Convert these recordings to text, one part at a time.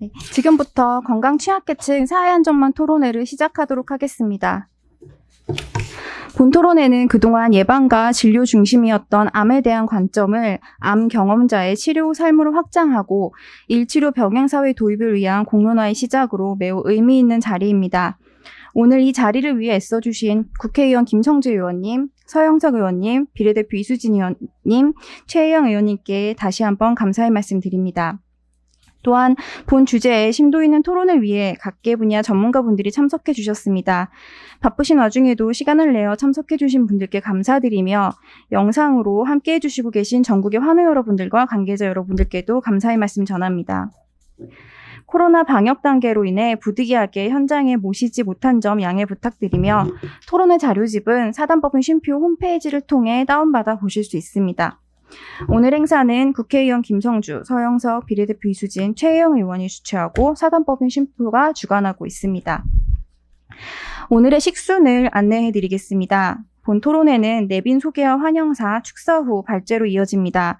네, 지금부터 건강 취약계층 사회안전망 토론회를 시작하도록 하겠습니다. 본 토론회는 그동안 예방과 진료 중심이었던 암에 대한 관점을 암 경험자의 치료 삶으로 확장하고 일치료 병행사회 도입을 위한 공론화의 시작으로 매우 의미 있는 자리입니다. 오늘 이 자리를 위해 애써주신 국회의원 김성주 의원님, 서영석 의원님, 비례대표 이수진 의원님, 최혜영 의원님께 다시 한번 감사의 말씀 드립니다. 또한 본 주제에 심도 있는 토론을 위해 각계 분야 전문가분들이 참석해 주셨습니다. 바쁘신 와중에도 시간을 내어 참석해 주신 분들께 감사드리며 영상으로 함께해 주시고 계신 전국의 환우 여러분들과 관계자 여러분들께도 감사의 말씀 전합니다. 코로나 방역 단계로 인해 부득이하게 현장에 모시지 못한 점 양해 부탁드리며 토론회 자료집은 사단법인 쉼표 홈페이지를 통해 다운받아 보실 수 있습니다. 오늘 행사는 국회의원 김성주, 서영석, 비례대표 이수진, 최혜영 의원이 주최하고 사단법인 쉼표가 주관하고 있습니다. 오늘의 식순을 안내해드리겠습니다. 본 토론회는 내빈 소개와 환영사, 축사 후 발제로 이어집니다.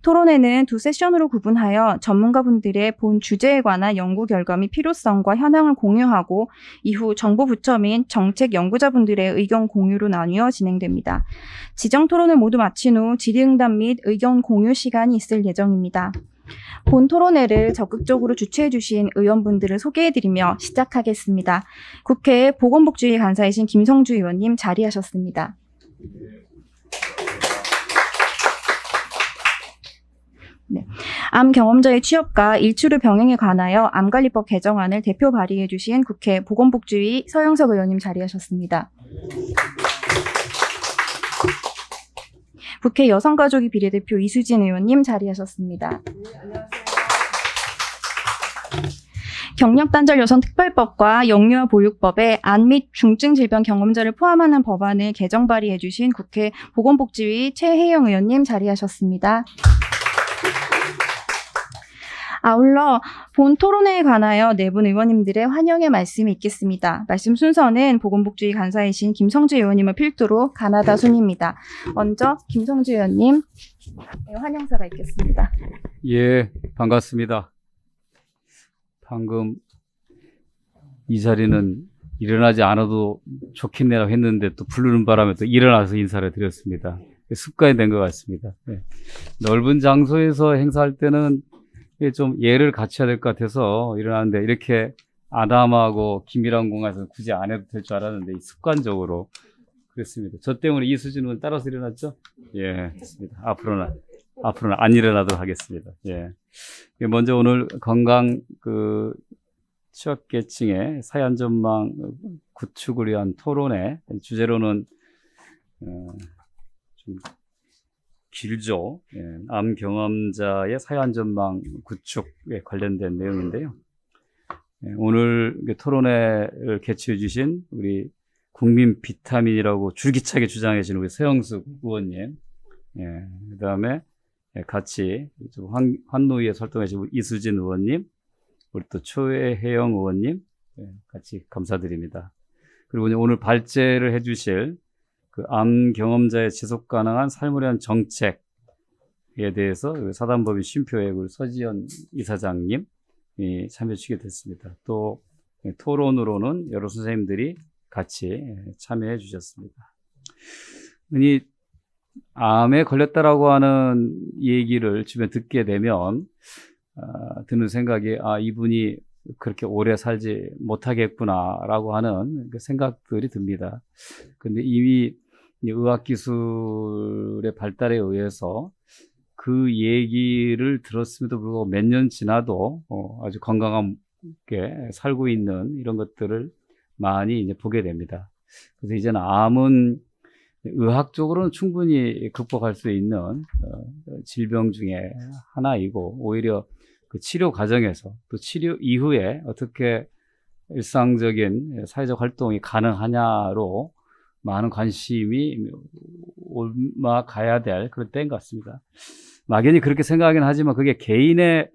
토론회는 두 세션으로 구분하여 전문가분들의 본 주제에 관한 연구 결과 및 필요성과 현황을 공유하고 이후 정부 부처 및 정책 연구자분들의 의견 공유로 나뉘어 진행됩니다. 지정 토론을 모두 마친 후 질의응답 및 의견 공유 시간이 있을 예정입니다. 본 토론회를 적극적으로 주최해 주신 의원분들을 소개해드리며 시작하겠습니다. 국회 보건복지위 간사이신 김성주 의원님 자리하셨습니다. 네. 암 경험자의 취업과 일치료 병행에 관하여 암관리법 개정안을 대표 발의해 주신 국회 보건복지위 서영석 의원님 자리하셨습니다. 국회 여성가족위 비례대표 이수진 의원님 자리하셨습니다. 경력단절 여성특별법과 영유아 보육법에 암 및 중증 질병 경험자를 포함하는 법안을 개정 발의해 주신 국회 보건복지위 최혜영 의원님 자리하셨습니다. 아울러 본 토론회에 관하여 네 분 의원님들의 환영의 말씀이 있겠습니다. 말씀 순서는 보건복지위 간사이신 김성주 의원님을 필두로 가나다 순입니다. 먼저 김성주 의원님 환영사가 있겠습니다. 예, 반갑습니다. 방금 이 자리는 일어나지 않아도 좋겠네라고 했는데 또 부르는 바람에 또 일어나서 인사를 드렸습니다. 습관이 된 것 같습니다. 네. 넓은 장소에서 행사할 때는 좀 예를 갖춰야 될 것 같아서 일어나는데 이렇게 아담하고 긴밀한 공간에서 굳이 안 해도 될 줄 알았는데 습관적으로 그랬습니다. 저 때문에 이수진 의원 따라서 일어났죠? 예, 좋습니다. 앞으로는 안 일어나도록 하겠습니다. 예. 먼저 오늘 건강 취약계층의 사회안전망 구축을 위한 토론회 주제로는 좀 길죠. 예, 암 경험자의 사회안전망 구축에 관련된 내용인데요. 예, 오늘 토론회를 개최해 주신 우리 국민 비타민이라고 줄기차게 주장해 주시는 우리 서영숙 의원님, 예, 그 다음에 같이 환노위에 활동해 주신 이수진 의원님, 우리 또 최혜영 의원님, 예, 같이 감사드립니다. 그리고 오늘 발제를 해 주실 암 경험자의 지속 가능한 삶을 위한 정책에 대해서 사단법인 쉼표의 서지연 이사장님이 참여해 주시게 됐습니다. 또 토론으로는 여러 선생님들이 같이 참여해 주셨습니다. 흔히 암에 걸렸다라고 하는 얘기를 주변에 듣게 되면 드는 생각이 이분이 그렇게 오래 살지 못하겠구나라고 하는 생각들이 듭니다. 근데 이미 의학기술의 발달에 의해서 그 얘기를 들었음에도 불구하고 몇 년 지나도 아주 건강하게 살고 있는 이런 것들을 많이 이제 보게 됩니다. 그래서 이제는 암은 의학적으로는 충분히 극복할 수 있는 질병 중에 하나이고 오히려 그 치료 과정에서 또 치료 이후에 어떻게 일상적인 사회적 활동이 가능하냐로 많은 관심이 옮아가야 될 그런 때인 것 같습니다. 막연히 그렇게 생각하긴 하지만 그게 개인의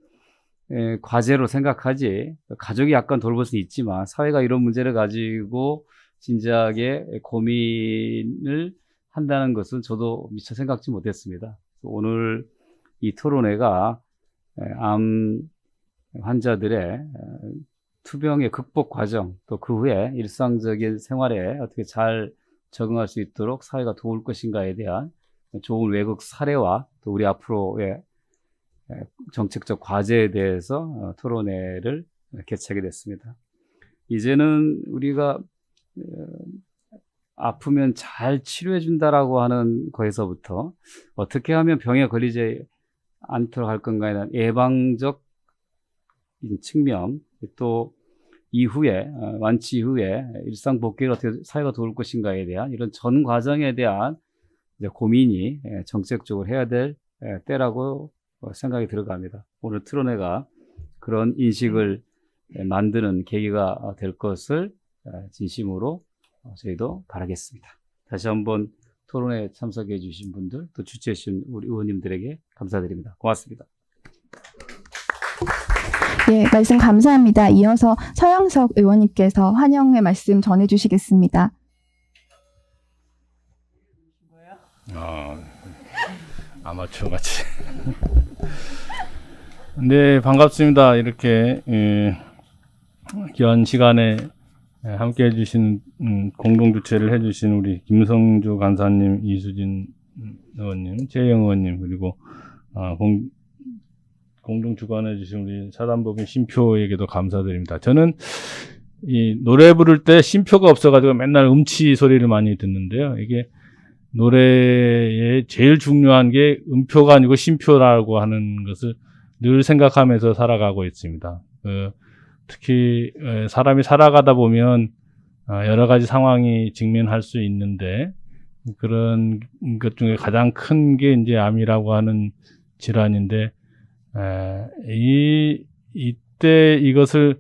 과제로 생각하지 가족이 약간 돌볼 수는 있지만 사회가 이런 문제를 가지고 진지하게 고민을 한다는 것은 저도 미처 생각지 못했습니다. 오늘 이 토론회가 암 환자들의 투병의 극복 과정, 또 그 후에 일상적인 생활에 어떻게 잘 적응할 수 있도록 사회가 도울 것인가에 대한 좋은 외국 사례와 또 우리 앞으로의 정책적 과제에 대해서 토론회를 개최하게 됐습니다. 이제는 우리가 아프면 잘 치료해 준다라고 하는 거에서부터 어떻게 하면 병에 걸리지 않도록 할 건가에 대한 예방적 측면, 또 이후에 완치 이후에 일상 복귀를 어떻게 사회가 도울 것인가에 대한 이런 전 과정에 대한 이제 고민이 정책적으로 해야 될 때라고 생각이 들어갑니다. 오늘 토론회가 그런 인식을 만드는 계기가 될 것을 진심으로 저희도 바라겠습니다. 다시 한번 토론회에 참석해 주신 분들, 또 주최해 주신 우리 의원님들에게 감사드립니다. 고맙습니다. 예, 말씀 감사합니다. 이어서 서영석 의원님께서 환영의 말씀 전해주시겠습니다. 아마추어 같이. 네, 반갑습니다. 이렇게 귀한 시간에 함께 해주신 공동 주최를 해주신 우리 김성주 간사님, 이수진 의원님, 최영 의원님, 그리고 공동 주관해 주신 우리 사단법인 심표에게도 감사드립니다. 저는 이 노래 부를 때 심표가 없어가지고 맨날 음치 소리를 많이 듣는데요. 이게 노래에 제일 중요한 게 음표가 아니고 심표라고 하는 것을 늘 생각하면서 살아가고 있습니다. 특히 사람이 살아가다 보면 여러 가지 상황이 직면할 수 있는데 그런 것 중에 가장 큰 게 이제 암이라고 하는 질환인데 이때 이것을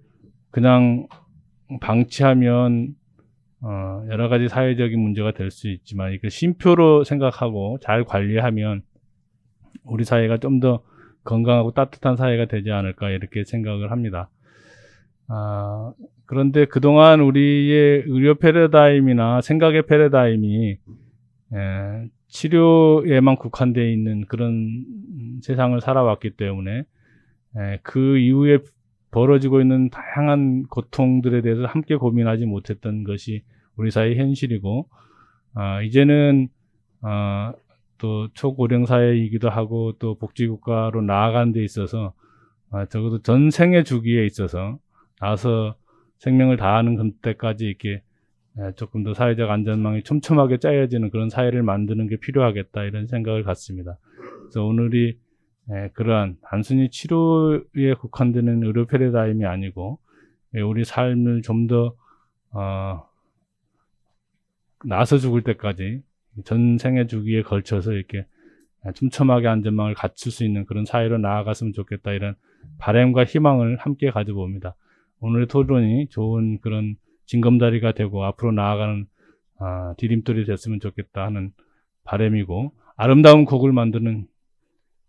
그냥 방치하면 여러 가지 사회적인 문제가 될 수 있지만 이걸 쉼표로 생각하고 잘 관리하면 우리 사회가 좀 더 건강하고 따뜻한 사회가 되지 않을까 이렇게 생각을 합니다. 그런데 그동안 우리의 의료 패러다임이나 생각의 패러다임이 치료에만 국한되어 있는 그런 세상을 살아왔기 때문에 그 이후에 벌어지고 있는 다양한 고통들에 대해서 함께 고민하지 못했던 것이 우리 사회의 현실이고 이제는 또 초고령 사회이기도 하고 또 복지국가로 나아가는 데 있어서 적어도 전 생애 주기에 있어서 나서 생명을 다하는 때까지 이렇게 조금 더 사회적 안전망이 촘촘하게 짜여지는 그런 사회를 만드는 게 필요하겠다 이런 생각을 갖습니다. 그래서 오늘이 그러한 단순히 치료에 국한되는 의료 패러다임이 아니고 우리 삶을 좀 더 나서 죽을 때까지 전 생애 주기에 걸쳐서 이렇게 촘촘하게 안전망을 갖출 수 있는 그런 사회로 나아갔으면 좋겠다 이런 바람과 희망을 함께 가져봅니다. 오늘의 토론이 좋은 그런 징검다리가 되고 앞으로 나아가는 디딤돌이 됐으면 좋겠다 하는 바람이고 아름다운 곡을 만드는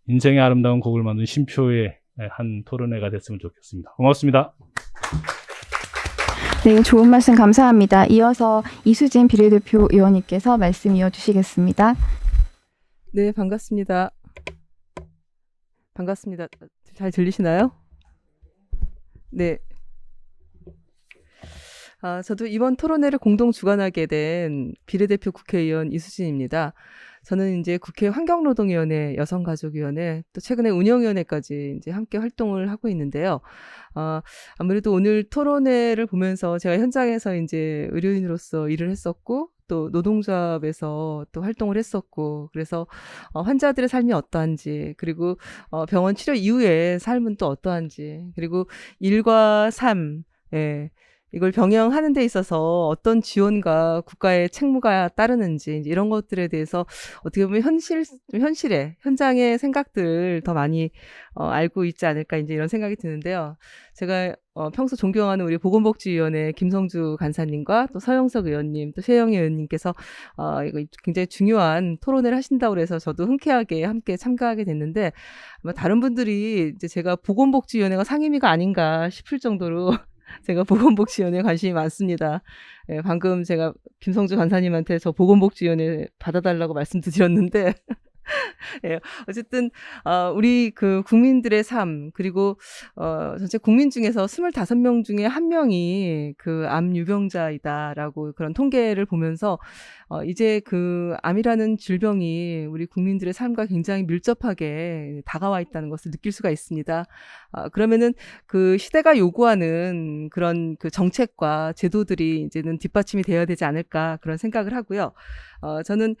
인생의 아름다운 곡을 만드는 심표의 한 토론회가 됐으면 좋겠습니다. 고맙습니다. 네, 좋은 말씀 감사합니다. 이어서 이수진 비례대표 의원님께서 말씀 이어주시겠습니다. 네, 반갑습니다. 반갑습니다. 잘 들리시나요? 네. 저도 이번 토론회를 공동 주관하게 된 비례대표 국회의원 이수진입니다. 저는 이제 국회 환경노동위원회, 여성가족위원회, 또 최근에 운영위원회까지 이제 함께 활동을 하고 있는데요. 아무래도 오늘 토론회를 보면서 제가 현장에서 이제 의료인으로서 일을 했었고, 또 노동조합에서 또 활동을 했었고, 그래서 환자들의 삶이 어떠한지, 그리고 병원 치료 이후의 삶은 또 어떠한지, 그리고 일과 삶, 예. 이걸 병행하는 데 있어서 어떤 지원과 국가의 책무가 따르는지 이런 것들에 대해서 어떻게 보면 현실에 현장의 생각들 더 많이 알고 있지 않을까 이제 이런 생각이 드는데요. 제가 평소 존경하는 우리 보건복지위원회 김성주 간사님과 또 서영석 의원님, 또 최영희 의원님께서 이거 굉장히 중요한 토론회를 하신다고 그래서 저도 흔쾌하게 함께 참가하게 됐는데 아마 다른 분들이 이제 제가 보건복지위원회가 상임위가 아닌가 싶을 정도로 제가 보건복지위원회에 관심이 많습니다. 예, 방금 제가 김성주 간사님한테 저 보건복지위원회 받아달라고 말씀드렸는데 예, 어쨌든 우리 그 국민들의 삶 그리고 전체 국민 중에서 25명 중에 1명이 그 암 유병자이다라고 그런 통계를 보면서 이제 그 암이라는 질병이 우리 국민들의 삶과 굉장히 밀접하게 다가와 있다는 것을 느낄 수가 있습니다. 그러면은 그 시대가 요구하는 그런 그 정책과 제도들이 이제는 뒷받침이 되어야 되지 않을까 그런 생각을 하고요. 저는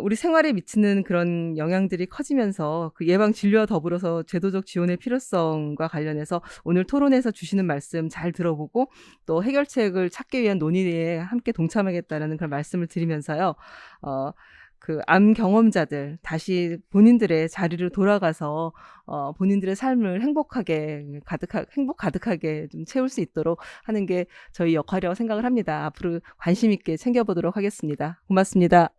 우리 생활에 미치는 그런 영향들이 커지면서 그 예방 진료와 더불어서 제도적 지원의 필요성과 관련해서 오늘 토론에서 주시는 말씀 잘 들어보고 또 해결책을 찾기 위한 논의에 함께 동참하겠다는 그런 말씀을 드리면서요. 그 암 경험자들 다시 본인들의 자리로 돌아가서 본인들의 삶을 행복 가득하게 좀 채울 수 있도록 하는 게 저희 역할이라고 생각을 합니다. 앞으로 관심 있게 챙겨보도록 하겠습니다. 고맙습니다.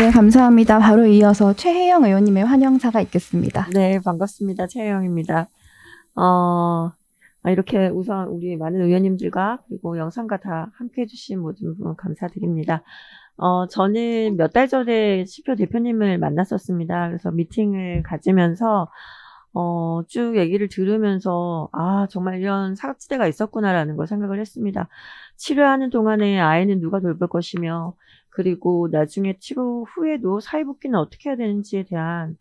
예, 감사합니다. 바로 이어서 최혜영 의원님의 환영사가 있겠습니다. 네, 반갑습니다. 최혜영입니다. 이렇게 우선 우리 많은 의원님들과 그리고 영상과 다 함께 해주신 모든 분 감사드립니다. 저는 몇 달 전에 시표 대표님을 만났었습니다. 그래서 미팅을 가지면서, 쭉 얘기를 들으면서, 정말 이런 사각지대가 있었구나라는 걸 생각을 했습니다. 치료하는 동안에 아이는 누가 돌볼 것이며, 그리고 나중에 치료 후에도 사회복귀는 어떻게 해야 되는지에 대한,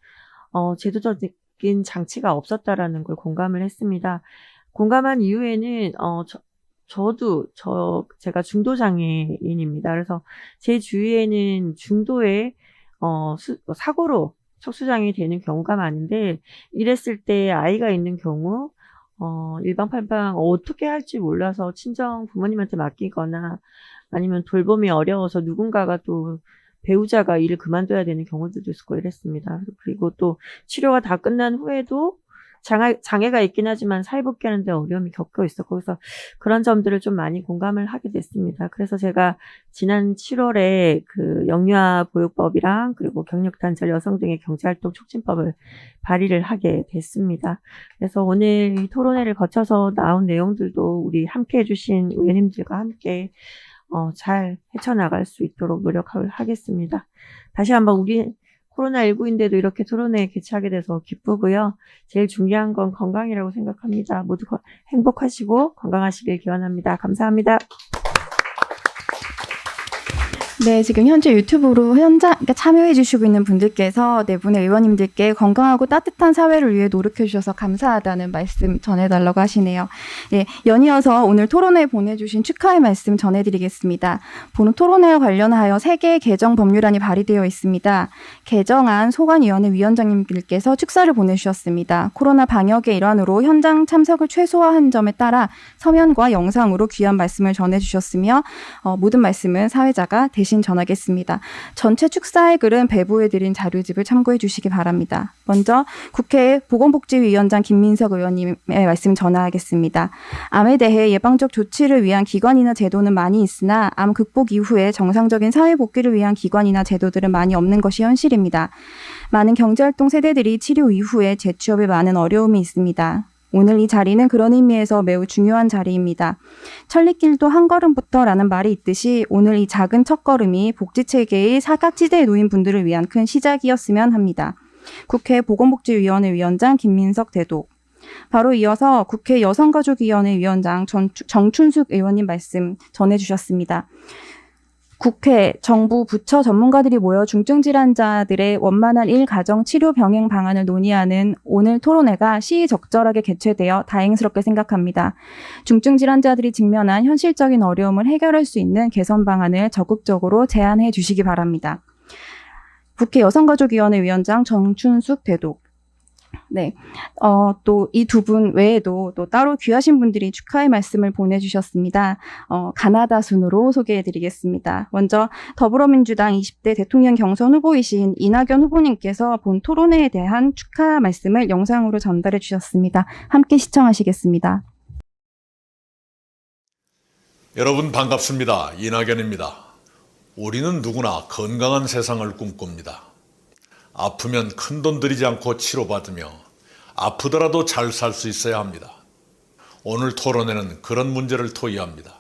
제도적인 장치가 없었다라는 걸 공감을 했습니다. 공감한 이후에는, 제가 중도장애인입니다. 그래서 제 주위에는 중도의, 사고로 척수장애 되는 경우가 많은데, 이랬을 때 아이가 있는 경우, 일방팔방 어떻게 할지 몰라서 친정 부모님한테 맡기거나 아니면 돌봄이 어려워서 누군가가 또 배우자가 일을 그만둬야 되는 경우들도 있고 이랬습니다. 그리고 또 치료가 다 끝난 후에도 장애가 있긴 하지만 사회복귀하는 데 어려움이 겪여 있었고, 그래서 그런 점들을 좀 많이 공감을 하게 됐습니다. 그래서 제가 지난 7월에 그 영유아 보육법이랑 그리고 경력단절 여성 등의 경제활동 촉진법을 발의를 하게 됐습니다. 그래서 오늘 이 토론회를 거쳐서 나온 내용들도 우리 함께 해주신 의원님들과 함께 잘 헤쳐나갈 수 있도록 노력을 하겠습니다. 다시 한번 우리 코로나19인데도 이렇게 토론회 개최하게 돼서 기쁘고요. 제일 중요한 건 건강이라고 생각합니다. 모두 행복하시고 건강하시길 기원합니다. 감사합니다. 네, 지금 현재 유튜브로 그러니까 참여해 주시고 있는 분들께서 네 분의 의원님들께 건강하고 따뜻한 사회를 위해 노력해 주셔서 감사하다는 말씀 전해달라고 하시네요. 네, 연이어서 오늘 토론회 보내주신 축하의 말씀 전해드리겠습니다. 본 토론회와 관련하여 3개의 개정 법률안이 발의되어 있습니다. 개정안 소관위원회 위원장님들께서 축사를 보내주셨습니다. 코로나 방역의 일환으로 현장 참석을 최소화한 점에 따라 서면과 영상으로 귀한 말씀을 전해주셨으며 모든 말씀은 사회자가 대신 전하겠습니다. 전체 축사의 글은 배부해드린 자료집을 참고해 주시기 바랍니다. 먼저 국회 보건복지위원장 김민석 의원님의 말씀 전하겠습니다. 암에 대해 예방적 조치를 위한 기관이나 제도는 많이 있으나 암 극복 이후에 정상적인 사회복귀를 위한 기관이나 제도들은 많이 없는 것이 현실입니다. 많은 경제활동 세대들이 치료 이후에 재취업에 많은 어려움이 있습니다. 오늘 이 자리는 그런 의미에서 매우 중요한 자리입니다. 천리길도 한 걸음부터라는 말이 있듯이 오늘 이 작은 첫걸음이 복지체계의 사각지대에 놓인 분들을 위한 큰 시작이었으면 합니다. 국회 보건복지위원회 위원장 김민석 대독. 바로 이어서 국회 여성가족위원회 위원장 정춘숙 의원님 말씀 전해주셨습니다. 국회, 정부, 부처 전문가들이 모여 중증질환자들의 원만한 일가정 치료 병행 방안을 논의하는 오늘 토론회가 시의적절하게 개최되어 다행스럽게 생각합니다. 중증질환자들이 직면한 현실적인 어려움을 해결할 수 있는 개선 방안을 적극적으로 제안해 주시기 바랍니다. 국회 여성가족위원회 위원장 정춘숙 대독. 네, 또 이 두 분 외에도 또 따로 귀하신 분들이 축하의 말씀을 보내주셨습니다. 가나다 순으로 소개해드리겠습니다. 먼저 더불어민주당 20대 대통령 경선 후보이신 이낙연 후보님께서 본 토론회에 대한 축하 말씀을 영상으로 전달해 주셨습니다. 함께 시청하시겠습니다. 여러분 반갑습니다. 이낙연입니다. 우리는 누구나 건강한 세상을 꿈꿉니다. 아프면 큰돈 들이지 않고 치료받으며 아프더라도 잘 살 수 있어야 합니다. 오늘 토론회는 그런 문제를 토의합니다.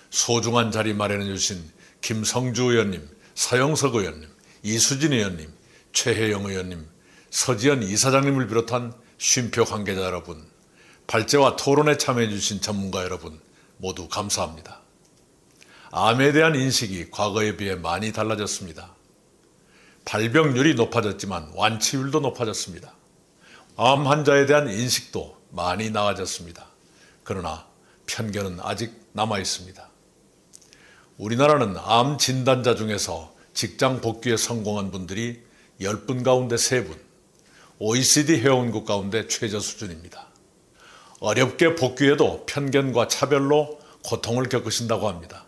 소중한 자리 마련해 주신 김성주 의원님, 서영석 의원님, 이수진 의원님, 최혜영 의원님, 서지현 이사장님을 비롯한 쉼표 관계자 여러분, 발제와 토론에 참여해 주신 전문가 여러분 모두 감사합니다. 암에 대한 인식이 과거에 비해 많이 달라졌습니다. 발병률이 높아졌지만 완치율도 높아졌습니다. 암 환자에 대한 인식도 많이 나아졌습니다. 그러나 편견은 아직 남아 있습니다. 우리나라는 암 진단자 중에서 직장 복귀에 성공한 분들이 10분 가운데 3분, OECD 회원국 가운데 최저 수준입니다. 어렵게 복귀해도 편견과 차별로 고통을 겪으신다고 합니다.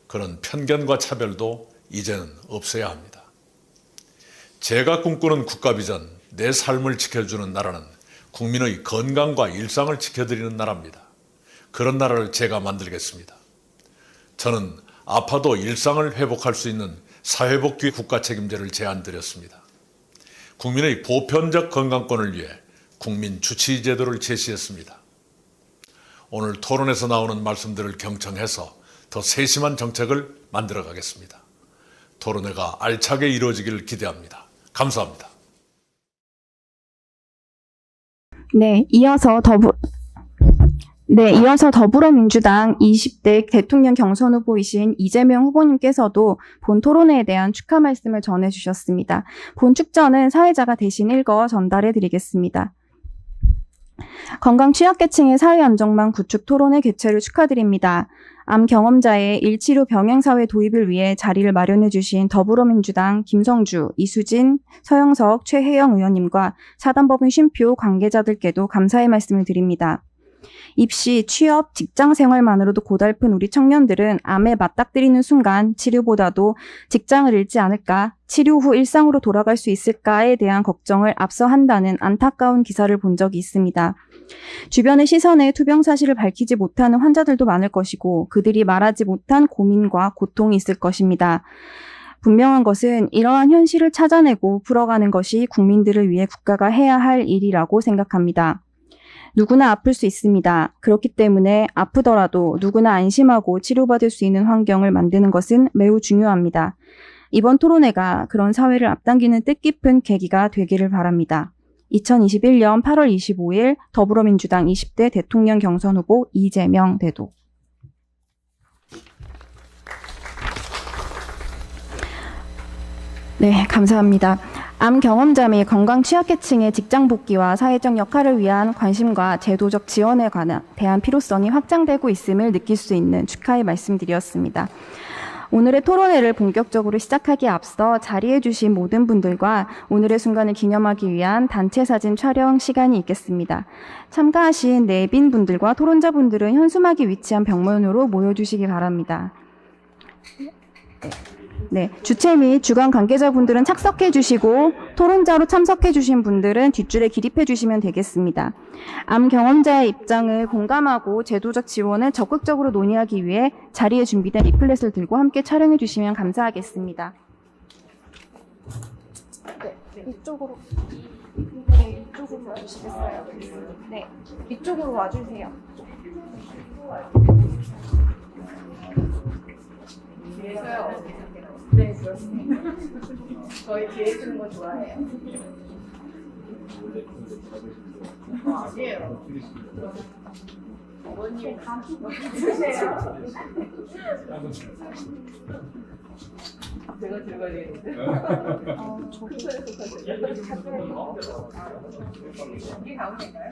그런 편견과 차별도 이제는 없어야 합니다. 제가 꿈꾸는 국가 비전, 내 삶을 지켜주는 나라는 국민의 건강과 일상을 지켜드리는 나라입니다. 그런 나라를 제가 만들겠습니다. 저는 아파도 일상을 회복할 수 있는 사회복귀 국가 책임제를 제안드렸습니다. 국민의 보편적 건강권을 위해 국민 주치의 제도를 제시했습니다. 오늘 토론에서 나오는 말씀들을 경청해서 더 세심한 정책을 만들어 가겠습니다. 토론회가 알차게 이루어지기를 기대합니다. 감사합니다. 네, 이어서 더불어민주당 20대 대통령 경선 후보이신 이재명 후보님께서도 본 토론회에 대한 축하 말씀을 전해주셨습니다. 본 축전은 사회자가 대신 읽어 전달해 드리겠습니다. 건강 취약계층의 사회 안정망 구축 토론회 개최를 축하드립니다. 암 경험자의 일치료 병행사회 도입을 위해 자리를 마련해 주신 더불어민주당 김성주, 이수진, 서영석, 최혜영 의원님과 사단법인 쉼표 관계자들께도 감사의 말씀을 드립니다. 입시, 취업, 직장 생활만으로도 고달픈 우리 청년들은 암에 맞닥뜨리는 순간 치료보다도 직장을 잃지 않을까, 치료 후 일상으로 돌아갈 수 있을까에 대한 걱정을 앞서 한다는 안타까운 기사를 본 적이 있습니다. 주변의 시선에 투병 사실을 밝히지 못하는 환자들도 많을 것이고 그들이 말하지 못한 고민과 고통이 있을 것입니다. 분명한 것은 이러한 현실을 찾아내고 풀어가는 것이 국민들을 위해 국가가 해야 할 일이라고 생각합니다. 누구나 아플 수 있습니다. 그렇기 때문에 아프더라도 누구나 안심하고 치료받을 수 있는 환경을 만드는 것은 매우 중요합니다. 이번 토론회가 그런 사회를 앞당기는 뜻깊은 계기가 되기를 바랍니다. 2021년 8월 25일 더불어민주당 20대 대통령 경선 후보 이재명 대도. 네, 감사합니다. 암 경험자 및 건강 취약계층의 직장 복귀와 사회적 역할을 위한 관심과 제도적 지원에 대한 필요성이 확장되고 있음을 느낄 수 있는 축하의 말씀드렸습니다. 오늘의 토론회를 본격적으로 시작하기에 앞서 자리해 주신 모든 분들과 오늘의 순간을 기념하기 위한 단체 사진 촬영 시간이 있겠습니다. 참가하신 내빈 분들과 토론자분들은 현수막이 위치한 벽면으로 모여주시기 바랍니다. 네, 주최 및 주간 관계자분들은 착석해 주시고 토론자로 참석해 주신 분들은 뒷줄에 기립해 주시면 되겠습니다. 암 경험자의 입장을 공감하고 제도적 지원을 적극적으로 논의하기 위해 자리에 준비된 리플렛을 들고 함께 촬영해 주시면 감사하겠습니다. 네, 이쪽으로 와주시겠어요? 네, 이쪽으로 와주세요. 네, 그렇습니다. 저희 뒤에 주는 거 좋아해요. 아니에요. 어머님 주세요. 제가 들어가야 되는데. 이게 가운데인가요?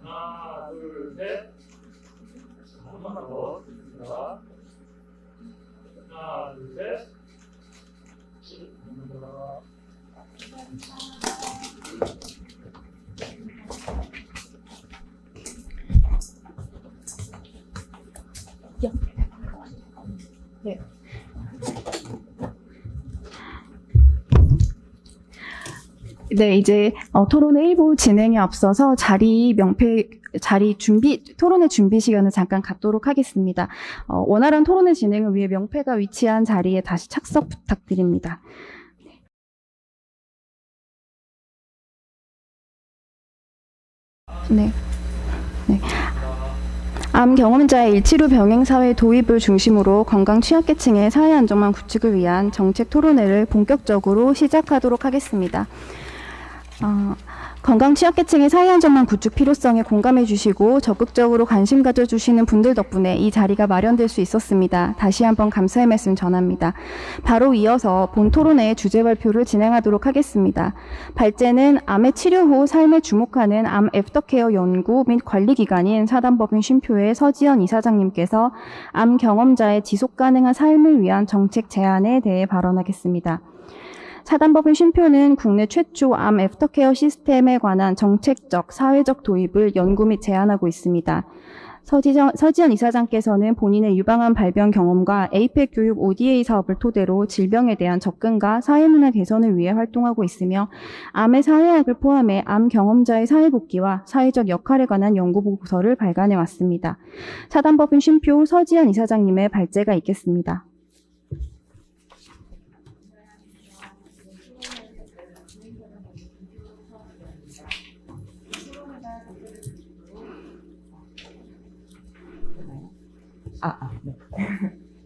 하나, 둘, 셋. 한 번만 더. 하나, 둘, 셋. 네. 네, 이제 토론회 일부 진행에 앞서서 토론회 준비 시간을 잠깐 갖도록 하겠습니다. 원활한 토론회 진행을 위해 명패가 위치한 자리에 다시 착석 부탁드립니다. 네. 네. 암 경험자의 일치료 병행 사회 도입을 중심으로 건강 취약계층의 사회 안정망 구축을 위한 정책 토론회를 본격적으로 시작하도록 하겠습니다. 건강 취약계층의 사회 안정망 구축 필요성에 공감해 주시고 적극적으로 관심 가져주시는 분들 덕분에 이 자리가 마련될 수 있었습니다. 다시 한번 감사의 말씀 전합니다. 바로 이어서 본 토론회의 주제 발표를 진행하도록 하겠습니다. 발제는 암의 치료 후 삶에 주목하는 암 애프터케어 연구 및 관리기관인 사단법인 쉼표의 서지연 이사장님께서 암 경험자의 지속 가능한 삶을 위한 정책 제안에 대해 발언하겠습니다. 사단법인 쉼표는 국내 최초 암 애프터케어 시스템에 관한 정책적, 사회적 도입을 연구 및 제안하고 있습니다. 서지연 이사장께서는 본인의 유방암 발병 경험과 에이펙 교육 ODA 사업을 토대로 질병에 대한 접근과 사회문화 개선을 위해 활동하고 있으며 암의 사회학을 포함해 암 경험자의 사회복귀와 사회적 역할에 관한 연구보고서를 발간해 왔습니다. 사단법인 쉼표 서지연 이사장님의 발제가 있겠습니다. 네.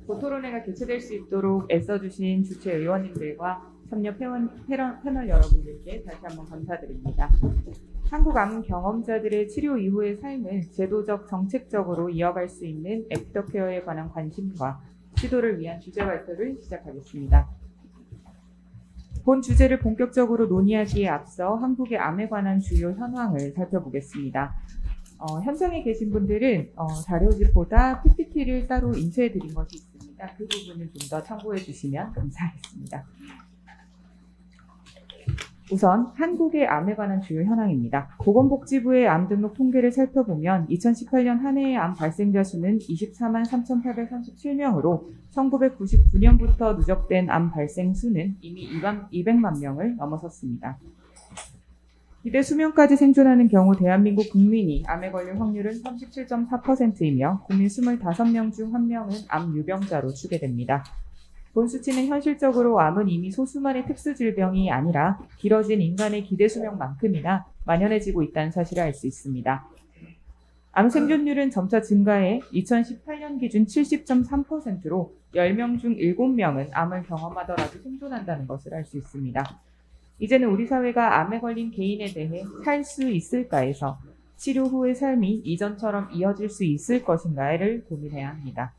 본 토론회가 개최될 수 있도록 애써주신 주최 의원님들과 협력 패널 여러분들께 다시 한번 감사드립니다. 한국 암 경험자들의 치료 이후의 삶을 제도적, 정책적으로 이어갈 수 있는 애프터케어에 관한 관심과 시도를 위한 주제 발표를 시작하겠습니다. 본 주제를 본격적으로 논의하기에 앞서 한국의 암에 관한 주요 현황을 살펴보겠습니다. 현장에 계신 분들은 자료집보다 PPT를 따로 인쇄해 드린 것이 있습니다. 그 부분을 좀 더 참고해 주시면 감사하겠습니다. 우선 한국의 암에 관한 주요 현황입니다. 보건복지부의 암 등록 통계를 살펴보면 2018년 한 해의 암 발생자 수는 24만 3,837명으로 1999년부터 누적된 암 발생 수는 이미 200만 명을 넘어섰습니다. 기대 수명까지 생존하는 경우 대한민국 국민이 암에 걸릴 확률은 37.4%이며 국민 25명 중 1명은 암 유병자로 추계됩니다. 본 수치는 현실적으로 암은 이미 소수만의 특수 질병이 아니라 길어진 인간의 기대 수명만큼이나 만연해지고 있다는 사실을 알 수 있습니다. 암 생존율은 점차 증가해 2018년 기준 70.3%로 10명 중 7명은 암을 경험하더라도 생존한다는 것을 알 수 있습니다. 이제는 우리 사회가 암에 걸린 개인에 대해 살 수 있을까에서 치료 후의 삶이 이전처럼 이어질 수 있을 것인가를 고민해야 합니다.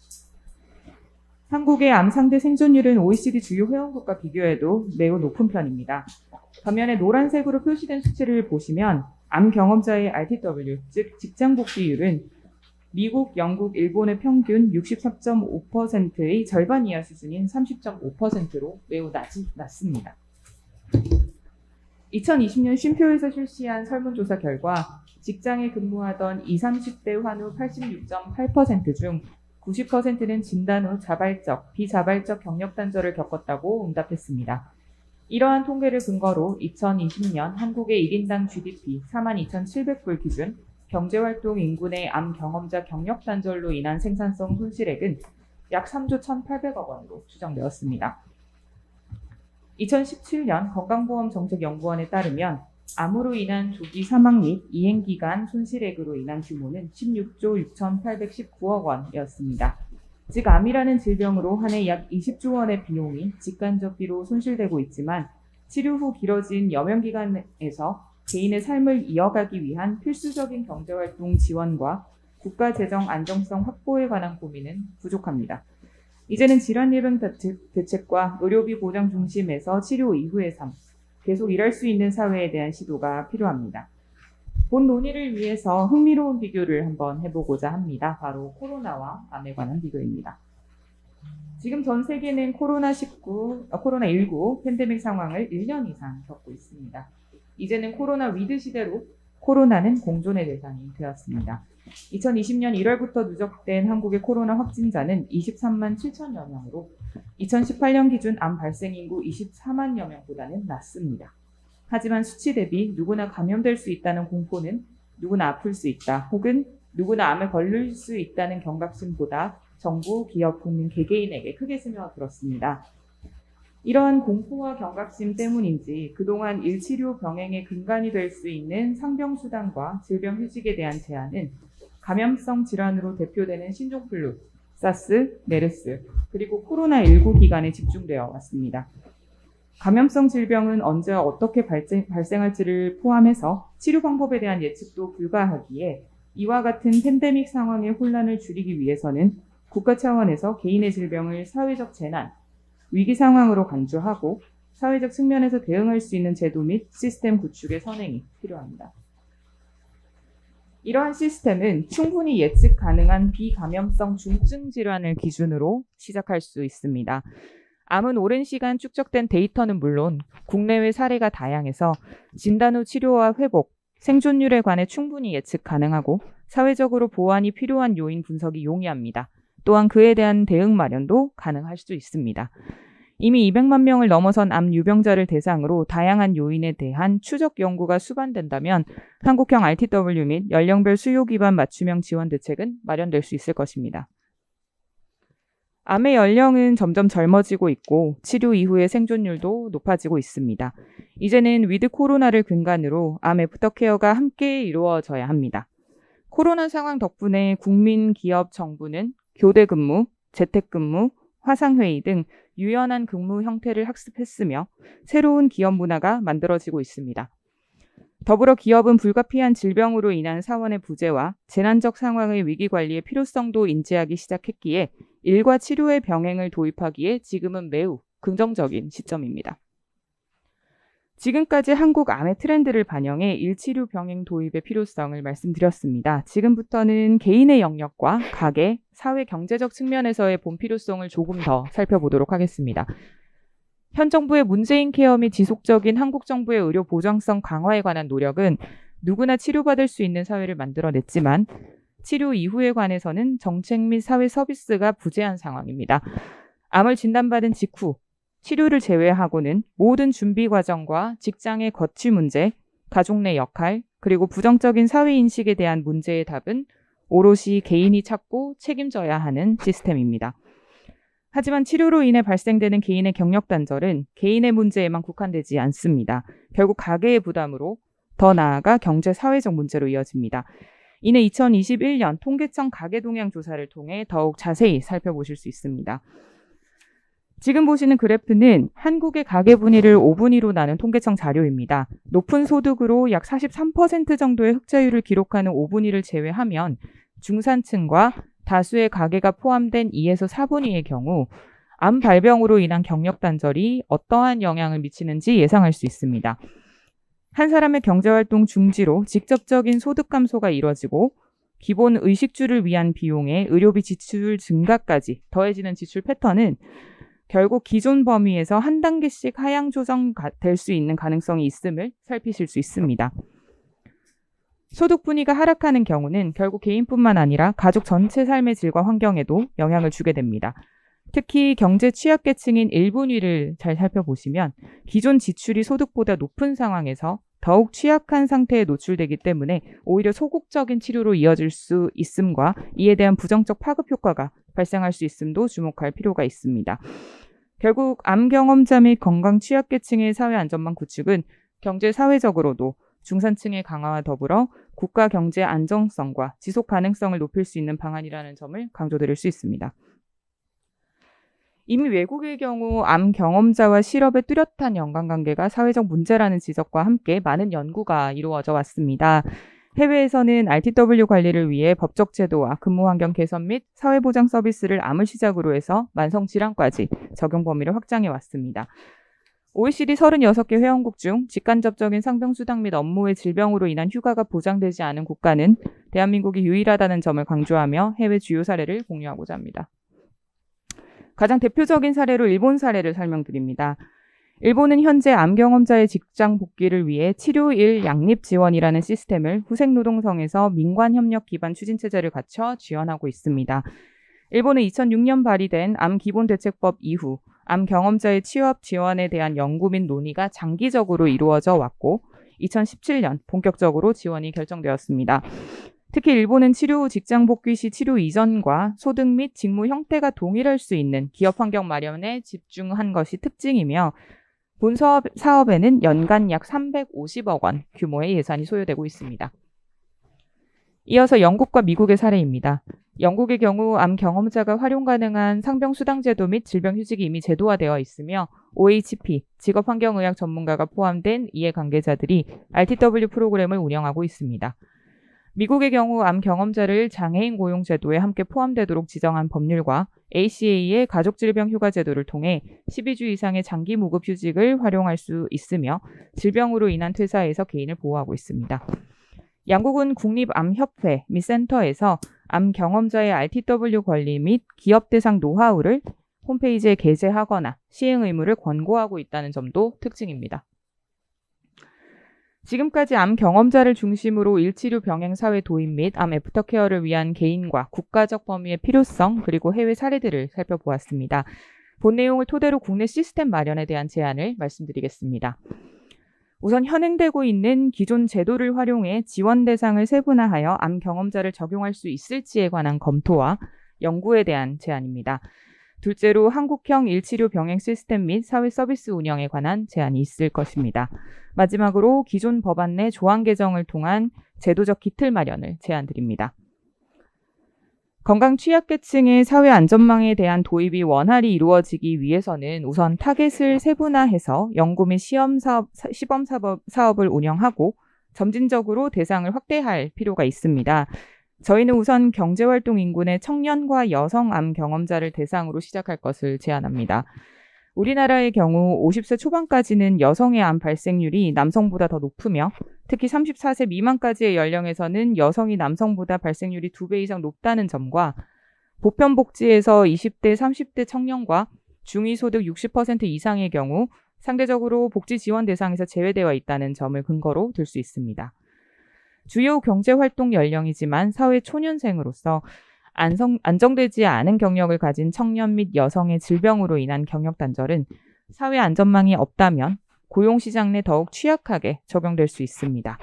한국의 암 상대 생존율은 OECD 주요 회원국과 비교해도 매우 높은 편입니다. 화면에 노란색으로 표시된 수치를 보시면 암 경험자의 RTW, 즉 직장 복귀율은 미국, 영국, 일본의 평균 64.5%의 절반 이하 수준인 30.5%로 매우 낮습니다. 2020년 쉼표에서 실시한 설문조사 결과 직장에 근무하던 20, 30대 환우 86.8% 중 90%는 진단 후 자발적, 비자발적 경력 단절을 겪었다고 응답했습니다. 이러한 통계를 근거로 2020년 한국의 1인당 GDP 42,700불 기준 경제활동 인구 내 암 경험자 경력 단절로 인한 생산성 손실액은 약 3조 1,800억 원으로 추정되었습니다. 2017년 건강보험정책연구원에 따르면 암으로 인한 조기 사망 및 이행기간 손실액으로 인한 규모는 16조 6,819억 원이었습니다. 즉 암이라는 질병으로 한 해 약 20조 원의 비용이 직간접비로 손실되고 있지만 치료 후 길어진 여명기간에서 개인의 삶을 이어가기 위한 필수적인 경제활동 지원과 국가재정 안정성 확보에 관한 고민은 부족합니다. 이제는 질환 예방 대책과 의료비 보장 중심에서 치료 이후의 삶, 계속 일할 수 있는 사회에 대한 시도가 필요합니다. 본 논의를 위해서 흥미로운 비교를 한번 해보고자 합니다. 바로 코로나와 암에 관한 비교입니다. 지금 전 세계는 코로나19 팬데믹 상황을 1년 이상 겪고 있습니다. 이제는 코로나 위드 시대로 코로나는 공존의 대상이 되었습니다. 2020년 1월부터 누적된 한국의 코로나 확진자는 23만 7천여 명으로 2018년 기준 암 발생 인구 24만여 명보다는 낮습니다. 하지만 수치 대비 누구나 감염될 수 있다는 공포는 누구나 아플 수 있다, 혹은 누구나 암에 걸릴 수 있다는 경각심보다 정부, 기업, 국민, 개개인에게 크게 스며들었습니다. 이러한 공포와 경각심 때문인지 그동안 일치료 병행의 근간이 될 수 있는 상병수당과 질병휴직에 대한 제한은 감염성 질환으로 대표되는 신종플루, 사스, 메르스, 그리고 코로나19 기간에 집중되어 왔습니다. 감염성 질병은 언제 어떻게 발생할지를 포함해서 치료 방법에 대한 예측도 불가하기에 이와 같은 팬데믹 상황의 혼란을 줄이기 위해서는 국가 차원에서 개인의 질병을 사회적 재난, 위기 상황으로 간주하고 사회적 측면에서 대응할 수 있는 제도 및 시스템 구축의 선행이 필요합니다. 이러한 시스템은 충분히 예측 가능한 비감염성 중증 질환을 기준으로 시작할 수 있습니다. 암은 오랜 시간 축적된 데이터는 물론 국내외 사례가 다양해서 진단 후 치료와 회복, 생존율에 관해 충분히 예측 가능하고 사회적으로 보완이 필요한 요인 분석이 용이합니다. 또한 그에 대한 대응 마련도 가능할 수 있습니다. 이미 200만 명을 넘어선 암 유병자를 대상으로 다양한 요인에 대한 추적 연구가 수반된다면 한국형 RTW 및 연령별 수요 기반 맞춤형 지원 대책은 마련될 수 있을 것입니다. 암의 연령은 점점 젊어지고 있고 치료 이후의 생존율도 높아지고 있습니다. 이제는 위드 코로나를 근간으로 암 애프터케어가 함께 이루어져야 합니다. 코로나 상황 덕분에 국민, 기업, 정부는 교대 근무, 재택근무, 화상회의 등 유연한 근무 형태를 학습했으며 새로운 기업 문화가 만들어지고 있습니다. 더불어 기업은 불가피한 질병으로 인한 사원의 부재와 재난적 상황의 위기 관리의 필요성도 인지하기 시작했기에 일과 치료의 병행을 도입하기에 지금은 매우 긍정적인 시점입니다. 지금까지 한국 암의 트렌드를 반영해 일치료 병행 도입의 필요성을 말씀드렸습니다. 지금부터는 개인의 영역과 가계, 사회 경제적 측면에서의 본 필요성을 조금 더 살펴보도록 하겠습니다. 현 정부의 문재인 케어 및 지속적인 한국 정부의 의료 보장성 강화에 관한 노력은 누구나 치료받을 수 있는 사회를 만들어냈지만 치료 이후에 관해서는 정책 및 사회 서비스가 부재한 상황입니다. 암을 진단받은 직후 치료를 제외하고는 모든 준비 과정과 직장의 거취 문제, 가족 내 역할, 그리고 부정적인 사회인식에 대한 문제의 답은 오롯이 개인이 찾고 책임져야 하는 시스템입니다. 하지만 치료로 인해 발생되는 개인의 경력 단절은 개인의 문제에만 국한되지 않습니다. 결국 가계의 부담으로 더 나아가 경제 사회적 문제로 이어집니다. 이는 2021년 통계청 가계동향 조사를 통해 더욱 자세히 살펴보실 수 있습니다. 지금 보시는 그래프는 한국의 가계 분위를 5분위로 나눈 통계청 자료입니다. 높은 소득으로 약 43% 정도의 흑자율을 기록하는 5분위를 제외하면 중산층과 다수의 가계가 포함된 2에서 4분위의 경우 암 발병으로 인한 경력 단절이 어떠한 영향을 미치는지 예상할 수 있습니다. 한 사람의 경제활동 중지로 직접적인 소득 감소가 이뤄지고 기본 의식주를 위한 비용에 의료비 지출 증가까지 더해지는 지출 패턴은 결국 기존 범위에서 한 단계씩 하향 조정될 수 있는 가능성이 있음을 살피실 수 있습니다. 소득 분위가 하락하는 경우는 결국 개인뿐만 아니라 가족 전체 삶의 질과 환경에도 영향을 주게 됩니다. 특히 경제 취약계층인 1분위를 잘 살펴보시면 기존 지출이 소득보다 높은 상황에서 더욱 취약한 상태에 노출되기 때문에 오히려 소극적인 치료로 이어질 수 있음과 이에 대한 부정적 파급 효과가 발생할 수 있음도 주목할 필요가 있습니다. 결국 암 경험자 및 건강 취약계층의 사회 안전망 구축은 경제 사회적으로도 중산층의 강화와 더불어 국가 경제 안정성과 지속 가능성을 높일 수 있는 방안이라는 점을 강조드릴 수 있습니다. 이미 외국의 경우 암 경험자와 실업의 뚜렷한 연관관계가 사회적 문제라는 지적과 함께 많은 연구가 이루어져 왔습니다. 해외에서는 RTW 관리를 위해 법적 제도와 근무 환경 개선 및 사회보장 서비스를 암을 시작으로 해서 만성질환까지 적용 범위를 확장해 왔습니다. OECD 36개 회원국 중 직간접적인 상병수당 및 업무의 질병으로 인한 휴가가 보장되지 않은 국가는 대한민국이 유일하다는 점을 강조하며 해외 주요 사례를 공유하고자 합니다. 가장 대표적인 사례로 일본 사례를 설명드립니다. 일본은 현재 암 경험자의 직장 복귀를 위해 치료일 양립 지원이라는 시스템을 후생노동성에서 민관협력 기반 추진체제를 갖춰 지원하고 있습니다. 일본은 2006년 발의된 암 기본대책법 이후 암 경험자의 취업 지원에 대한 연구 및 논의가 장기적으로 이루어져 왔고 2017년 본격적으로 지원이 결정되었습니다. 특히 일본은 치료 후 직장 복귀 시 치료 이전과 소득 및 직무 형태가 동일할 수 있는 기업 환경 마련에 집중한 것이 특징이며 본 사업에는 연간 약 350억 원 규모의 예산이 소요되고 있습니다. 이어서 영국과 미국의 사례입니다. 영국의 경우 암 경험자가 활용 가능한 상병수당제도 및 질병휴직이 이미 제도화되어 있으며 OHP, 직업환경의학 전문가가 포함된 이해관계자들이 RTW 프로그램을 운영하고 있습니다. 미국의 경우 암 경험자를 장애인 고용제도에 함께 포함되도록 지정한 법률과 ACA의 가족질병휴가제도를 통해 12주 이상의 장기 무급휴직을 활용할 수 있으며 질병으로 인한 퇴사에서 개인을 보호하고 있습니다. 양국은 국립암협회 및 센터에서 암 경험자의 RTW 권리 및 기업 대상 노하우를 홈페이지에 게재하거나 시행 의무를 권고하고 있다는 점도 특징입니다. 지금까지 암 경험자를 중심으로 일치료 병행 사회 도입 및 암 애프터케어를 위한 개인과 국가적 범위의 필요성 그리고 해외 사례들을 살펴보았습니다. 본 내용을 토대로 국내 시스템 마련에 대한 제안을 말씀드리겠습니다. 우선 현행되고 있는 기존 제도를 활용해 지원 대상을 세분화하여 암 경험자를 적용할 수 있을지에 관한 검토와 연구에 대한 제안입니다. 둘째로 한국형 일치료 병행 시스템 및 사회 서비스 운영에 관한 제안이 있을 것입니다. 마지막으로 기존 법안 내 조항 개정을 통한 제도적 기틀 마련을 제안드립니다. 건강 취약계층의 사회 안전망에 대한 도입이 원활히 이루어지기 위해서는 우선 타겟을 세분화해서 연구 및 시범 사업을 운영하고 점진적으로 대상을 확대할 필요가 있습니다. 저희는 우선 경제활동 인구의 청년과 여성 암 경험자를 대상으로 시작할 것을 제안합니다. 우리나라의 경우 50세 초반까지는 여성의 암 발생률이 남성보다 더 높으며 특히 34세 미만까지의 연령에서는 여성이 남성보다 발생률이 2배 이상 높다는 점과 보편복지에서 20대, 30대 청년과 중위소득 60% 이상의 경우 상대적으로 복지 지원 대상에서 제외되어 있다는 점을 근거로 들 수 있습니다. 주요 경제활동 연령이지만 사회 초년생으로서 안정되지 않은 경력을 가진 청년 및 여성의 질병으로 인한 경력 단절은 사회 안전망이 없다면 고용시장 내 더욱 취약하게 적용될 수 있습니다.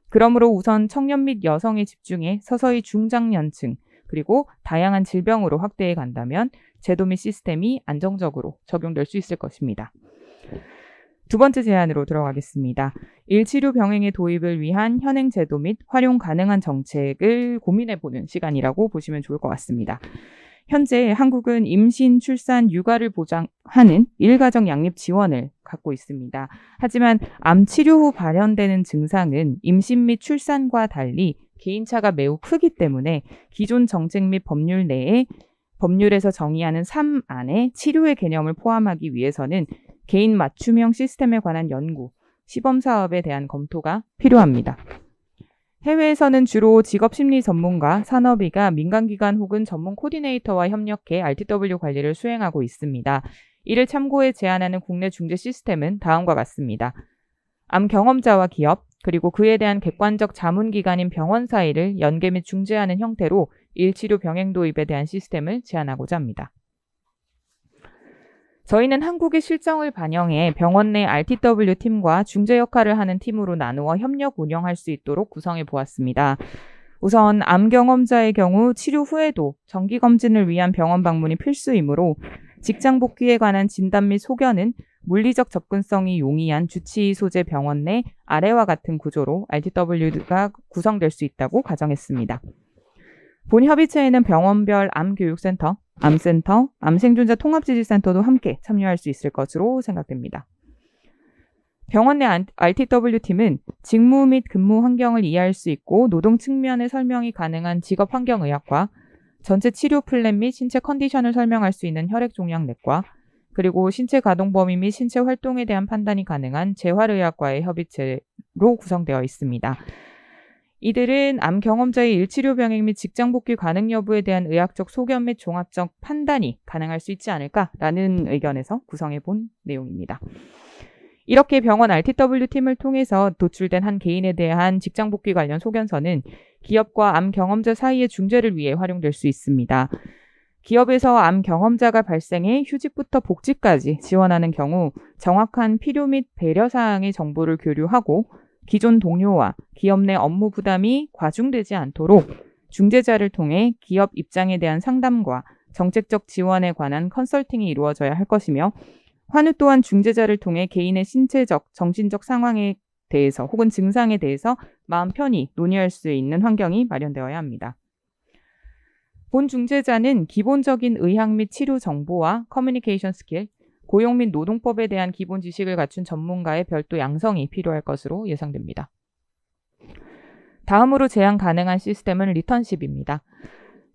그러므로 우선 청년 및 여성에 집중해 서서히 중장년층 그리고 다양한 질병으로 확대해 간다면 제도 및 시스템이 안정적으로 적용될 수 있을 것입니다. 두 번째 제안으로 들어가겠습니다. 일치료 병행의 도입을 위한 현행 제도 및 활용 가능한 정책을 고민해보는 시간이라고 보시면 좋을 것 같습니다. 현재 한국은 임신, 출산, 육아를 보장하는 일가정 양립 지원을 갖고 있습니다. 하지만 암 치료 후 발현되는 증상은 임신 및 출산과 달리 개인차가 매우 크기 때문에 기존 정책 및 법률에서 정의하는 삶 안에 치료의 개념을 포함하기 위해서는 개인 맞춤형 시스템에 관한 연구, 시범 사업에 대한 검토가 필요합니다. 해외에서는 주로 직업심리 전문가, 산업의가 민간기관 혹은 전문 코디네이터와 협력해 RTW 관리를 수행하고 있습니다. 이를 참고해 제안하는 국내 중재 시스템은 다음과 같습니다. 암 경험자와 기업, 그리고 그에 대한 객관적 자문기관인 병원 사이를 연계 및 중재하는 형태로 일치료 병행 도입에 대한 시스템을 제안하고자 합니다. 저희는 한국의 실정을 반영해 병원 내 RTW 팀과 중재 역할을 하는 팀으로 나누어 협력 운영할 수 있도록 구성해 보았습니다. 우선 암 경험자의 경우 치료 후에도 정기검진을 위한 병원 방문이 필수이므로 직장 복귀에 관한 진단 및 소견은 물리적 접근성이 용이한 주치의 소재 병원 내 아래와 같은 구조로 RTW가 구성될 수 있다고 가정했습니다. 본 협의체에는 병원별 암교육센터, 암센터, 암생존자 통합지지센터도 함께 참여할 수 있을 것으로 생각됩니다. 병원 내 RTW팀은 직무 및 근무 환경을 이해할 수 있고 노동 측면의 설명이 가능한 직업환경의학과, 전체 치료 플랜 및 신체 컨디션을 설명할 수 있는 혈액종양내과, 그리고 신체 가동 범위 및 신체 활동에 대한 판단이 가능한 재활의학과의 협의체로 구성되어 있습니다. 이들은 암 경험자의 일치료 병행 및 직장 복귀 가능 여부에 대한 의학적 소견 및 종합적 판단이 가능할 수 있지 않을까라는 의견에서 구성해 본 내용입니다. 이렇게 병원 RTW팀을 통해서 도출된 한 개인에 대한 직장 복귀 관련 소견서는 기업과 암 경험자 사이의 중재를 위해 활용될 수 있습니다. 기업에서 암 경험자가 발생해 휴직부터 복직까지 지원하는 경우 정확한 필요 및 배려사항의 정보를 교류하고 기존 동료와 기업 내 업무 부담이 과중되지 않도록 중재자를 통해 기업 입장에 대한 상담과 정책적 지원에 관한 컨설팅이 이루어져야 할 것이며 환우 또한 중재자를 통해 개인의 신체적, 정신적 상황에 대해서 혹은 증상에 대해서 마음 편히 논의할 수 있는 환경이 마련되어야 합니다. 본 중재자는 기본적인 의학 및 치료 정보와 커뮤니케이션 스킬, 고용 및 노동법에 대한 기본 지식을 갖춘 전문가의 별도 양성이 필요할 것으로 예상됩니다. 다음으로 제한 가능한 시스템은 리턴십입니다.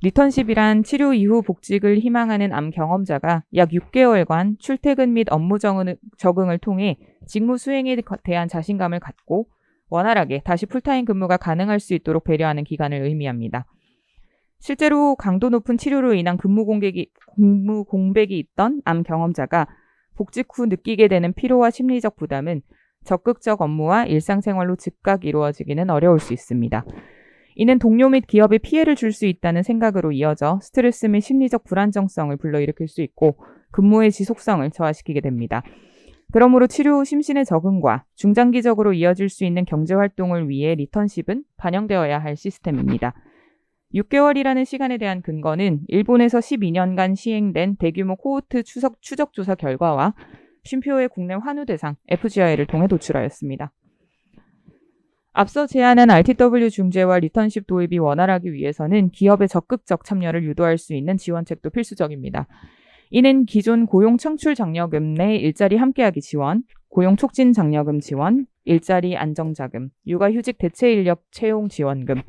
리턴십이란 치료 이후 복직을 희망하는 암 경험자가 약 6개월간 출퇴근 및 업무 적응을 통해 직무 수행에 대한 자신감을 갖고 원활하게 다시 풀타임 근무가 가능할 수 있도록 배려하는 기간을 의미합니다. 실제로 강도 높은 치료로 인한 근무 공백이 있던 암 경험자가 복직 후 느끼게 되는 피로와 심리적 부담은 적극적 업무와 일상생활로 즉각 이루어지기는 어려울 수 있습니다. 이는 동료 및 기업에 피해를 줄 수 있다는 생각으로 이어져 스트레스 및 심리적 불안정성을 불러일으킬 수 있고 근무의 지속성을 저하시키게 됩니다. 그러므로 치료 후 심신의 적응과 중장기적으로 이어질 수 있는 경제활동을 위해 리턴십은 반영되어야 할 시스템입니다. 6개월이라는 시간에 대한 근거는 일본에서 12년간 시행된 대규모 코호트 추적 조사 결과와 쉼표의 국내 환우 대상 FGI를 통해 도출하였습니다. 앞서 제안한 RTW 중재와 리턴십 도입이 원활하기 위해서는 기업의 적극적 참여를 유도할 수 있는 지원책도 필수적입니다. 이는 기존 고용 창출 장려금 내 일자리 함께하기 지원, 고용 촉진 장려금 지원, 일자리 안정자금, 육아휴직 대체 인력 채용 지원금,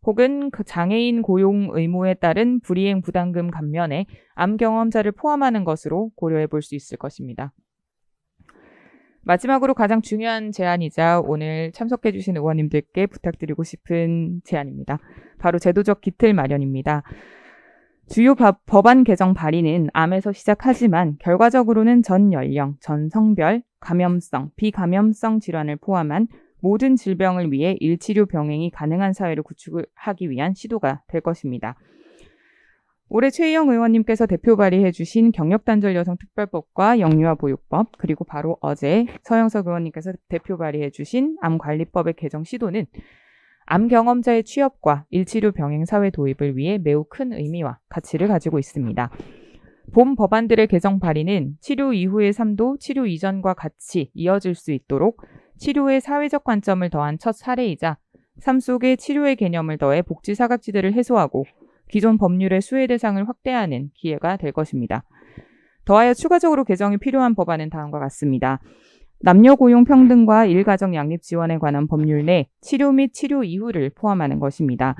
혹은 그 장애인 고용 의무에 따른 불이행 부담금 감면에 암 경험자를 포함하는 것으로 고려해 볼 수 있을 것입니다. 마지막으로 가장 중요한 제안이자 오늘 참석해 주신 의원님들께 부탁드리고 싶은 제안입니다. 바로 제도적 기틀 마련입니다. 주요 법안 개정 발의는 암에서 시작하지만 결과적으로는 전 연령, 전 성별, 감염성, 비감염성 질환을 포함한 모든 질병을 위해 일치료 병행이 가능한 사회를 구축하기 위한 시도가 될 것입니다. 올해 최희영 의원님께서 대표 발의해 주신 경력단절 여성 특별법과 영유아 보육법, 그리고 바로 어제 서영석 의원님께서 대표 발의해 주신 암관리법의 개정 시도는 암 경험자의 취업과 일치료 병행 사회 도입을 위해 매우 큰 의미와 가치를 가지고 있습니다. 본 법안들의 개정 발의는 치료 이후의 삶도 치료 이전과 같이 이어질 수 있도록 치료의 사회적 관점을 더한 첫 사례이자 삶 속에 치료의 개념을 더해 복지 사각지대를 해소하고 기존 법률의 수혜 대상을 확대하는 기회가 될 것입니다. 더하여 추가적으로 개정이 필요한 법안은 다음과 같습니다. 남녀 고용 평등과 일가정 양립 지원에 관한 법률 내 치료 및 치료 이후를 포함하는 것입니다.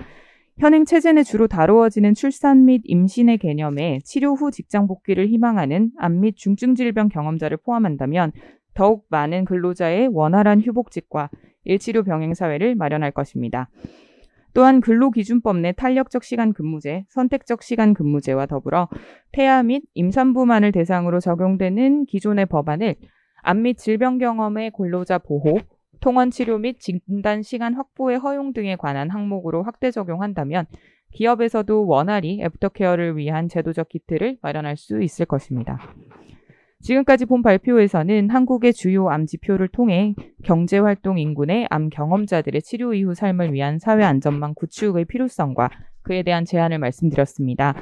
현행 체제 내 주로 다루어지는 출산 및 임신의 개념에 치료 후 직장 복귀를 희망하는 암 및 중증 질병 경험자를 포함한다면 더욱 많은 근로자의 원활한 휴복직과 일치료 병행 사회를 마련할 것입니다. 또한 근로기준법 내 탄력적 시간 근무제, 선택적 시간 근무제와 더불어 태아 및 임산부만을 대상으로 적용되는 기존의 법안을 암 및 질병 경험의 근로자 보호, 통원 치료 및 진단 시간 확보의 허용 등에 관한 항목으로 확대 적용한다면 기업에서도 원활히 애프터케어를 위한 제도적 기틀을 마련할 수 있을 것입니다. 지금까지 본 발표에서는 한국의 주요 암 지표를 통해 경제활동 인구의 암 경험자들의 치료 이후 삶을 위한 사회 안전망 구축의 필요성과 그에 대한 제안을 말씀드렸습니다.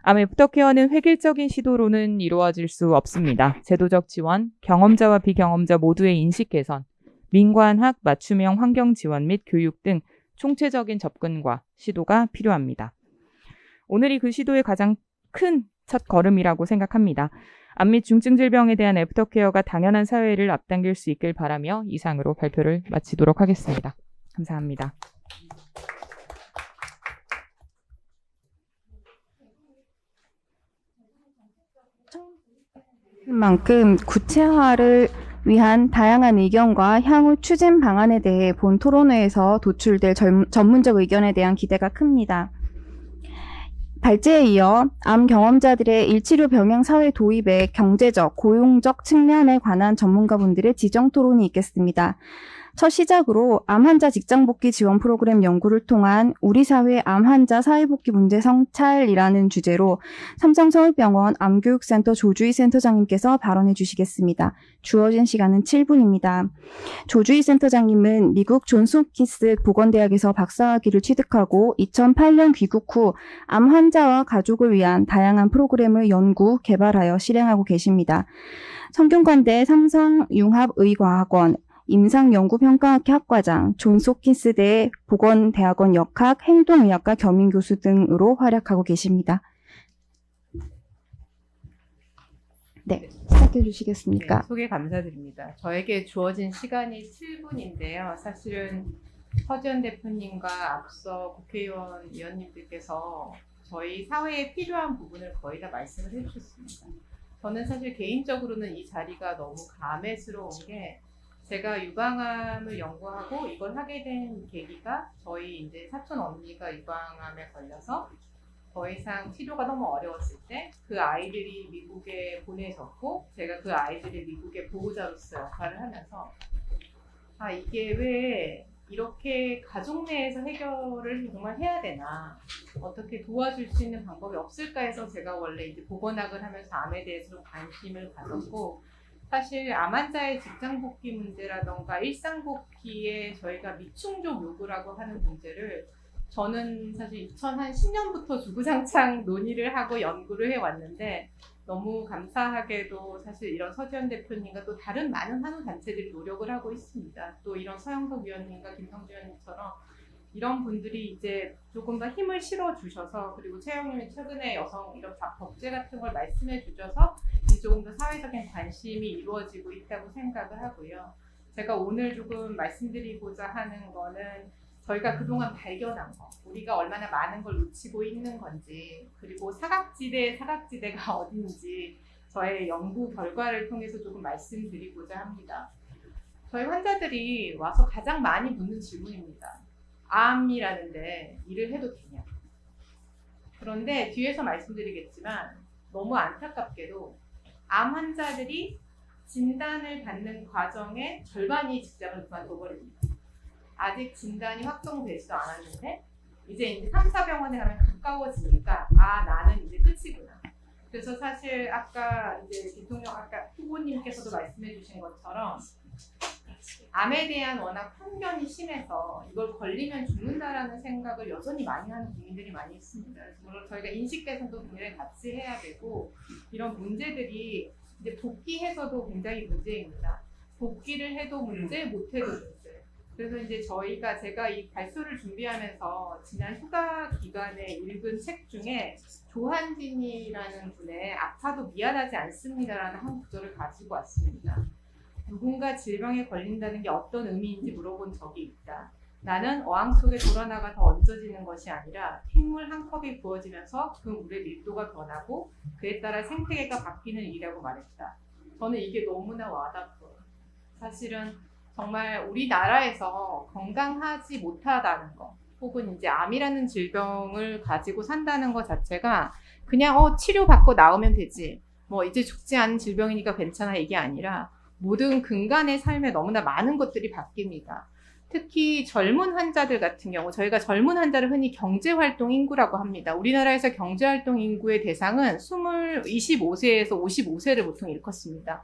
암 애프터케어는 획일적인 시도로는 이루어질 수 없습니다. 제도적 지원, 경험자와 비경험자 모두의 인식 개선, 민관학 맞춤형 환경 지원 및 교육 등 총체적인 접근과 시도가 필요합니다. 오늘이 그 시도의 가장 큰 첫 걸음이라고 생각합니다. 암 및 중증 질병에 대한 애프터케어가 당연한 사회를 앞당길 수 있길 바라며 이상으로 발표를 마치도록 하겠습니다. 감사합니다. 만큼 구체화를 위한 다양한 의견과 향후 추진 방안에 대해 본 토론회에서 도출될 전문적 의견에 대한 기대가 큽니다. 발제에 이어 암 경험자들의 일치료 병행 사회 도입의 경제적, 고용적 측면에 관한 전문가분들의 지정 토론이 있겠습니다. 첫 시작으로 암 환자 직장 복귀 지원 프로그램 연구를 통한 우리 사회 암 환자 사회복귀 문제 성찰이라는 주제로 삼성서울병원 암교육센터 조주희 센터장님께서 발언해 주시겠습니다. 주어진 시간은 7분입니다. 조주희 센터장님은 미국 존스 홉킨스 보건대학에서 박사학위를 취득하고 2008년 귀국 후 암 환자와 가족을 위한 다양한 프로그램을 연구, 개발하여 실행하고 계십니다. 성균관대 삼성융합의과학원 임상연구평가학회 학과장, 존스 홉킨스대 보건대학원 역학 행동의학과 겸임교수 등으로 활약하고 계십니다. 네, 시작해 주시겠습니까? 네, 소개 감사드립니다. 저에게 주어진 시간이 7분인데요. 사실은 서지현 대표님과 앞서 국회의원 위원님들께서 저희 사회에 필요한 부분을 거의 다 말씀을 해주셨습니다. 저는 사실 개인적으로는 이 자리가 너무 감회스러운 게 제가 유방암을 연구하고 이걸 하게 된 계기가 저희 이제 사촌 언니가 유방암에 걸려서 더 이상 치료가 너무 어려웠을 때 그 아이들이 미국에 보내졌고 제가 그 아이들의 미국의 보호자로서 역할을 하면서 아 이게 왜 이렇게 가족 내에서 해결을 정말 해야 되나 어떻게 도와줄 수 있는 방법이 없을까 해서 제가 원래 이제 보건학을 하면서 암에 대해서 좀 관심을 가졌고 사실 암 환자의 직장 복귀 문제라던가 일상 복귀에 저희가 미충족 요구라고 하는 문제를 저는 사실 2010년부터 주구장창 논의를 하고 연구를 해왔는데 너무 감사하게도 사실 이런 서지현 대표님과 또 다른 많은 환우단체들이 노력을 하고 있습니다. 또 이런 서영석 위원님과 김성주 위원님처럼 이런 분들이 이제 조금 더 힘을 실어주셔서 그리고 최영님이 최근에 여성 이런 법제 같은 걸 말씀해 주셔서 조금 더 사회적인 관심이 이루어지고 있다고 생각을 하고요. 제가 오늘 조금 말씀드리고자 하는 거는 저희가 그동안 발견한 거, 우리가 얼마나 많은 걸 놓치고 있는 건지, 그리고 사각지대가 어딘지 저의 연구 결과를 통해서 조금 말씀드리고자 합니다. 저희 환자들이 와서 가장 많이 묻는 질문입니다. 암이라는데 일을 해도 되냐? 그런데 뒤에서 말씀드리겠지만 너무 안타깝게도 암 환자들이 진단을 받는 과정의 절반이 직장을 그만둬버립니다. 아직 진단이 확정되지도 않았는데 이제 3, 4병원에 가면 가까워지니까 아 나는 이제 끝이구나. 그래서 사실 아까 이제 대통령 아까 후보님께서도 말씀해주신 것처럼 암에 대한 워낙 편견이 심해서 이걸 걸리면 죽는다라는 생각을 여전히 많이 하는 국민들이 많이 있습니다. 그래서 물론 저희가 인식 개선도 굉장히 같이 해야 되고 이런 문제들이 이제 복귀해서도 굉장히 문제입니다. 복귀를 해도 문제, 못해도 문제. 그래서 이제 제가 이 발표를 준비하면서 지난 휴가 기간에 읽은 책 중에 조한진이라는 분의 아파도 미안하지 않습니다라는 한 구절을 가지고 왔습니다. 누군가 질병에 걸린다는 게 어떤 의미인지 물어본 적이 있다. 나는 어항 속에 돌아나가 더 얹어지는 것이 아니라 핏물 한 컵이 부어지면서 그 물의 밀도가 변하고 그에 따라 생태계가 바뀌는 일이라고 말했다. 저는 이게 너무나 와닿고요. 사실은 정말 우리나라에서 건강하지 못하다는 거 혹은 이제 암이라는 질병을 가지고 산다는 것 자체가 그냥 치료받고 나오면 되지 뭐 이제 죽지 않은 질병이니까 괜찮아 이게 아니라 모든 근간의 삶에 너무나 많은 것들이 바뀝니다. 특히 젊은 환자들 같은 경우 저희가 젊은 환자를 흔히 경제활동 인구라고 합니다. 우리나라에서 경제활동 인구의 대상은 25세에서 55세를 보통 일컫습니다.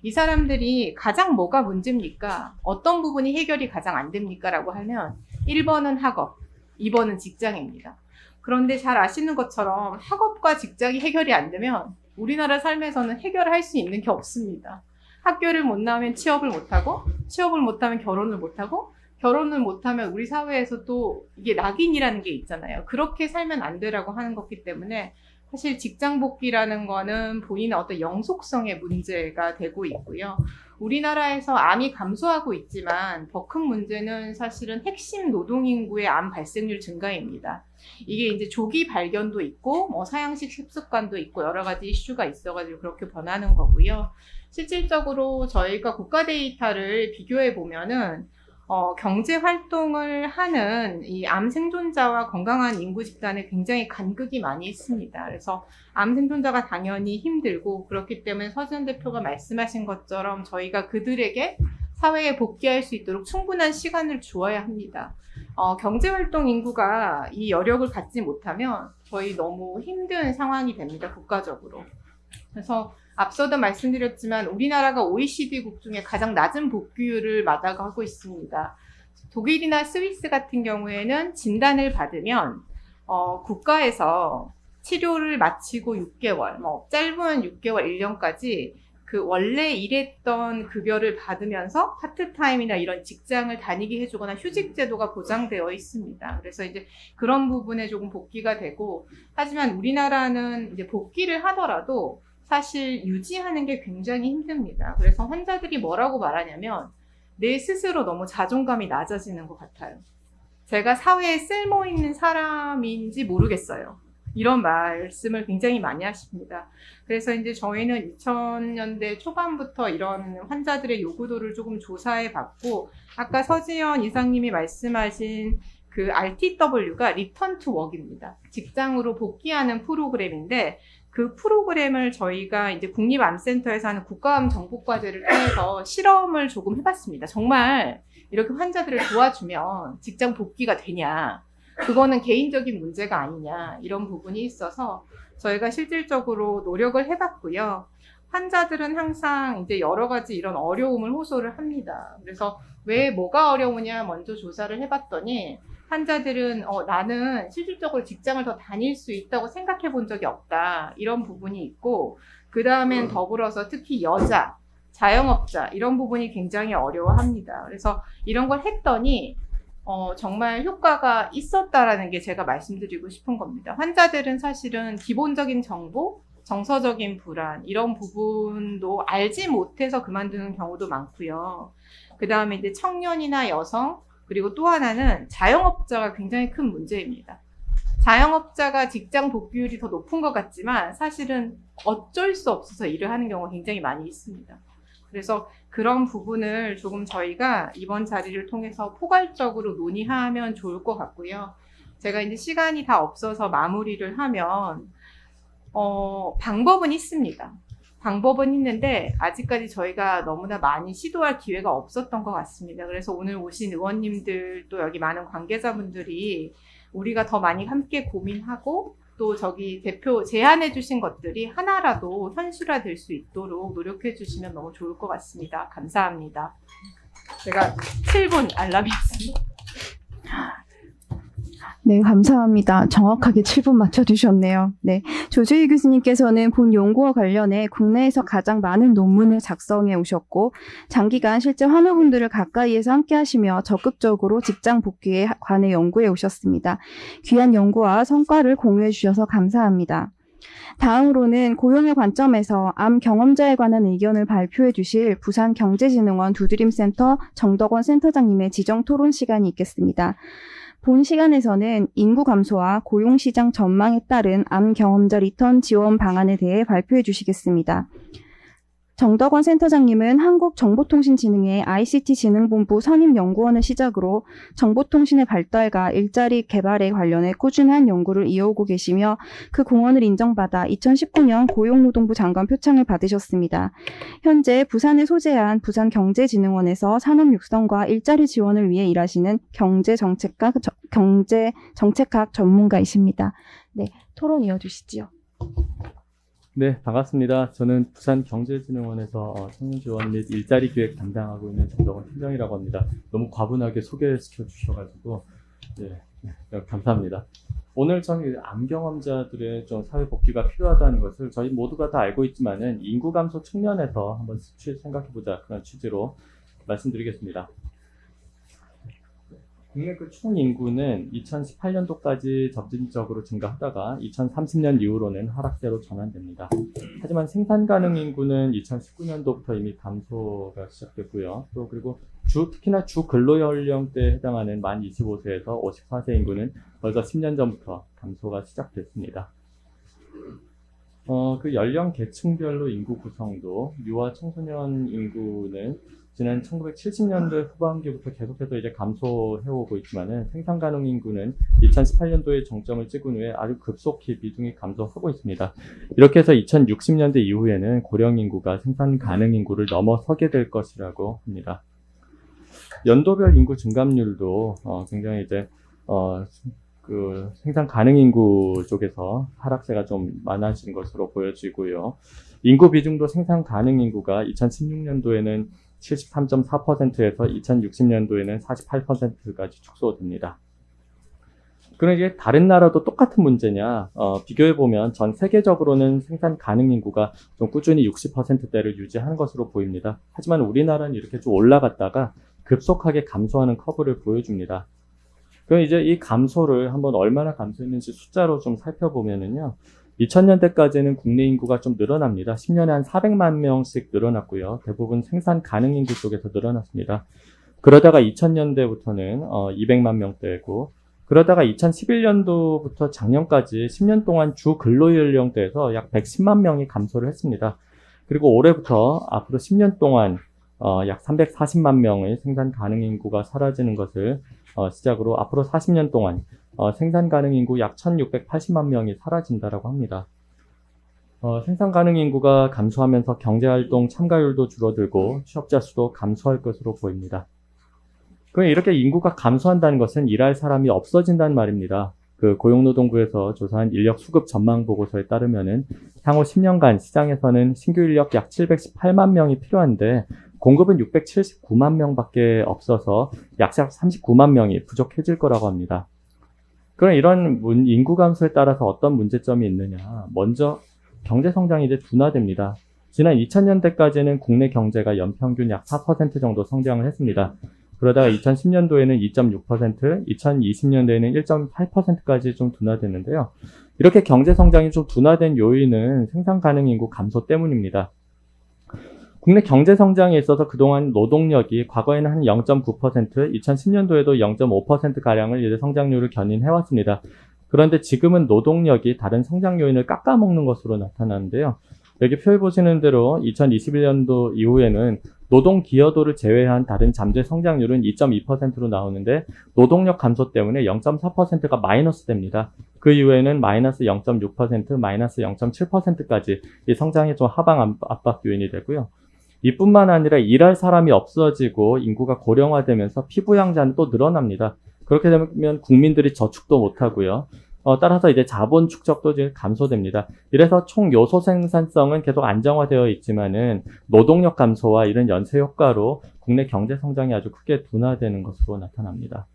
이 사람들이 가장 뭐가 문제입니까? 어떤 부분이 해결이 가장 안 됩니까? 라고 하면 1번은 학업, 2번은 직장입니다. 그런데 잘 아시는 것처럼 학업과 직장이 해결이 안 되면 우리나라 삶에서는 해결할 수 있는 게 없습니다. 학교를 못 나오면 취업을 못하고 취업을 못하면 결혼을 못하고 결혼을 못하면 우리 사회에서 또 이게 낙인이라는 게 있잖아요. 그렇게 살면 안 되라고 하는 거기 때문에 사실 직장 복귀라는 거는 본인의 어떤 영속성의 문제가 되고 있고요. 우리나라에서 암이 감소하고 있지만 더 큰 문제는 사실은 핵심 노동인구의 암 발생률 증가입니다. 이게 이제 조기 발견도 있고 뭐 사양식 습습관도 있고 여러 가지 이슈가 있어가지고 그렇게 변하는 거고요. 실질적으로 저희가 국가 데이터를 비교해 보면은 경제 활동을 하는 이 암 생존자와 건강한 인구 집단에 굉장히 간극이 많이 있습니다. 그래서 암 생존자가 당연히 힘들고 그렇기 때문에 서지현 대표가 말씀하신 것처럼 저희가 그들에게 사회에 복귀할 수 있도록 충분한 시간을 주어야 합니다. 경제활동 인구가 이 여력을 갖지 못하면 저희 너무 힘든 상황이 됩니다, 국가적으로. 그래서 앞서도 말씀드렸지만 우리나라가 OECD국 중에 가장 낮은 복귀율을 마다하고 있습니다. 독일이나 스위스 같은 경우에는 진단을 받으면 국가에서 치료를 마치고 6개월, 짧은 6개월, 1년까지 그 원래 일했던 급여를 받으면서 파트타임이나 이런 직장을 다니게 해주거나 휴직 제도가 보장되어 있습니다. 그래서 이제 그런 부분에 조금 복귀가 되고, 하지만 우리나라는 이제 복귀를 하더라도 사실 유지하는 게 굉장히 힘듭니다. 그래서 환자들이 뭐라고 말하냐면 내 스스로 너무 자존감이 낮아지는 것 같아요. 제가 사회에 쓸모 있는 사람인지 모르겠어요. 이런 말씀을 굉장히 많이 하십니다. 그래서 이제 저희는 2000년대 초반부터 이런 환자들의 요구도를 조금 조사해 봤고, 아까 서지연 이사님이 말씀하신 그 RTW가 리턴 투 워크입니다. 직장으로 복귀하는 프로그램인데, 그 프로그램을 저희가 이제 국립암센터에서 하는 국가암 정복과제를 통해서 실험을 조금 해봤습니다. 정말 이렇게 환자들을 도와주면 직장 복귀가 되냐? 그거는 개인적인 문제가 아니냐, 이런 부분이 있어서 저희가 실질적으로 노력을 해봤고요. 환자들은 항상 이제 여러 가지 이런 어려움을 호소를 합니다. 그래서 왜 뭐가 어려우냐 먼저 조사를 해봤더니 환자들은 나는 실질적으로 직장을 더 다닐 수 있다고 생각해 본 적이 없다, 이런 부분이 있고, 그 다음엔 더불어서 특히 여자, 자영업자 이런 부분이 굉장히 어려워합니다. 그래서 이런 걸 했더니 정말 효과가 있었다라는 게 제가 말씀드리고 싶은 겁니다. 환자들은 사실은 기본적인 정보, 정서적인 불안 이런 부분도 알지 못해서 그만두는 경우도 많고요. 그 다음에 이제 청년이나 여성, 그리고 또 하나는 자영업자가 굉장히 큰 문제입니다. 자영업자가 직장 복귀율이 더 높은 것 같지만 사실은 어쩔 수 없어서 일을 하는 경우가 굉장히 많이 있습니다. 그래서 그런 부분을 조금 저희가 이번 자리를 통해서 포괄적으로 논의하면 좋을 것 같고요. 제가 이제 시간이 다 없어서 마무리를 하면, 방법은 있습니다. 방법은 있는데 아직까지 저희가 너무나 많이 시도할 기회가 없었던 것 같습니다. 그래서 오늘 오신 의원님들, 또 여기 많은 관계자분들이 우리가 더 많이 함께 고민하고, 또 저기 대표 제안해 주신 것들이 하나라도 현실화될 수 있도록 노력해 주시면 너무 좋을 것 같습니다. 감사합니다. 제가 7분 알람이었습니다. 네, 감사합니다. 정확하게 7분 맞춰주셨네요. 네, 조주희 교수님께서는 본 연구와 관련해 국내에서 가장 많은 논문을 작성해 오셨고, 장기간 실제 환우분들을 가까이에서 함께 하시며 적극적으로 직장 복귀에 관해 연구해 오셨습니다. 귀한 연구와 성과를 공유해 주셔서 감사합니다. 다음으로는 고용의 관점에서 암 경험자에 관한 의견을 발표해 주실 부산경제진흥원 두드림센터 정덕원 센터장님의 지정 토론 시간이 있겠습니다. 본 시간에서는 인구 감소와 고용시장 전망에 따른 암 경험자 리턴 지원 방안에 대해 발표해 주시겠습니다. 정덕원 센터장님은 한국정보통신진흥회 ICT진흥본부 선임연구원을 시작으로 정보통신의 발달과 일자리 개발에 관련해 꾸준한 연구를 이어오고 계시며 그 공헌을 인정받아 2019년 고용노동부 장관 표창을 받으셨습니다. 현재 부산에 소재한 부산경제진흥원에서 산업 육성과 일자리 지원을 위해 일하시는 경제정책학 전문가이십니다. 네, 토론 이어주시지요. 네, 반갑습니다. 저는 부산경제진흥원에서 청년지원 및 일자리 기획 담당하고 있는 정덕원 팀장이라고 합니다. 너무 과분하게 소개시켜 주셔가지고 감사합니다. 오늘 저는 암 경험자들의 좀 사회 복귀가 필요하다는 것을 저희 모두가 다 알고 있지만은 인구 감소 측면에서 한번 생각해보자, 그런 취지로 말씀드리겠습니다. 국내 그 총 인구는 2018년도까지 점진적으로 증가하다가 2030년 이후로는 하락세로 전환됩니다. 하지만 생산 가능 인구는 2019년도부터 이미 감소가 시작됐고요. 또 그리고 특히나 주 근로 연령대에 해당하는 만 25세에서 54세 인구는 벌써 10년 전부터 감소가 시작됐습니다. 그 연령 계층별로 인구 구성도 유아 청소년 인구는 지난 1970년대 후반기부터 계속해서 이제 감소해오고 있지만은 생산 가능 인구는 2018년도에 정점을 찍은 후에 아주 급속히 비중이 감소하고 있습니다. 이렇게 해서 2060년대 이후에는 고령 인구가 생산 가능 인구를 넘어서게 될 것이라고 합니다. 연도별 인구 증감률도 굉장히 이제 그 생산 가능 인구 쪽에서 하락세가 좀 많아진 것으로 보여지고요. 인구 비중도 생산 가능 인구가 2016년도에는 73.4%에서 2060년도에는 48%까지 축소됩니다. 그럼 이게 다른 나라도 똑같은 문제냐? 비교해보면 전 세계적으로는 생산 가능 인구가 좀 꾸준히 60%대를 유지하는 것으로 보입니다. 하지만 우리나라는 이렇게 좀 올라갔다가 급속하게 감소하는 커브를 보여줍니다. 그럼 이제 이 감소를 한번 얼마나 감소했는지 숫자로 좀 살펴보면은요. 2000년대까지는 국내 인구가 좀 늘어납니다. 10년에 한 400만 명씩 늘어났고요. 대부분 생산 가능 인구 쪽에서 늘어났습니다. 그러다가 2000년대부터는 200만 명대고, 그러다가 2011년도부터 작년까지 10년 동안 주 근로연령대에서 약 110만 명이 감소를 했습니다. 그리고 올해부터 앞으로 10년 동안 약 340만 명의 생산 가능 인구가 사라지는 것을 시작으로 앞으로 40년 동안 생산 가능 인구 약 1680만 명이 사라진다라고 합니다. 생산 가능 인구가 감소하면서 경제활동 참가율도 줄어들고 취업자 수도 감소할 것으로 보입니다. 그럼 이렇게 인구가 감소한다는 것은 일할 사람이 없어진다는 말입니다. 그 고용노동부에서 조사한 인력 수급 전망 보고서에 따르면은 향후 10년간 시장에서는 신규 인력 약 718만 명이 필요한데 공급은 679만 명밖에 없어서 약 39만 명이 부족해질 거라고 합니다. 그럼 이런 인구 감소에 따라서 어떤 문제점이 있느냐? 먼저 경제 성장이 이제 둔화됩니다. 지난 2000년대까지는 국내 경제가 연평균 약 4% 정도 성장을 했습니다. 그러다가 2010년도에는 2.6%, 2020년도에는 1.8%까지 좀 둔화됐는데요. 이렇게 경제 성장이 좀 둔화된 요인은 생산 가능 인구 감소 때문입니다. 국내 경제 성장에 있어서 그동안 노동력이 과거에는 한 0.9%, 2010년도에도 0.5%가량을 이제 성장률을 견인해왔습니다. 그런데 지금은 노동력이 다른 성장 요인을 깎아먹는 것으로 나타나는데요. 여기 표에 보시는 대로 2021년도 이후에는 노동 기여도를 제외한 다른 잠재 성장률은 2.2%로 나오는데 노동력 감소 때문에 0.4%가 마이너스 됩니다. 그 이후에는 마이너스 0.6%, 마이너스 0.7%까지 이 성장의 좀 하방 압박 요인이 되고요. 이뿐만 아니라 일할 사람이 없어지고 인구가 고령화되면서 피부양자는 또 늘어납니다. 그렇게 되면 국민들이 저축도 못하고요. 따라서 이제 자본 축적도 이제 감소됩니다. 이래서 총 요소 생산성은 계속 안정화되어 있지만은 노동력 감소와 이런 연쇄 효과로 국내 경제 성장이 아주 크게 둔화되는 것으로 나타납니다.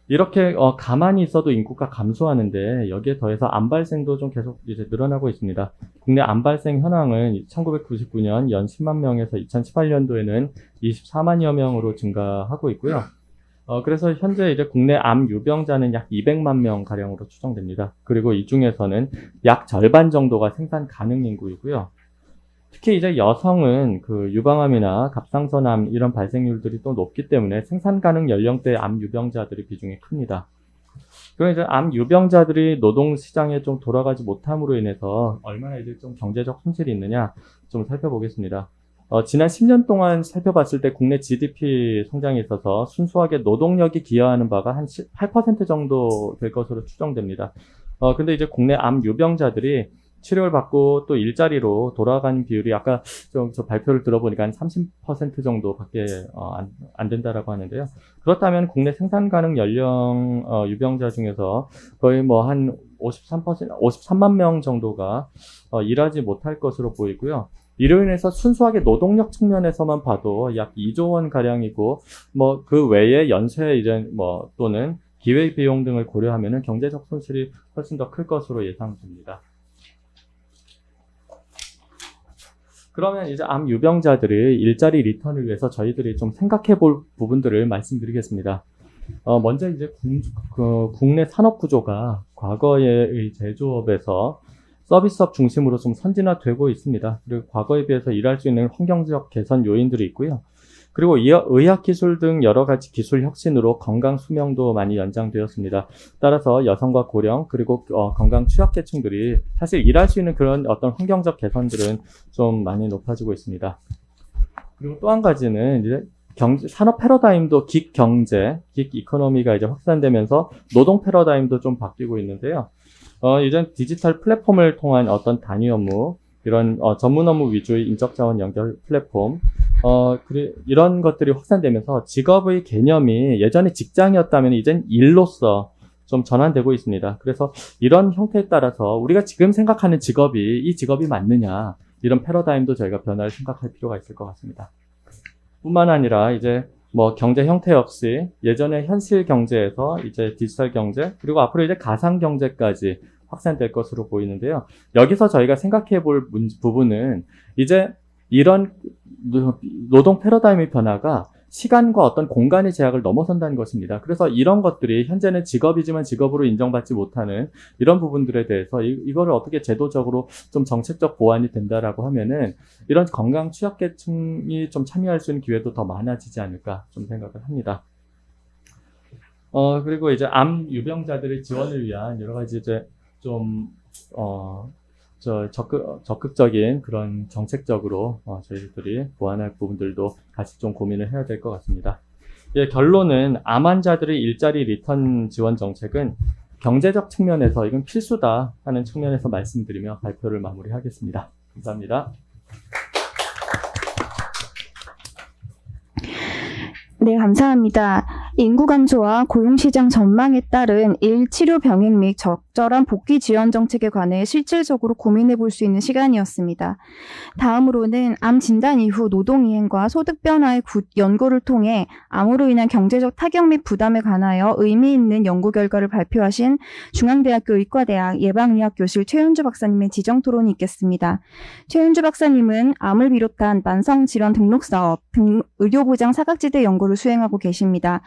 이렇게 가만히 있어도 인구가 감소하는데 여기에 더해서 암 발생도 좀 계속 이제 늘어나고 있습니다. 국내 암 발생 현황은 1999년 연 10만 명에서 2018년도에는 24만여 명으로 증가하고 있고요. 그래서 현재 이제 국내 암 유병자는 약 200만 명 가량으로 추정됩니다. 그리고 이 중에서는 약 절반 정도가 생산 가능 인구이고요. 특히 이제 여성은 그 유방암이나 갑상선암 이런 발생률들이 또 높기 때문에 생산 가능 연령대 암 유병자들의 비중이 큽니다. 그럼 이제 암 유병자들이 노동 시장에 좀 돌아가지 못함으로 인해서 얼마나 이제 좀 경제적 손실이 있느냐 좀 살펴보겠습니다. 지난 10년 동안 살펴봤을 때 국내 GDP 성장에 있어서 순수하게 노동력이 기여하는 바가 한 8% 정도 될 것으로 추정됩니다. 근데 이제 국내 암 유병자들이 치료를 받고 또 일자리로 돌아가는 비율이 아까 저 발표를 들어보니까 한 30% 정도밖에 안 된다라고 하는데요. 그렇다면 국내 생산 가능 연령 유병자 중에서 거의 뭐 한 53만 명 정도가 일하지 못할 것으로 보이고요. 이로 인해서 순수하게 노동력 측면에서만 봐도 약 2조 원 가량이고 뭐 그 외에 연쇄 이제 뭐 또는 기회 비용 등을 고려하면은 경제적 손실이 훨씬 더 클 것으로 예상됩니다. 그러면 이제 암 유병자들의 일자리 리턴을 위해서 저희들이 좀 생각해 볼 부분들을 말씀드리겠습니다. 먼저 이제 국내 산업 구조가 과거의 제조업에서 서비스업 중심으로 좀 선진화되고 있습니다. 그리고 과거에 비해서 일할 수 있는 환경적 개선 요인들이 있고요. 그리고 의학기술 등 여러 가지 기술 혁신으로 건강 수명도 많이 연장되었습니다. 따라서 여성과 고령 그리고 건강 취약계층들이 사실 일할 수 있는 그런 어떤 환경적 개선들은 좀 많이 높아지고 있습니다. 그리고 또 한 가지는 이제 산업 패러다임도 긱 경제, 긱 이코노미가 이제 확산되면서 노동 패러다임도 좀 바뀌고 있는데요. 이전 디지털 플랫폼을 통한 어떤 단위 업무, 이런 전문 업무 위주의 인적 자원 연결 플랫폼, 이런 것들이 확산되면서 직업의 개념이 예전에 직장이었다면 이젠 일로서 좀 전환되고 있습니다. 그래서 이런 형태에 따라서 우리가 지금 생각하는 직업이 이 직업이 맞느냐, 이런 패러다임도 저희가 변화를 생각할 필요가 있을 것 같습니다. 뿐만 아니라 이제 뭐 경제 형태 역시 예전에 현실 경제에서 이제 디지털 경제, 그리고 앞으로 이제 가상 경제까지 확산될 것으로 보이는데요. 여기서 저희가 생각해 볼 부분은 이제 이런 노동 패러다임의 변화가 시간과 어떤 공간의 제약을 넘어선다는 것입니다. 그래서 이런 것들이 현재는 직업이지만 직업으로 인정받지 못하는 이런 부분들에 대해서 이거를 어떻게 제도적으로 좀 정책적 보완이 된다라고 하면은 이런 건강 취약계층이 좀 참여할 수 있는 기회도 더 많아지지 않을까 좀 생각을 합니다. 그리고 이제 암 유병자들의 지원을 위한 여러 가지 이제 좀 적극적인 그런 정책적으로 저희들이 보완할 부분들도 같이 좀 고민을 해야 될 것 같습니다. 예, 결론은 암 환자들의 일자리 리턴 지원 정책은 경제적 측면에서 이건 필수다 하는 측면에서 말씀드리며 발표를 마무리하겠습니다. 감사합니다. 네, 감사합니다. 인구 감소와 고용시장 전망에 따른 치료 병행 및 적절한 복귀 지원 정책에 관해 실질적으로 고민해 볼 수 있는 시간이었습니다. 다음으로는 암 진단 이후 노동 이행과 소득 변화의 연구를 통해 암으로 인한 경제적 타격 및 부담에 관하여 의미 있는 연구 결과를 발표하신 중앙대학교 의과대학 예방의학교실 최윤주 박사님의 지정 토론이 있겠습니다. 최윤주 박사님은 암을 비롯한 만성질환 등록 사업, 의료보장 사각지대 연구를 수행하고 계십니다.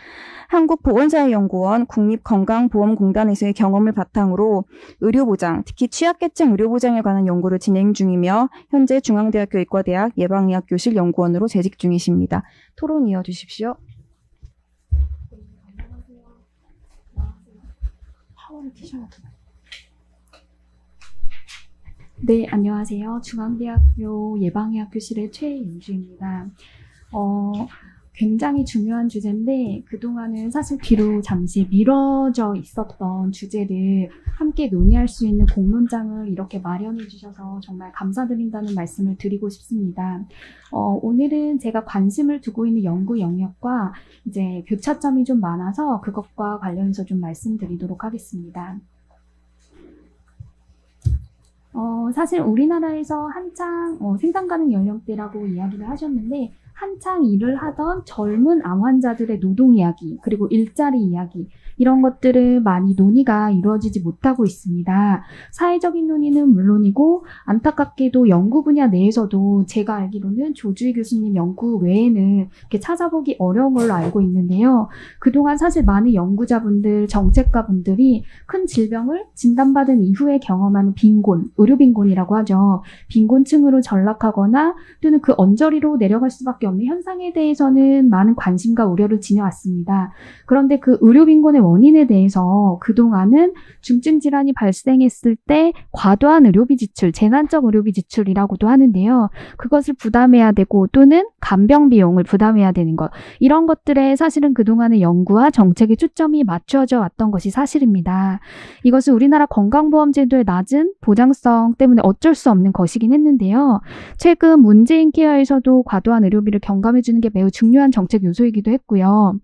한국보건사회연구원 국립건강보험공단에서의 경험을 바탕으로 의료보장, 특히 취약계층 의료보장에 관한 연구를 진행 중이며 현재 중앙대학교 의과대학 예방의학교실 연구원으로 재직 중이십니다. 토론 이어주십시오. 네, 안녕하세요. 중앙대학교 예방의학교실의 최윤주입니다. 굉장히 중요한 주제인데 그동안은 사실 뒤로 잠시 미뤄져 있었던 주제를 함께 논의할 수 있는 공론장을 이렇게 마련해 주셔서 정말 감사드린다는 말씀을 드리고 싶습니다. 오늘은 제가 관심을 두고 있는 연구 영역과 이제 교차점이 좀 많아서 그것과 관련해서 좀 말씀드리도록 하겠습니다. 사실 우리나라에서 한창 생산 가능 연령대라고 이야기를 하셨는데 한창 일을 하던 젊은 암 환자들의 노동 이야기, 그리고 일자리 이야기, 이런 것들을 많이 논의가 이루어지지 못하고 있습니다. 사회적인 논의는 물론이고 안타깝게도 연구 분야 내에서도 제가 알기로는 조주희 교수님 연구 외에는 이렇게 찾아보기 어려운 걸로 알고 있는데요. 그동안 사실 많은 연구자분들, 정책가분들이 큰 질병을 진단받은 이후에 경험하는 빈곤, 의료 빈곤이라고 하죠. 빈곤층으로 전락하거나 또는 그 언저리로 내려갈 수밖에 없는 현상에 대해서는 많은 관심과 우려를 지녀왔습니다. 그런데 그 의료 빈곤의 원인에 대해서 그동안은 중증 질환이 발생했을 때 과도한 의료비 지출, 재난적 의료비 지출이라고도 하는데요. 그것을 부담해야 되고 또는 간병 비용을 부담해야 되는 것, 이런 것들에 사실은 그동안의 연구와 정책의 초점이 맞춰져 왔던 것이 사실입니다. 이것은 우리나라 건강보험제도의 낮은 보장성 때문에 어쩔 수 없는 것이긴 했는데요. 최근 문재인 케어에서도 과도한 의료비를 경감해주는 게 매우 중요한 정책 요소이기도 했고요.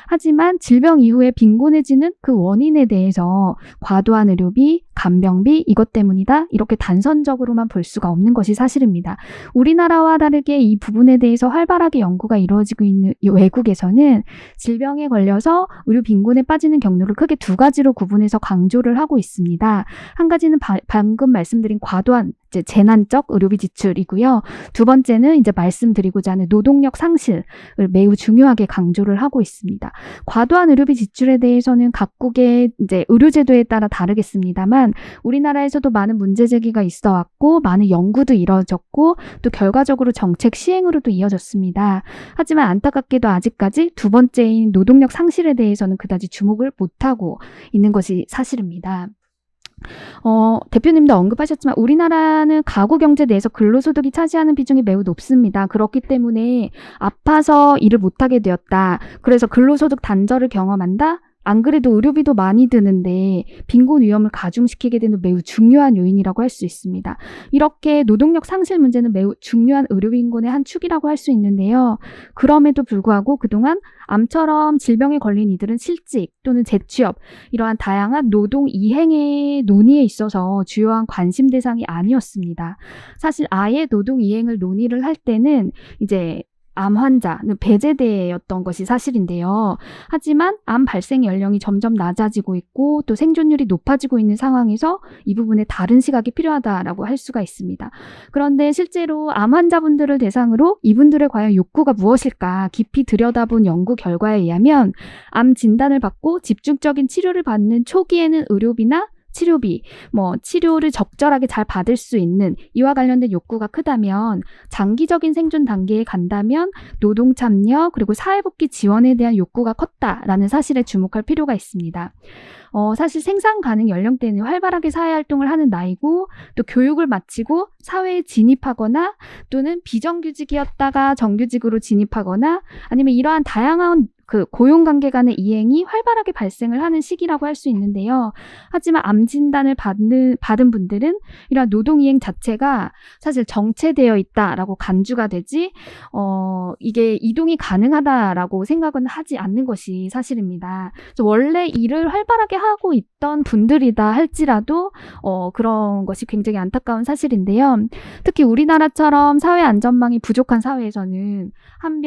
하지만 질병 이후에 빈곤해지는 그 원인에 대해서 과도한 의료비, 간병비, 이것 때문이다, 이렇게 단선적으로만 볼 수가 없는 것이 사실입니다. 우리나라와 다르게 이 부분에 대해서 활발하게 연구가 이루어지고 있는 외국에서는 질병에 걸려서 의료 빈곤에 빠지는 경로를 크게 두 가지로 구분해서 강조를 하고 있습니다. 한 가지는 방금 말씀드린 과도한 이제 재난적 의료비 지출이고요. 두 번째는 이제 말씀드리고자 하는 노동력 상실을 매우 중요하게 강조를 하고 있습니다. 과도한 의료비 지출에 대해서는 각국의 이제 의료제도에 따라 다르겠습니다만 우리나라에서도 많은 문제 제기가 있어 왔고 많은 연구도 이루어졌고 또 결과적으로 정책 시행으로도 이어졌습니다. 하지만 안타깝게도 아직까지 두 번째인 노동력 상실에 대해서는 그다지 주목을 못하고 있는 것이 사실입니다. 대표님도 언급하셨지만 우리나라는 가구 경제 내에서 근로소득이 차지하는 비중이 매우 높습니다. 그렇기 때문에 아파서 일을 못하게 되었다. 그래서 근로소득 단절을 경험한다? 안 그래도 의료비도 많이 드는데 빈곤 위험을 가중시키게 되는 매우 중요한 요인이라고 할 수 있습니다. 이렇게 노동력 상실 문제는 매우 중요한 의료 빈곤의 한 축이라고 할 수 있는데요. 그럼에도 불구하고 그동안 암처럼 질병에 걸린 이들은 실직 또는 재취업, 이러한 다양한 노동 이행의 논의에 있어서 주요한 관심 대상이 아니었습니다. 사실 아예 노동 이행을 논의를 할 때는 이제 암 환자는 배제되었던 것이 사실인데요. 하지만 암 발생 연령이 점점 낮아지고 있고 또 생존율이 높아지고 있는 상황에서 이 부분에 다른 시각이 필요하다라고 할 수가 있습니다. 그런데 실제로 암 환자분들을 대상으로 이분들의 과연 욕구가 무엇일까 깊이 들여다본 연구 결과에 의하면 암 진단을 받고 집중적인 치료를 받는 초기에는 의료비나 치료비, 치료를 적절하게 잘 받을 수 있는 이와 관련된 욕구가 크다면 장기적인 생존 단계에 간다면 노동 참여 그리고 사회복귀 지원에 대한 욕구가 컸다라는 사실에 주목할 필요가 있습니다. 사실 생산 가능 연령대는 활발하게 사회활동을 하는 나이고 또 교육을 마치고 사회에 진입하거나 또는 비정규직이었다가 정규직으로 진입하거나 아니면 이러한 다양한 고용관계 간의 이행이 활발하게 발생을 하는 시기라고 할 수 있는데요. 하지만 암 진단을 받은 분들은 이러한 노동 이행 자체가 사실 정체되어 있다라고 간주가 되지 이게 이동이 가능하다라고 생각은 하지 않는 것이 사실입니다. 원래 일을 활발하게 하고 있던 분들이다 할지라도 그런 것이 굉장히 안타까운 사실인데요. 특히 우리나라처럼 사회 안전망이 부족한 사회에서는 한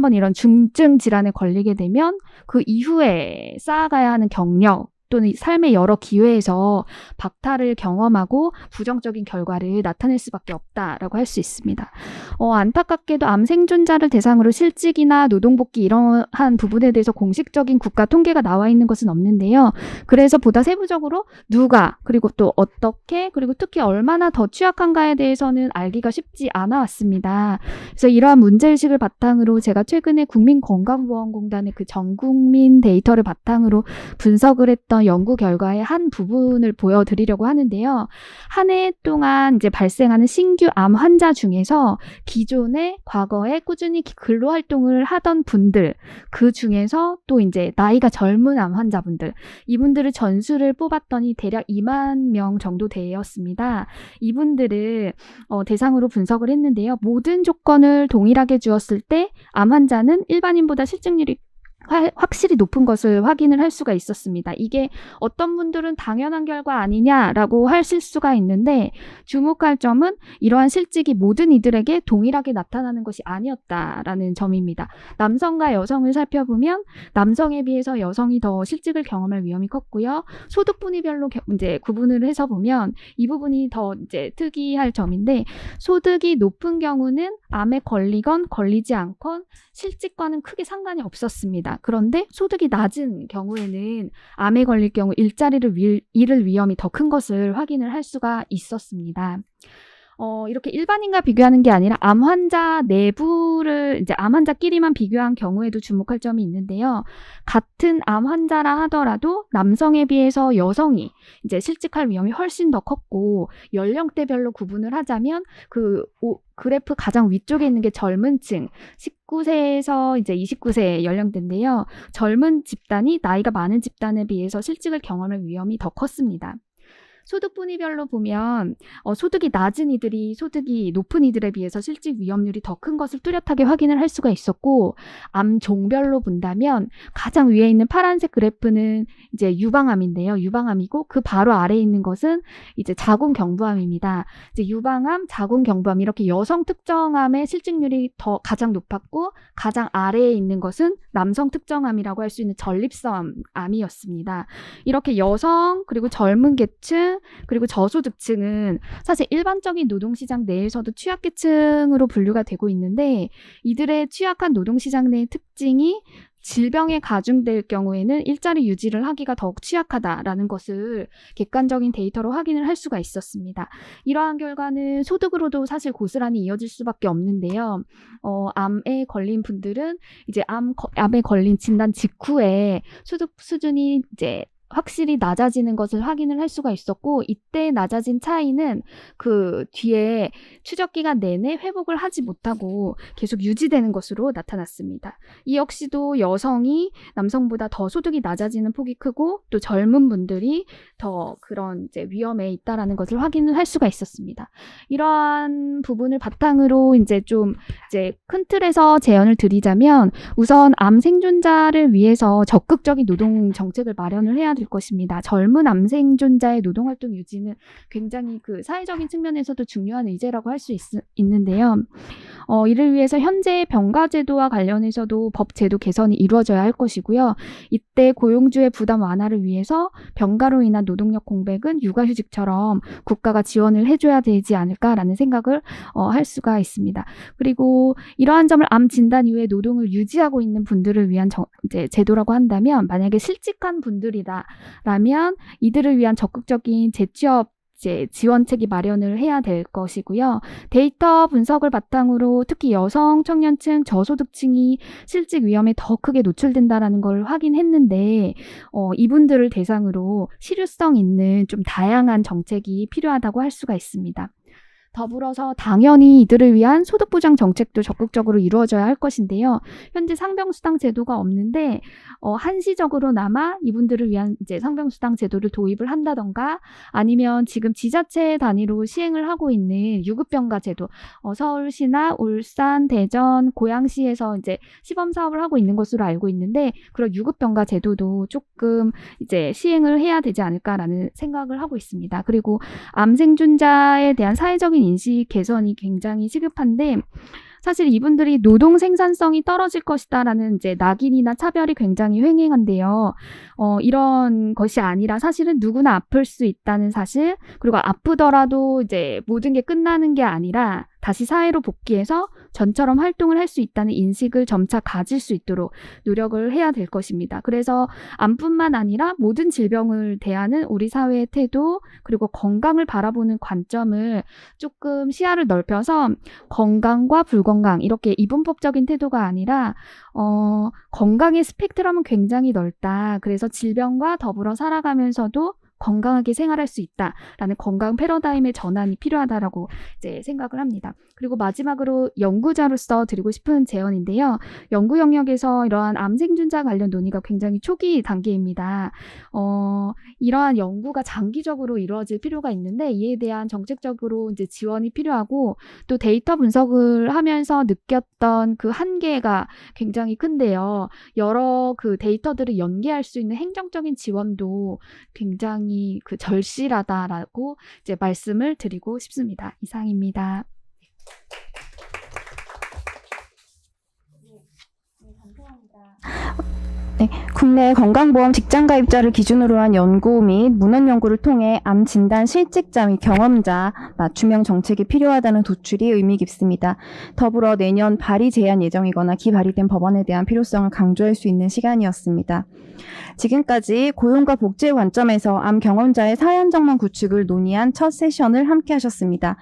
번 이런 중증 질환에 걸리게 되면 그 이후에 쌓아가야 하는 경력 또는 삶의 여러 기회에서 박탈을 경험하고 부정적인 결과를 나타낼 수밖에 없다라고 할 수 있습니다. 안타깝게도 암 생존자를 대상으로 실직이나 노동복귀 이러한 부분에 대해서 공식적인 국가 통계가 나와 있는 것은 없는데요. 그래서 보다 세부적으로 누가 그리고 또 어떻게 그리고 특히 얼마나 더 취약한가에 대해서는 알기가 쉽지 않아 왔습니다. 그래서 이러한 문제의식을 바탕으로 제가 최근에 국민건강보험공단의 그 전국민 데이터를 바탕으로 분석을 했던 연구 결과의 한 부분을 보여드리려고 하는데요. 한 해 동안 이제 발생하는 신규 암 환자 중에서 기존에 과거에 꾸준히 근로활동을 하던 분들, 그 중에서 또 이제 나이가 젊은 암 환자분들, 이분들을 전수를 뽑았더니 대략 2만 명 정도 되었습니다. 이분들을 대상으로 분석을 했는데요. 모든 조건을 동일하게 주었을 때 암 환자는 일반인보다 실직률이 확실히 높은 것을 확인을 할 수가 있었습니다. 이게 어떤 분들은 당연한 결과 아니냐라고 하실 수가 있는데 주목할 점은 이러한 실직이 모든 이들에게 동일하게 나타나는 것이 아니었다라는 점입니다. 남성과 여성을 살펴보면 남성에 비해서 여성이 더 실직을 경험할 위험이 컸고요. 소득 분위별로 이제 구분을 해서 보면 이 부분이 더 이제 특이할 점인데 소득이 높은 경우는 암에 걸리건 걸리지 않건 실직과는 크게 상관이 없었습니다. 그런데 소득이 낮은 경우에는 암에 걸릴 경우 일자리를 잃을 위험이 더 큰 것을 확인을 할 수가 있었습니다. 이렇게 일반인과 비교하는 게 아니라 암 환자 내부를 이제 암 환자끼리만 비교한 경우에도 주목할 점이 있는데요. 같은 암 환자라 하더라도 남성에 비해서 여성이 이제 실직할 위험이 훨씬 더 컸고 연령대별로 구분을 하자면 그래프 가장 위쪽에 있는 게 젊은 층 19세에서 이제 29세 연령대인데요. 젊은 집단이 나이가 많은 집단에 비해서 실직을 경험할 위험이 더 컸습니다. 소득 분위별로 보면 소득이 낮은 이들이 소득이 높은 이들에 비해서 실직 위험률이 더 큰 것을 뚜렷하게 확인을 할 수가 있었고 암종별로 본다면 가장 위에 있는 파란색 그래프는 이제 유방암인데요. 유방암이고 그 바로 아래에 있는 것은 이제 자궁경부암입니다. 이제 유방암, 자궁경부암 이렇게 여성 특정암의 실직률이 더 가장 높았고 가장 아래에 있는 것은 남성 특정암이라고 할 수 있는 전립선암이었습니다. 이렇게 여성 그리고 젊은 계층 그리고 저소득층은 사실 일반적인 노동시장 내에서도 취약계층으로 분류가 되고 있는데 이들의 취약한 노동시장 내의 특징이 질병에 가중될 경우에는 일자리 유지를 하기가 더욱 취약하다라는 것을 객관적인 데이터로 확인을 할 수가 있었습니다. 이러한 결과는 소득으로도 사실 고스란히 이어질 수밖에 없는데요. 암에 걸린 분들은 이제 암에 걸린 진단 직후에 소득 수준이 이제 확실히 낮아지는 것을 확인을 할 수가 있었고, 이때 낮아진 차이는 그 뒤에 추적 기간 내내 회복을 하지 못하고 계속 유지되는 것으로 나타났습니다. 이 역시도 여성이 남성보다 더 소득이 낮아지는 폭이 크고 또 젊은 분들이 더 그런 이제 위험에 있다라는 것을 확인을 할 수가 있었습니다. 이러한 부분을 바탕으로 이제 좀 이제 큰 틀에서 제언을 드리자면, 우선 암 생존자를 위해서 적극적인 노동 정책을 마련을 해야 될 것입니다. 젊은 암 생존자의 노동 활동 유지는 굉장히 그 사회적인 측면에서도 중요한 의제라고 할 수 있는데요. 이를 위해서 현재 병가 제도와 관련해서도 법 제도 개선이 이루어져야 할 것이고요. 이때 고용주의 부담 완화를 위해서 병가로 인한 노동력 공백은 육아휴직처럼 국가가 지원을 해줘야 되지 않을까라는 생각을 할 수가 있습니다. 그리고 이러한 점을 암 진단 이후에 노동을 유지하고 있는 분들을 위한 이제 제도라고 한다면, 만약에 실직한 분들이다라면 이들을 위한 적극적인 재취업 이제 지원책이 마련을 해야 될 것이고요. 데이터 분석을 바탕으로 특히 여성, 청년층, 저소득층이 실직 위험에 더 크게 노출된다라는 걸 확인했는데, 이분들을 대상으로 실효성 있는 좀 다양한 정책이 필요하다고 할 수가 있습니다. 더불어서 당연히 이들을 위한 소득보장 정책도 적극적으로 이루어져야 할 것인데요. 현재 상병수당 제도가 없는데 한시적으로나마 이분들을 위한 이제 상병수당 제도를 도입을 한다던가, 아니면 지금 지자체 단위로 시행을 하고 있는 유급병가 제도, 서울시나 울산, 대전, 고양시에서 이제 시범 사업을 하고 있는 것으로 알고 있는데, 그런 유급병가 제도도 조금 이제 시행을 해야 되지 않을까라는 생각을 하고 있습니다. 그리고 암 생존자에 대한 사회적인 인식 개선이 굉장히 시급한데, 사실 이분들이 노동 생산성이 떨어질 것이다라는 이제 낙인이나 차별이 굉장히 횡행한데요. 이런 것이 아니라 사실은 누구나 아플 수 있다는 사실, 그리고 아프더라도 이제 모든 게 끝나는 게 아니라 다시 사회로 복귀해서 전처럼 활동을 할 수 있다는 인식을 점차 가질 수 있도록 노력을 해야 될 것입니다. 그래서 암뿐만 아니라 모든 질병을 대하는 우리 사회의 태도, 그리고 건강을 바라보는 관점을 조금 시야를 넓혀서 건강과 불건강, 이렇게 이분법적인 태도가 아니라 건강의 스펙트럼은 굉장히 넓다. 그래서 질병과 더불어 살아가면서도 건강하게 생활할 수 있다라는 건강 패러다임의 전환이 필요하다라고 이제 생각을 합니다. 그리고 마지막으로 연구자로서 드리고 싶은 제언인데요. 연구 영역에서 이러한 암 생존자 관련 논의가 굉장히 초기 단계입니다. 이러한 연구가 장기적으로 이루어질 필요가 있는데, 이에 대한 정책적으로 이제 지원이 필요하고, 또 데이터 분석을 하면서 느꼈던 그 한계가 굉장히 큰데요. 여러 그 데이터들을 연계할 수 있는 행정적인 지원도 굉장히 그 절실하다라고 이제 말씀을 드리고 싶습니다. 이상입니다. 네, 국내 건강보험 직장가입자를 기준으로 한 연구 및 문헌 연구를 통해 암 진단 실직자 및 경험자 맞춤형 정책이 필요하다는 도출이 의미 깊습니다. 더불어 내년 발의 제한 예정이거나 기발의된 법안에 대한 필요성을 강조할 수 있는 시간이었습니다. 지금까지 고용과 복지의 관점에서 암 경험자의 사회 안정망 구축을 논의한 첫 세션을 함께 하셨습니다.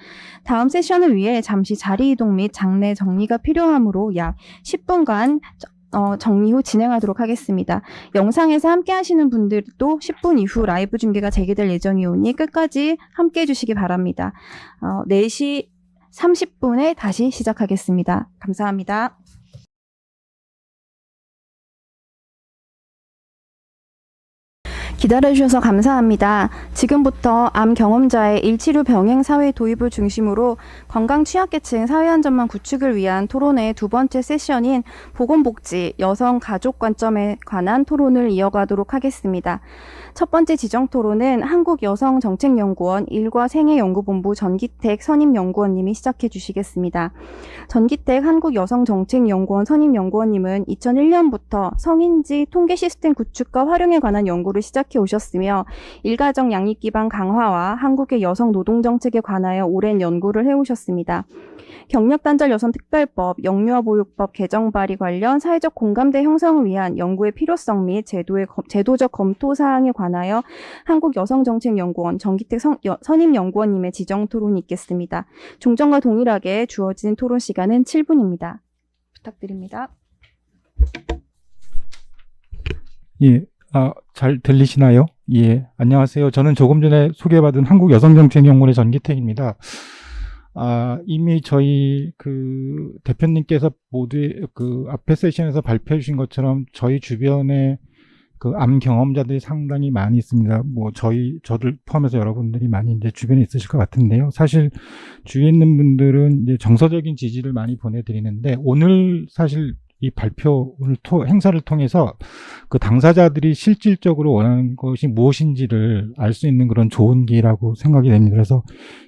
다음 세션을 위해 잠시 자리 이동 및 장내 정리가 필요하므로 약 10분간 정리 후 진행하도록 하겠습니다. 영상에서 함께 하시는 분들도 10분 이후 라이브 중계가 재개될 예정이오니 끝까지 함께 해주시기 바랍니다. 4시 30분에 다시 시작하겠습니다. 감사합니다. 기다려주셔서 감사합니다. 지금부터 암 경험자의 일치료 병행 사회 도입을 중심으로 건강 취약계층 사회 안전망 구축을 위한 토론회의 두 번째 세션인 보건복지 여성 가족 관점에 관한 토론을 이어가도록 하겠습니다. 첫 번째 지정 토론은 한국여성정책연구원 일과생애연구본부 전기택 선임연구원님이 시작해 주시겠습니다. 전기택 한국여성정책연구원 선임연구원님은 2001년부터 성인지 통계 시스템 구축과 활용에 관한 연구를 시작해 오셨으며 일가정 양립 기반 강화와 한국의 여성 노동 정책에 관하여 오랜 연구를 해오셨습니다. 경력단절 여성특별법, 영유아보육법 개정 발의 관련 사회적 공감대 형성을 위한 연구의 필요성 및 제도적 검토 사항에 관하여 한국여성정책연구원 전기택 선임연구원님의 지정 토론이 있겠습니다. 종전과 동일하게 주어진 토론 시간은 7분입니다. 부탁드립니다. 예, 잘 들리시나요? 예, 안녕하세요. 저는 조금 전에 소개받은 한국여성정책연구원의 전기택입니다. 이미 저희 대표님께서 모두 앞에 세션에서 발표해 주신 것처럼 저희 주변에 암 경험자들이 상당히 많이 있습니다. 저를 포함해서 여러분들이 많이 이제 주변에 있으실 것 같은데요. 사실 주위에 있는 분들은 이제 정서적인 지지를 많이 보내드리는데, 오늘 사실 이 오늘 행사를 통해서 그 당사자들이 실질적으로 원하는 것이 무엇인지를 알 수 있는 그런 좋은 기회라고 생각이 됩니다. 그래서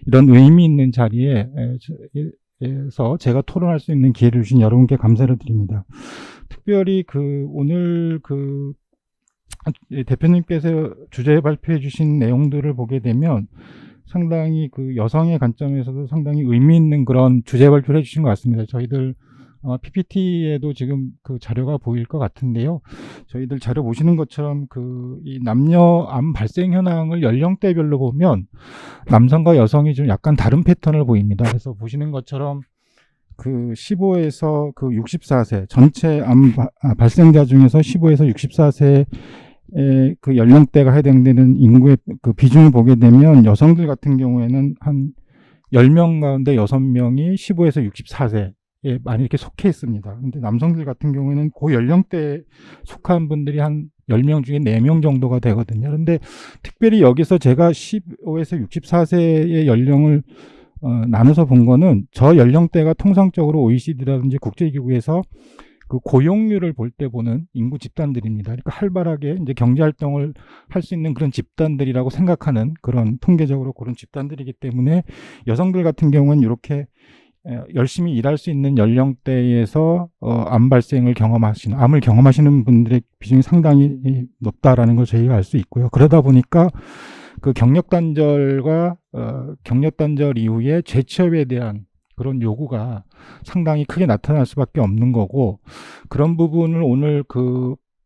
이런 의미 있는 자리에서 제가 토론할 수 있는 기회를 주신 여러분께 감사를 드립니다. 특별히 오늘 대표님께서 주제에 발표해 주신 내용들을 보게 되면 상당히 여성의 관점에서도 상당히 의미 있는 그런 주제 발표를 해주신 것 같습니다. 저희들 PPT에도 지금 자료가 보일 것 같은데요. 저희들 자료 보시는 것처럼 이 남녀 암 발생 현황을 연령대별로 보면 남성과 여성이 좀 약간 다른 패턴을 보입니다. 그래서 보시는 것처럼 15에서 64세 전체 암 발생자 중에서 15에서 64세 연령대가 해당되는 인구의 비중을 보게 되면 여성들 같은 경우에는 한 10명 가운데 6명이 15에서 64세에 많이 이렇게 속해 있습니다. 근데 남성들 같은 경우에는 그 연령대에 속한 분들이 한 10명 중에 4명 정도가 되거든요. 그런데 특별히 여기서 제가 15에서 64세의 연령을 나눠서 본 거는 저 연령대가 통상적으로 OECD라든지 국제기구에서 고용률을 볼 때 보는 인구 집단들입니다. 그러니까 활발하게 이제 경제활동을 할 수 있는 그런 집단들이라고 생각하는 그런 통계적으로 그런 집단들이기 때문에 여성들 같은 경우는 이렇게 열심히 일할 수 있는 연령대에서 암을 경험하시는 분들의 비중이 상당히 높다라는 걸 저희가 알 수 있고요. 그러다 보니까 경력단절과 경력단절 이후에 재취업에 대한 그런 요구가 상당히 크게 나타날 수밖에 없는 거고, 그런 부분을 오늘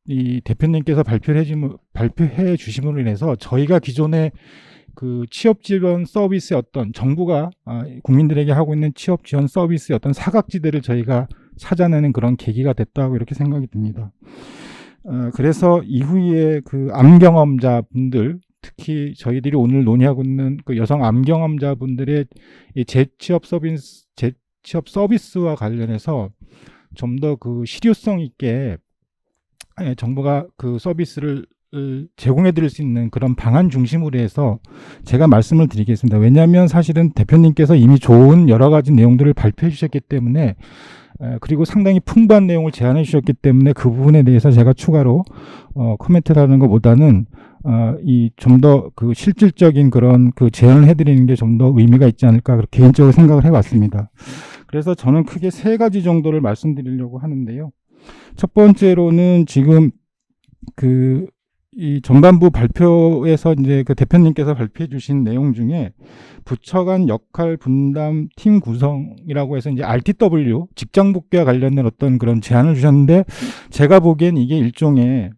이 대표님께서 발표해 주심으로 인해서 저희가 기존에 취업 지원 서비스의 정부가 국민들에게 하고 있는 취업 지원 서비스의 사각지대를 저희가 찾아내는 그런 계기가 됐다고 이렇게 생각이 듭니다. 그래서 이후에 암 경험자분들, 특히 저희들이 오늘 논의하고 있는 여성 암 경험자분들의 재취업 서비스와 관련해서 좀 더 실효성 있게 정부가 서비스를 제공해 드릴 수 있는 그런 방안 중심으로 해서 제가 말씀을 드리겠습니다. 왜냐하면 사실은 대표님께서 이미 좋은 여러 가지 내용들을 발표해 주셨기 때문에, 그리고 상당히 풍부한 내용을 제안해 주셨기 때문에 그 부분에 대해서 제가 추가로 코멘트를 하는 것보다는 좀 더 실질적인 그런 제안을 해드리는 게 좀 더 의미가 있지 않을까, 그렇게 개인적으로 생각을 해봤습니다. 그래서 저는 크게 3가지 정도를 말씀드리려고 하는데요. 첫 번째로는 지금 이 전반부 발표에서 이제 대표님께서 발표해 주신 내용 중에 부처 간 역할 분담 팀 구성이라고 해서 이제 RTW 직장 복귀와 관련된 그런 제안을 주셨는데, 제가 보기엔 이게 일종의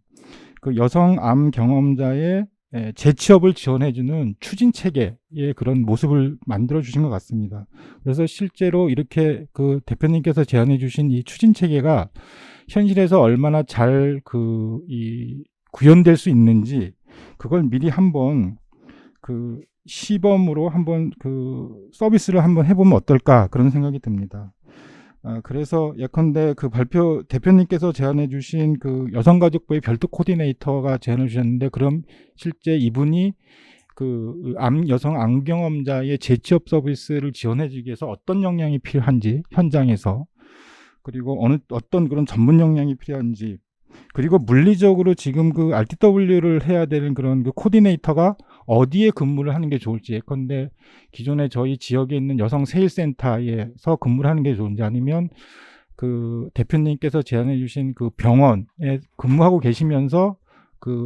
여성 암 경험자의 재취업을 지원해주는 추진 체계의 그런 모습을 만들어 주신 것 같습니다. 그래서 실제로 이렇게 대표님께서 제안해 주신 이 추진 체계가 현실에서 얼마나 잘 구현될 수 있는지, 그걸 미리 한번 시범으로 한번 서비스를 한번 해보면 어떨까, 그런 생각이 듭니다. 그래서 예컨대 대표님께서 제안해 주신 여성가족부의 별도 코디네이터가 제안을 주셨는데, 그럼 실제 이분이 여성 암 경험자의 재취업 서비스를 지원해 주기 위해서 어떤 역량이 필요한지, 현장에서, 그리고 어떤 그런 전문 역량이 필요한지, 그리고 물리적으로 지금 RTW를 해야 되는 그런 코디네이터가 어디에 근무를 하는 게 좋을지, 예컨대 기존에 저희 지역에 있는 여성 세일센터에서 근무를 하는 게 좋은지, 아니면 대표님께서 제안해 주신 병원에 근무하고 계시면서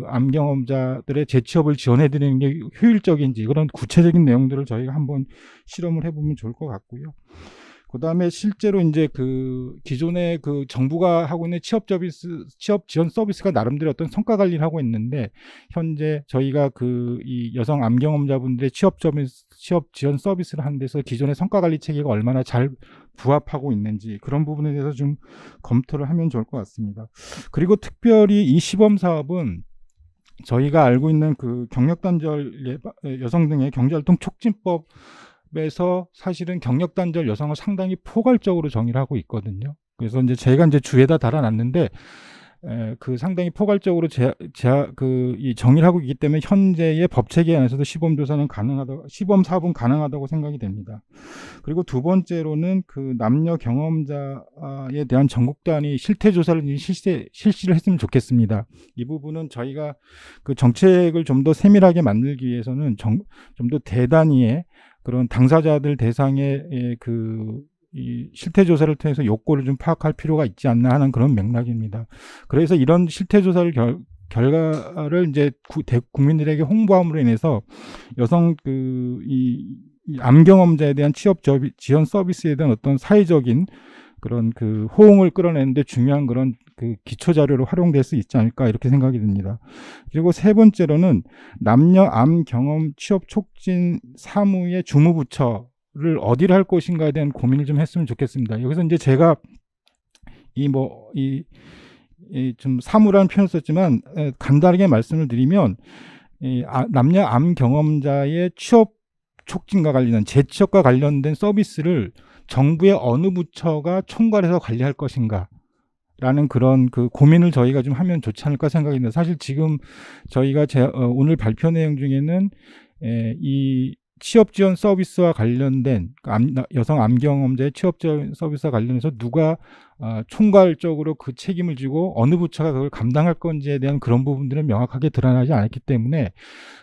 암 경험자들의 재취업을 지원해 드리는 게 효율적인지, 그런 구체적인 내용들을 저희가 한번 실험을 해보면 좋을 것 같고요. 그 다음에 실제로 이제 기존에 정부가 하고 있는 취업 지원 서비스가 나름대로 성과 관리를 하고 있는데, 현재 저희가 이 여성 암 경험자분들의 취업 지원 서비스를 하는 데서 기존의 성과 관리 체계가 얼마나 잘 부합하고 있는지, 그런 부분에 대해서 좀 검토를 하면 좋을 것 같습니다. 그리고 특별히 이 시범 사업은 저희가 알고 있는 그 경력단절 여성 등의 경제활동 촉진법에서 사실은 경력단절 여성을 상당히 포괄적으로 정의를 하고 있거든요. 그래서 이제 제가 이제 주에다 달아놨는데 그 상당히 포괄적으로 이 정의를 하고 있기 때문에 현재의 법 체계 안에서도 시범 조사는 가능하다고, 시범 사업은 가능하다고 생각이 됩니다. 그리고 두 번째로는 그 남녀 경험자에 대한 전국 단위 실태 조사를 실시를 했으면 좋겠습니다. 이 부분은 저희가 그 정책을 좀 더 세밀하게 만들기 위해서는 좀 더 대단위의 그런 당사자들 대상의 이 실태 조사를 통해서 욕구를 좀 파악할 필요가 있지 않나 하는 그런 맥락입니다. 그래서 이런 실태 조사를 결과를 이제 국민들에게 홍보함으로 인해서 여성 이 암 경험자에 대한 취업 지원 서비스에 대한 어떤 사회적인 그런 그 호응을 끌어내는데 중요한 그런 그 기초 자료로 활용될 수 있지 않을까 이렇게 생각이 듭니다. 그리고 세 번째로는 남녀 암 경험 취업 촉진 사무의 주무부처를 어디를 할 것인가에 대한 고민을 좀 했으면 좋겠습니다. 여기서 이제 제가 좀 사무라는 표현을 썼지만 간단하게 말씀을 드리면 남녀 암 경험자의 취업 촉진과 관련된 재취업과 관련된 서비스를 정부의 어느 부처가 총괄해서 관리할 것인가 라는 그런 그 고민을 저희가 좀 하면 좋지 않을까 생각이 듭니다. 사실 지금 저희가 오늘 발표 내용 중에는 이 취업 지원 서비스와 관련된 여성 암 경험자의 취업 지원 서비스와 관련해서 누가 총괄적으로 그 책임을 지고 어느 부처가 그걸 감당할 건지에 대한 그런 부분들은 명확하게 드러나지 않았기 때문에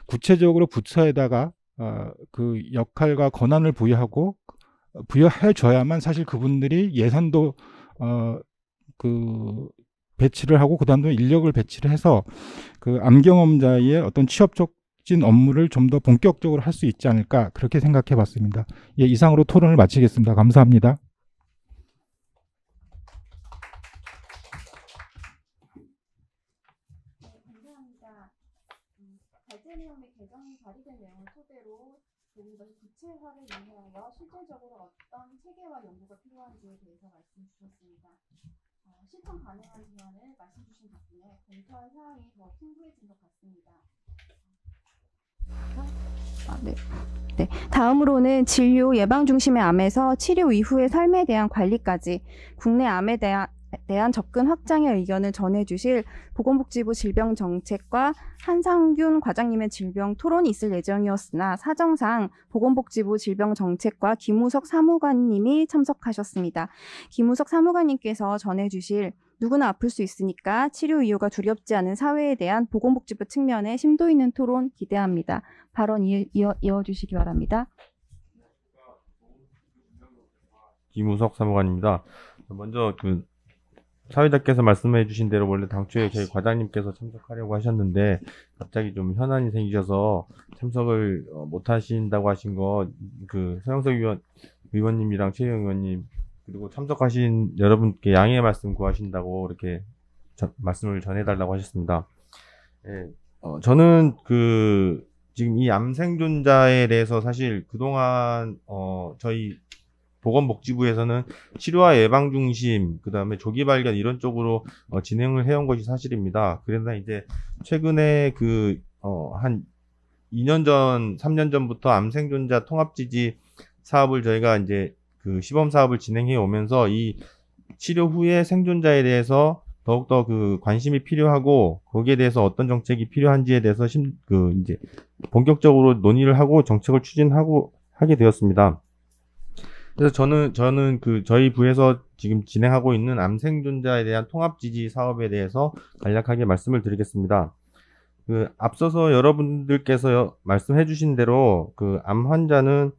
구체적으로 부처에다가 그 역할과 권한을 부여해 줘야만 사실 그분들이 예산도 배치를 하고 그다음에 인력을 배치를 해서 그 암 경험자의 어떤 취업 촉진 업무를 좀 더 본격적으로 할 수 있지 않을까 그렇게 생각해 봤습니다. 예, 이상으로 토론을 마치겠습니다. 감사합니다. 감사합니다. 발제 내용의 개정이 발의된 내용을 토대로 조금 더 구체화를 위하여 실질적으로 어떤 체계와 연구가 필요한지에 대해서 말씀 주셨습니다. 실천 가능한 대안을 말씀 주신 덕분에 검토할 사항이 더 풍부해진 것 같습니다. 네. 다음으로는 진료 예방 중심의 암에서 치료 이후의 삶에 대한 관리까지 국내 암에 대한 접근 확장의 의견을 전해주실 보건복지부 질병정책과 한상균 과장님의 질병 토론이 있을 예정이었으나 사정상 보건복지부 질병정책과 김우석 사무관님이 참석하셨습니다. 김우석 사무관님께서 전해주실 누구나 아플 수 있으니까 치료 이유가 두렵지 않은 사회에 대한 보건복지부 측면의 심도 있는 토론 기대합니다. 발언 이어주시기 바랍니다. 김우석 사무관입니다. 먼저 사회자께서 말씀해 주신 대로 원래 당초에 저희 과장님께서 참석하려고 하셨는데 갑자기 좀 현안이 생기셔서 참석을 못 하신다고 하신 거 서영석 의원님이랑 최영 의원님 그리고 참석하신 여러분께 양해의 말씀 구하신다고 이렇게 말씀을 전해달라고 하셨습니다. 예, 저는 지금 이 암 생존자에 대해서 사실 그동안 저희 보건복지부에서는 치료와 예방 중심, 그 다음에 조기 발견 이런 쪽으로 진행을 해온 것이 사실입니다. 그러나 이제 최근에 한 2년 전, 3년 전부터 암 생존자 통합지지 사업을 저희가 이제 시범 사업을 진행해 오면서 이 치료 후에 생존자에 대해서 더욱더 관심이 필요하고 거기에 대해서 어떤 정책이 필요한지에 대해서 이제 본격적으로 논의를 하고 정책을 하게 되었습니다. 그래서 저는 저희 부에서 지금 진행하고 있는 암 생존자에 대한 통합 지지 사업에 대해서 간략하게 말씀을 드리겠습니다. 앞서서 여러분들께서 말씀해 주신 대로 암 환자는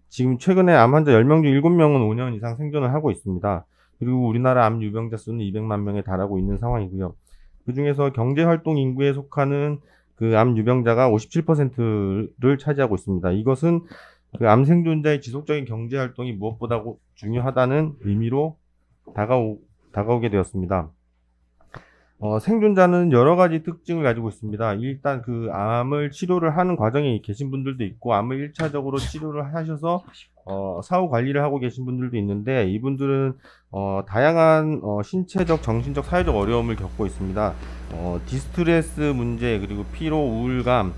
지금 최근에 암 환자 10명 중 7명은 5년 이상 생존을 하고 있습니다. 그리고 우리나라 암 유병자 수는 200만 명에 달하고 있는 상황이고요. 그 중에서 경제활동 인구에 속하는 암 유병자가 57%를 차지하고 있습니다. 이것은 암 생존자의 지속적인 경제활동이 무엇보다 중요하다는 의미로 다가오게 되었습니다. 생존자는 여러 가지 특징을 가지고 있습니다. 일단 그 암을 치료를 하는 과정에 계신 분들도 있고, 암을 1차적으로 치료를 하셔서 사후 관리를 하고 계신 분들도 있는데, 이분들은 다양한 신체적, 정신적, 사회적 어려움을 겪고 있습니다. 디스트레스 문제, 그리고 피로, 우울감,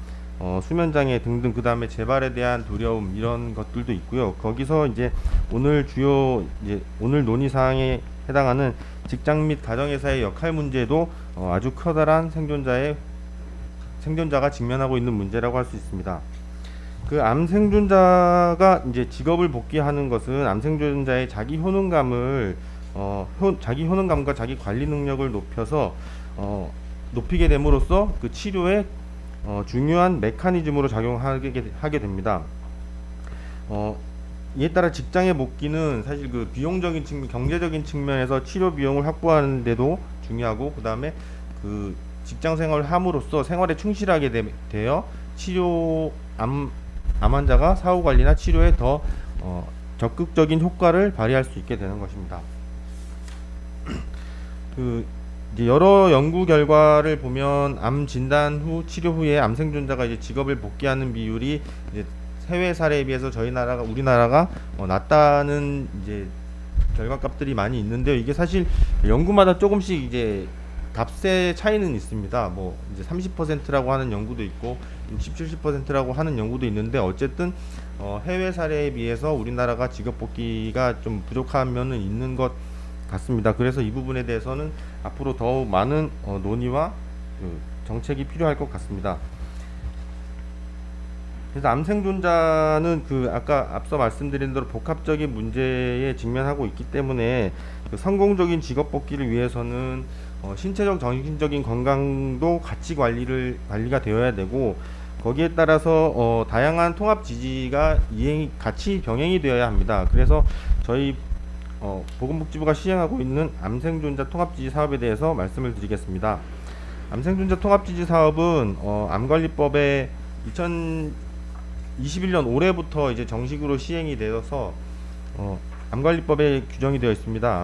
수면장애 등등, 그 다음에 재발에 대한 두려움, 이런 것들도 있고요. 거기서 이제 오늘 오늘 논의 사항에 해당하는 직장 및 가정에서의 역할 문제도 아주 커다란 생존자가 직면하고 있는 문제라고 할 수 있습니다. 그 암 생존자가 이제 직업을 복귀하는 것은 암 생존자의 자기 효능감과 자기 관리 능력을 높이게 됨으로써 그 치료에 중요한 메커니즘으로 작용하게 됩니다. 이에 따라 직장의 복귀는 사실 그 비용적인 측면, 경제적인 측면에서 치료 비용을 확보하는 데도 중요하고, 그 다음에 그 직장 생활을 함으로써 생활에 충실하게 되어 암 환자가 사후 관리나 치료에 더 적극적인 효과를 발휘할 수 있게 되는 것입니다. 이제 여러 연구 결과를 보면 암 진단 후 치료 후에 암 생존자가 이제 직업을 복귀하는 비율이 이제 해외 사례에 비해서 우리나라가 낮다는 이제 결과값들이 많이 있는데요. 이게 사실 연구마다 조금씩 이제 값의 차이는 있습니다. 뭐 이제 30%라고 하는 연구도 있고 60, 70%라고 하는 연구도 있는데, 어쨌든 해외 사례에 비해서 우리나라가 직업 복귀가 좀 부족한 면은 있는 것 같습니다. 그래서 이 부분에 대해서는 앞으로 더욱 많은 논의와 정책이 필요할 것 같습니다. 그래서 암 생존자는 아까 앞서 말씀드린 대로 복합적인 문제에 직면하고 있기 때문에 성공적인 직업 복귀를 위해서는 신체적, 정신적인 건강도 같이 관리가 되어야 되고, 거기에 따라서 다양한 통합 지지가 같이 병행이 되어야 합니다. 그래서 저희 보건복지부가 시행하고 있는 암 생존자 통합 지지 사업에 대해서 말씀을 드리겠습니다. 암 생존자 통합 지지 사업은 암관리법에 2021년 올해부터 이제 정식으로 시행이 되어서 암관리법에 규정이 되어 있습니다.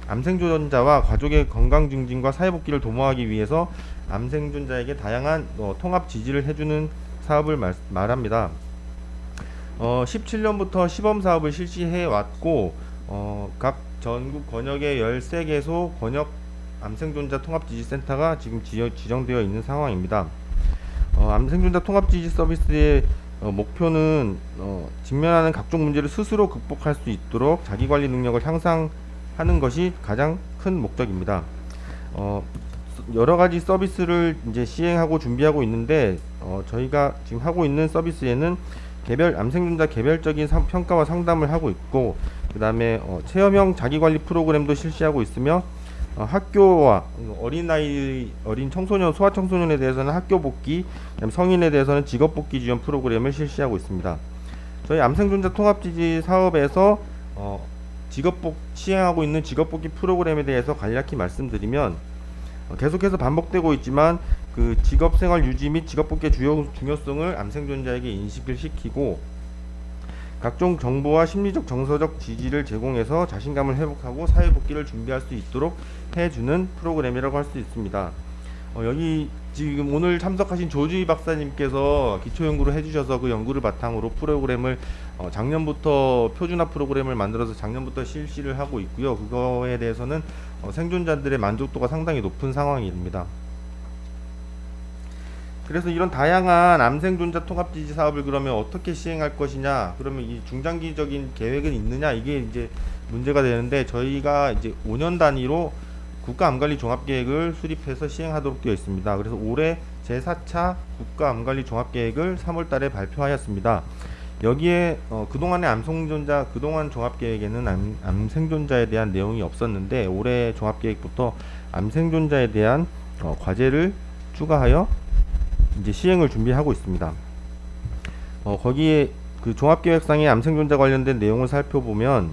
암 생존자와 가족의 건강 증진과 사회복귀를 도모하기 위해서 암 생존자에게 다양한 통합 지지를 해주는 사업을 말합니다. 17년부터 시범 사업을 실시해 왔고, 각 전국 권역의 13개소 권역 암생존자 통합지지센터가 지금 지정되어 있는 상황입니다. 암생존자 통합지지 서비스의 목표는 직면하는 각종 문제를 스스로 극복할 수 있도록 자기관리 능력을 향상하는 것이 가장 큰 목적입니다. 여러 가지 서비스를 이제 시행하고 준비하고 있는데, 저희가 지금 하고 있는 서비스에는 암생존자 개별적인 평가와 상담을 하고 있고, 그 다음에 체험형 자기관리 프로그램도 실시하고 있으며, 학교와 어린 청소년, 소아청소년에 대해서는 학교 복귀, 성인에 대해서는 직업 복귀 지원 프로그램을 실시하고 있습니다. 저희 암생존자 통합지지 사업에서 시행하고 있는 직업 복귀 프로그램에 대해서 간략히 말씀드리면, 계속해서 반복되고 있지만 그 직업생활 유지 및 직업복귀의 중요성을 암생존자에게 인식을 시키고, 각종 정보와 심리적 정서적 지지를 제공해서 자신감을 회복하고 사회복귀를 준비할 수 있도록 해주는 프로그램이라고 할 수 있습니다. 여기 지금 오늘 참석하신 조주희 박사님께서 기초연구를 해주셔서 그 연구를 바탕으로 프로그램을 작년부터 표준화 프로그램을 만들어서 작년부터 실시를 하고 있고요. 그거에 대해서는 생존자들의 만족도가 상당히 높은 상황입니다. 그래서 이런 다양한 암생존자 통합지지 사업을 그러면 어떻게 시행할 것이냐, 그러면 이 중장기적인 계획은 있느냐, 이게 이제 문제가 되는데, 저희가 이제 5년 단위로 국가암관리 종합계획을 수립해서 시행하도록 되어 있습니다. 그래서 올해 제4차 국가암관리 종합계획을 3월 달에 발표하였습니다. 여기에 그동안의 그동안 종합계획에는 암생존자에 대한 내용이 없었는데, 올해 종합계획부터 암생존자에 대한 과제를 추가하여 이제 시행을 준비하고 있습니다. 거기에 그 종합계획상의 암생존자 관련된 내용을 살펴보면,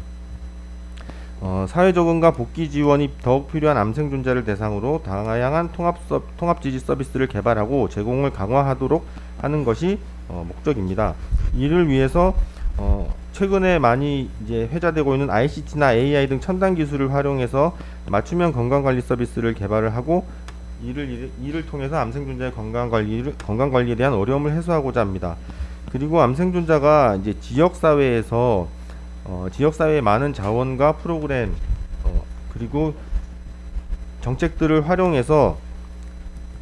사회적응과 복귀 지원이 더욱 필요한 암생존자를 대상으로 다양한 통합지지 서비스를 개발하고 제공을 강화하도록 하는 것이 목적입니다. 이를 위해서 최근에 많이 이제 회자되고 있는 ICT나 AI 등 첨단 기술을 활용해서 맞춤형 건강관리 서비스를 개발을 하고 이를 통해서 암생존자의 건강관리에 대한 어려움을 해소하고자 합니다. 그리고 암생존자가 이제 지역사회에서 지역사회의 많은 자원과 프로그램 그리고 정책들을 활용해서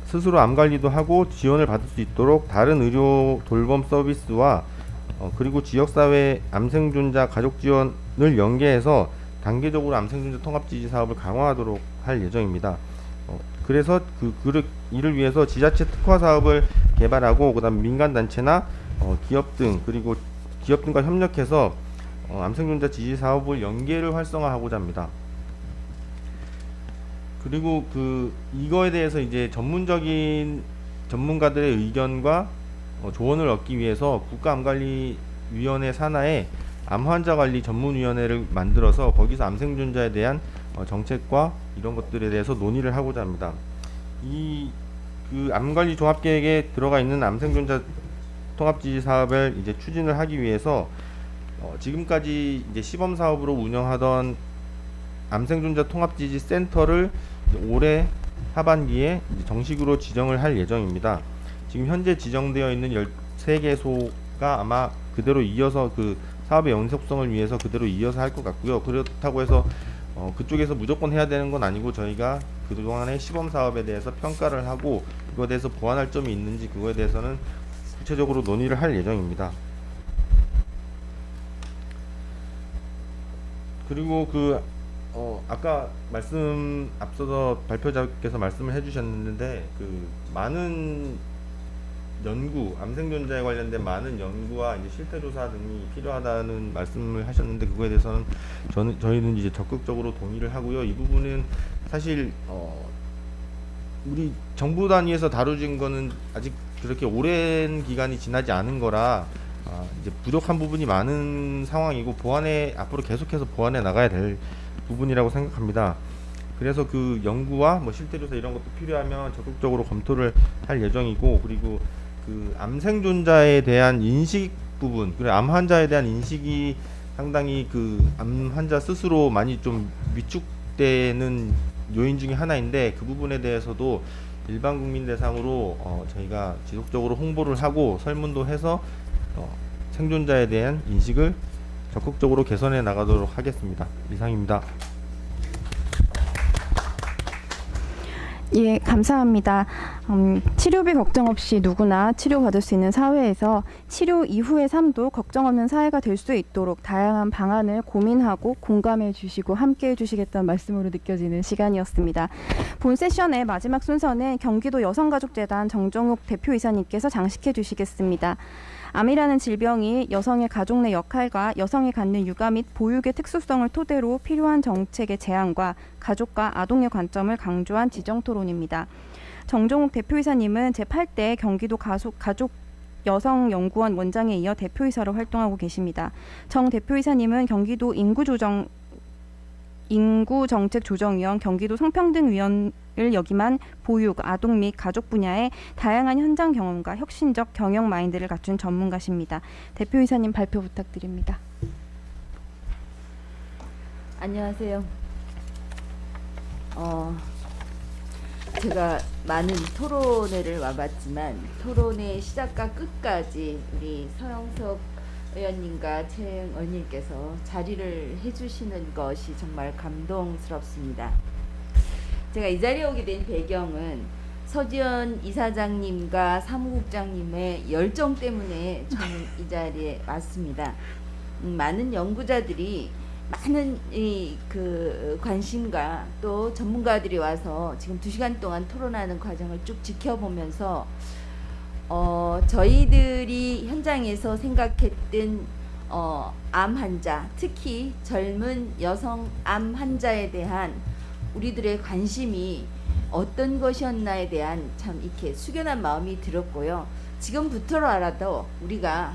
스스로 암관리도 하고 지원을 받을 수 있도록 다른 의료 돌봄 서비스와 그리고 지역사회 암생존자 가족 지원을 연계해서 단계적으로 암생존자 통합지지 사업을 강화하도록 할 예정입니다. 그래서 이를 위해서 지자체 특화 사업을 개발하고 그다음 민간단체나 기업 등 그리고 기업 등과 협력해서 암생존자 지지 사업을 연계를 활성화하고자 합니다. 그리고 이거에 대해서 이제 전문적인 전문가들의 의견과 조언을 얻기 위해서 국가암관리위원회 산하에 암환자관리 전문위원회를 만들어서 거기서 암생존자에 대한 정책과 이런 것들에 대해서 논의를 하고자 합니다. 그 암관리 종합계획에 들어가 있는 암생존자 통합지지 사업을 이제 추진을 하기 위해서 지금까지 이제 시범 사업으로 운영하던 암생존자 통합지지 센터를 올해 하반기에 이제 정식으로 지정을 할 예정입니다. 지금 현재 지정되어 있는 13개소가 아마 그대로 이어서 그 사업의 연속성을 위해서 그대로 이어서 할 것 같고요. 그렇다고 해서 그쪽에서 무조건 해야 되는 건 아니고 저희가 그동안의 시범 사업에 대해서 평가를 하고 그거에 대해서 보완할 점이 있는지 그거에 대해서는 구체적으로 논의를 할 예정입니다. 그리고 아까 앞서서 발표자께서 말씀을 해주셨는데 많은 연구, 암생존자에 관련된 많은 연구와 이제 실태조사 등이 필요하다는 말씀을 하셨는데 그거에 대해서는 저희는 이제 적극적으로 동의를 하고요. 이 부분은 사실 우리 정부 단위에서 다뤄진 거는 아직 그렇게 오랜 기간이 지나지 않은 거라 이제 부족한 부분이 많은 상황이고 앞으로 계속해서 보완해 나가야 될 부분이라고 생각합니다. 그래서 그 연구와 실태조사 이런 것도 필요하면 적극적으로 검토를 할 예정이고 그리고 그 암생존자에 대한 인식 부분 그리고 암 환자에 대한 인식이 상당히 그 암 환자 스스로 많이 좀 위축되는 요인 중에 하나인데 그 부분에 대해서도 일반 국민 대상으로 저희가 지속적으로 홍보를 하고 설문도 해서 생존자에 대한 인식을 적극적으로 개선해 나가도록 하겠습니다. 이상입니다. 예, 감사합니다. 치료비 걱정 없이 누구나 치료받을 수 있는 사회에서 치료 이후의 삶도 걱정 없는 사회가 될 수 있도록 다양한 방안을 고민하고 공감해 주시고 함께해 주시겠다는 말씀으로 느껴지는 시간이었습니다. 본 세션의 마지막 순서는 경기도 여성가족재단 정정욱 대표이사님께서 장식해 주시겠습니다. 암이라는 질병이 여성의 가족 내 역할과 여성이 갖는 육아 및 보육의 특수성을 토대로 필요한 정책의 제안과 가족과 아동의 관점을 강조한 지정토론입니다. 정종욱 대표이사님은 제8대 경기도 가족 여성연구원 원장에 이어 대표이사로 활동하고 계십니다. 정 대표이사님은 경기도 인구정책조정위원, 경기도 성평등위원을 역임한 보육, 아동 및 가족 분야의 다양한 현장 경험과 혁신적 경영 마인드를 갖춘 전문가십니다. 대표이사님 발표 부탁드립니다. 안녕하세요. 제가 많은 토론회를 와봤지만 토론회 시작과 끝까지 우리 서영석 의원님과 최영 의원님께서 자리를 해주시는 것이 정말 감동스럽습니다. 제가 이 자리에 오게 된 배경은 서지연 이사장님과 사무국장님의 열정 때문에 저는 이 자리에 왔습니다. 많은 연구자들이 많은 관심과 또 전문가들이 와서 지금 2시간 동안 토론하는 과정을 쭉 지켜보면서 저희들이 현장에서 생각했던 암 환자, 특히 젊은 여성 암 환자에 대한 우리들의 관심이 어떤 것이었나에 대한 참 이렇게 숙연한 마음이 들었고요. 지금부터라도 우리가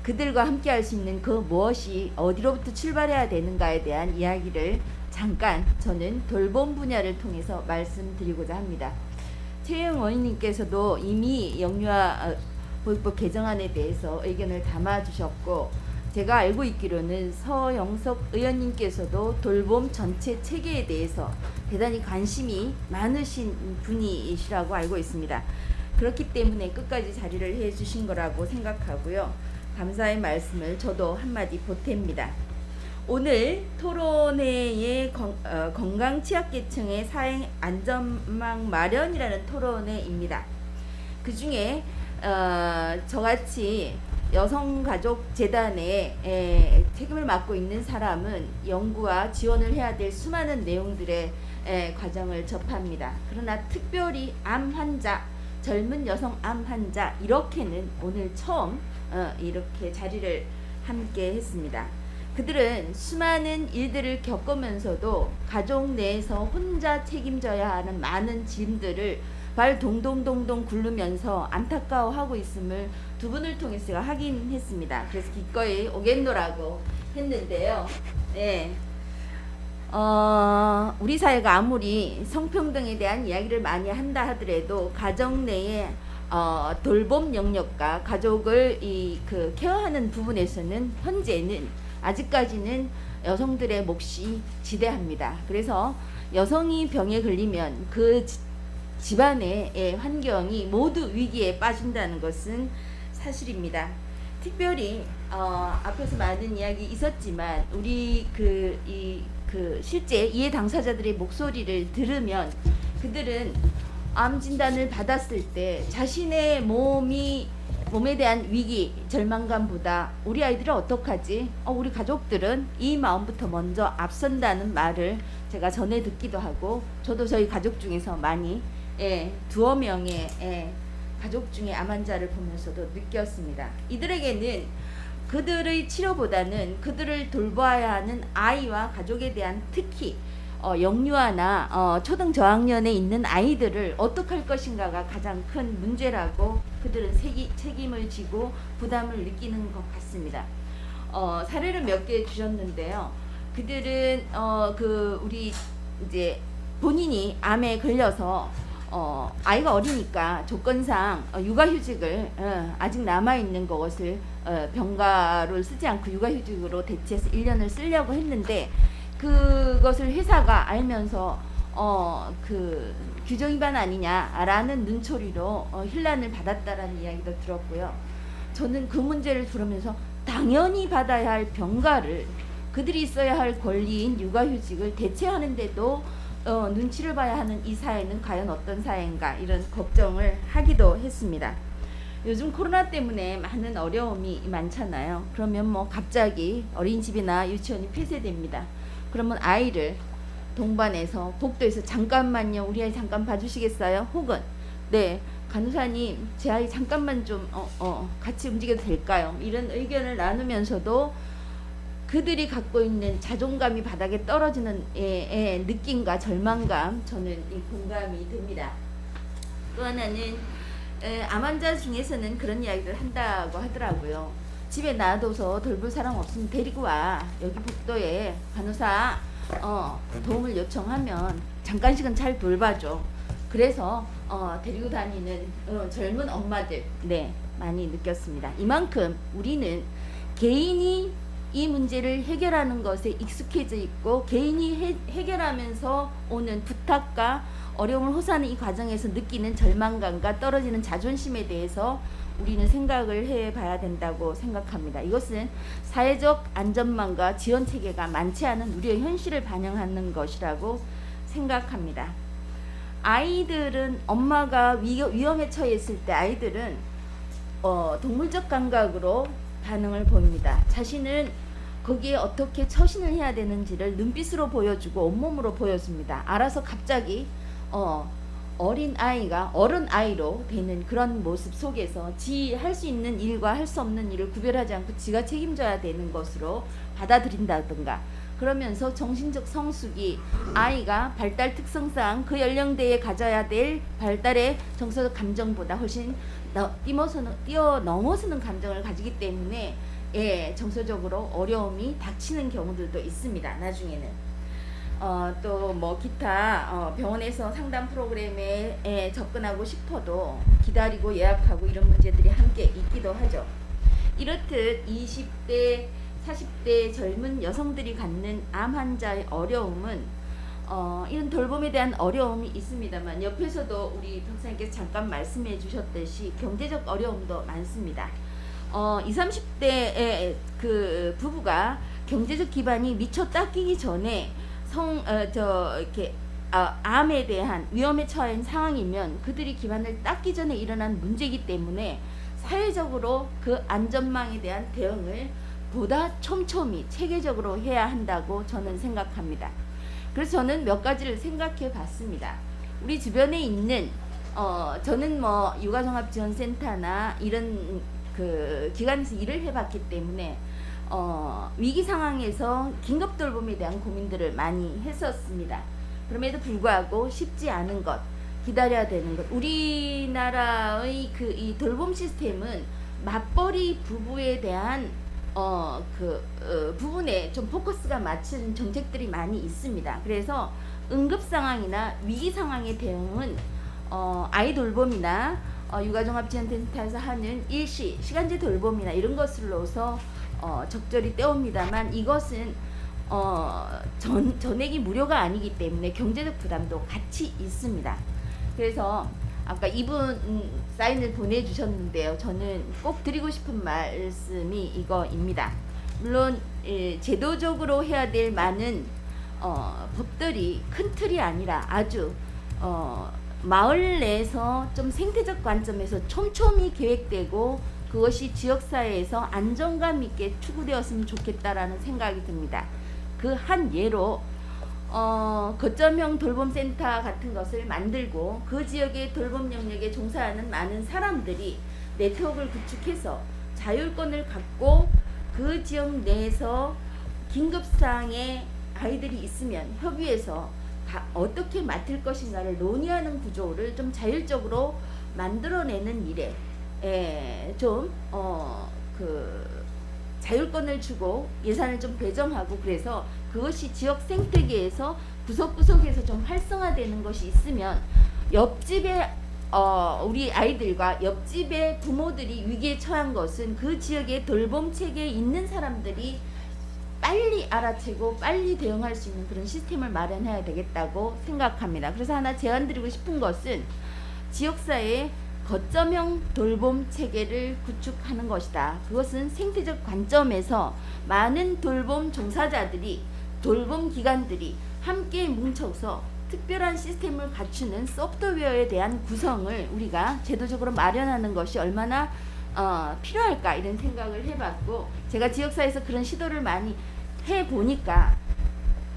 그들과 함께 할 수 있는 그 무엇이 어디로부터 출발해야 되는가에 대한 이야기를 잠깐 저는 돌봄 분야를 통해서 말씀드리고자 합니다. 최영 의원님께서도 이미 영유아 보육법 개정안에 대해서 의견을 담아주셨고 제가 알고 있기로는 서영석 의원님께서도 돌봄 전체 체계에 대해서 대단히 관심이 많으신 분이시라고 알고 있습니다. 그렇기 때문에 끝까지 자리를 해주신 거라고 생각하고요. 감사의 말씀을 저도 한마디 보탭니다. 오늘 토론회의 건강 취약계층의 사행 안전망 마련이라는 토론회입니다. 그 중에 저같이 여성가족재단에 책임을 맡고 있는 사람은 연구와 지원을 해야 될 수많은 내용들의 과정을 접합니다. 그러나 특별히 암 환자, 젊은 여성 암 환자 이렇게는 오늘 처음 이렇게 자리를 함께 했습니다. 그들은 수많은 일들을 겪으면서도 가족 내에서 혼자 책임져야 하는 많은 짐들을 발 동동동동 굴르면서 안타까워하고 있음을 두 분을 통해서 제가 확인했습니다. 그래서 기꺼이 오겠노라고 했는데요. 네. 우리 사회가 아무리 성평등에 대한 이야기를 많이 한다 하더라도 가정 내에 돌봄 영역과 가족을 케어하는 부분에서는 현재는 아직까지는 여성들의 몫이 지대합니다. 그래서 여성이 병에 걸리면 그 집안의 환경이 모두 위기에 빠진다는 것은 사실입니다. 특별히 앞에서 많은 이야기 있었지만 우리 실제 이해 당사자들의 목소리를 들으면 그들은 암 진단을 받았을 때 자신의 몸에 대한 위기, 절망감보다 우리 아이들은 어떡하지? 우리 가족들은 이 마음부터 먼저 앞선다는 말을 제가 전해 듣기도 하고 저도 저희 가족 중에서 많이 두어 명의 가족 중에 암 환자를 보면서도 느꼈습니다. 이들에게는 그들의 치료보다는 그들을 돌봐야 하는 아이와 가족에 대한 특히 영유아나 초등 저학년에 있는 아이들을 어떻게 할 것인가가 가장 큰 문제라고 그들은 책임을 지고 부담을 느끼는 것 같습니다. 사례를 몇 개 주셨는데요. 그들은 우리 이제 본인이 암에 걸려서 아이가 어리니까 조건상 육아휴직을 아직 남아있는 것을 병가를 쓰지 않고 육아휴직으로 대체해서 1년을 쓰려고 했는데 그것을 회사가 알면서 규정 위반 아니냐라는 눈초리로 힐난을 받았다라는 이야기도 들었고요. 저는 그 문제를 들으면서 당연히 받아야 할 병가를 그들이 있어야 할 권리인 육아휴직을 대체하는데도 눈치를 봐야 하는 이 사회는 과연 어떤 사회인가 이런 걱정을 하기도 했습니다. 요즘 코로나 때문에 많은 어려움이 많잖아요. 그러면 갑자기 어린이집이나 유치원이 폐쇄됩니다. 그러면 아이를 동반해서 복도에서 잠깐만요, 우리 아이 잠깐 봐주시겠어요? 혹은 네 간호사님 제 아이 잠깐만 좀 같이 움직여도 될까요? 이런 의견을 나누면서도 그들이 갖고 있는 자존감이 바닥에 떨어지는 느낌과 절망감 저는 공감이 됩니다. 또 하나는 암 환자 중에서는 그런 이야기를 한다고 하더라고요. 집에 놔둬서 돌볼 사람 없으면 데리고 와. 여기 복도에 간호사 도움을 요청하면 잠깐씩은 잘 돌봐줘. 그래서 데리고 다니는 젊은 엄마들 많이 느꼈습니다. 이만큼 우리는 개인이 이 문제를 해결하는 것에 익숙해져 있고 개인이 해결하면서 오는 부탁과 어려움을 호소하는 이 과정에서 느끼는 절망감과 떨어지는 자존심에 대해서 우리는 생각을 해봐야 된다고 생각합니다. 이것은 사회적 안전망과 지원 체계가 많지 않은 우리의 현실을 반영하는 것이라고 생각합니다. 아이들은 엄마가 위험에 처했을 때 아이들은 동물적 감각으로 반응을 보입니다. 자신은 거기에 어떻게 처신을 해야 되는지를 눈빛으로 보여주고 온몸으로 보여줍니다. 알아서 갑자기 어린 아이가 어른 아이로 되는 그런 모습 속에서 지 할 수 있는 일과 할 수 없는 일을 구별하지 않고 지가 책임져야 되는 것으로 받아들인다든가 그러면서 정신적 성숙이 아이가 발달 특성상 그 연령대에 가져야 될 발달의 정서적 감정보다 훨씬 뛰어넘어서는 감정을 가지기 때문에 정서적으로 어려움이 닥치는 경우들도 있습니다. 나중에는 또 기타 병원에서 상담 프로그램에 접근하고 싶어도 기다리고 예약하고 이런 문제들이 함께 있기도 하죠. 이렇듯 20대 40대 젊은 여성들이 갖는 암 환자의 어려움은 이런 돌봄에 대한 어려움이 있습니다만 옆에서도 우리 박사님께서 잠깐 말씀해 주셨듯이 경제적 어려움도 많습니다. 20, 30대의 그 부부가 경제적 기반이 미처 닦이기 전에 암에 대한 위험에 처한 상황이면 그들이 기반을 닦기 전에 일어난 문제이기 때문에 사회적으로 그 안전망에 대한 대응을 보다 촘촘히 체계적으로 해야 한다고 저는 생각합니다. 그래서 저는 몇 가지를 생각해 봤습니다. 우리 주변에 있는 저는 뭐 육아종합지원센터나 이런 그 기관에서 일을 해봤기 때문에 위기 상황에서 긴급 돌봄에 대한 고민들을 많이 했었습니다. 그럼에도 불구하고 쉽지 않은 것, 기다려야 되는 것. 우리나라의 이 돌봄 시스템은 맞벌이 부부에 대한 부분에 좀 포커스가 맞춘 정책들이 많이 있습니다. 그래서 응급 상황이나 위기 상황의 대응은 아이 돌봄이나 육아종합지원센터에서 하는 일시 시간제 돌봄이나 이런 것으로서 적절히 때웁니다만 이것은 전액이 무료가 아니기 때문에 경제적 부담도 같이 있습니다. 그래서 아까 이분 사인을 보내주셨는데요. 저는 꼭 드리고 싶은 말씀이 이거입니다. 물론 제도적으로 해야 될 많은 법들이 큰 틀이 아니라 아주 마을 내에서 좀 생태적 관점에서 촘촘히 계획되고 그것이 지역사회에서 안정감 있게 추구되었으면 좋겠다라는 생각이 듭니다. 그 한 예로 거점형 돌봄센터 같은 것을 만들고 그 지역의 돌봄 영역에 종사하는 많은 사람들이 네트워크를 구축해서 자율권을 갖고 그 지역 내에서 긴급사항에 아이들이 있으면 협의해서 어떻게 맡을 것인가를 논의하는 구조를 좀 자율적으로 만들어내는 일에 자율권을 주고 예산을 좀 배정하고 그래서 그것이 지역 생태계에서 구석구석에서 좀 활성화되는 것이 있으면 옆집에 우리 아이들과 옆집의 부모들이 위기에 처한 것은 그 지역의 돌봄 체계에 있는 사람들이 빨리 알아채고 빨리 대응할 수 있는 그런 시스템을 마련해야 되겠다고 생각합니다. 그래서 하나 제안드리고 싶은 것은 지역사회에 거점형 돌봄 체계를 구축하는 것이다. 그것은 생태적 관점에서 많은 돌봄 종사자들이 돌봄 기관들이 함께 뭉쳐서 특별한 시스템을 갖추는 소프트웨어에 대한 구성을 우리가 제도적으로 마련하는 것이 얼마나 필요할까 이런 생각을 해봤고 제가 지역사회에서 그런 시도를 많이 해보니까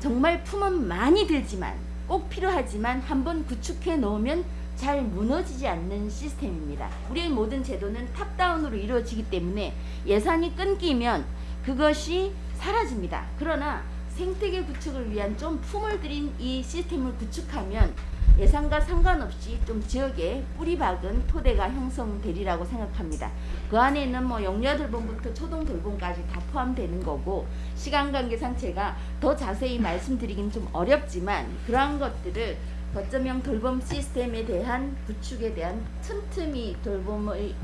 정말 품은 많이 들지만 꼭 필요하지만 한번 구축해 놓으면 잘 무너지지 않는 시스템입니다. 우리의 모든 제도는 탑다운으로 이루어지기 때문에 예산이 끊기면 그것이 사라집니다. 그러나 생태계 구축을 위한 좀 품을 들인 이 시스템을 구축하면 예산과 상관없이 좀 지역에 뿌리 박은 토대가 형성되리라고 생각합니다. 그 안에는 뭐 영유아 돌봄부터 초동 돌봄까지 다 포함되는 거고 시간 관계상 제가 더 자세히 말씀드리긴 좀 어렵지만 그러한 것들을 거점형 돌봄 시스템에 대한 구축에 대한 틈틈이 돌봄의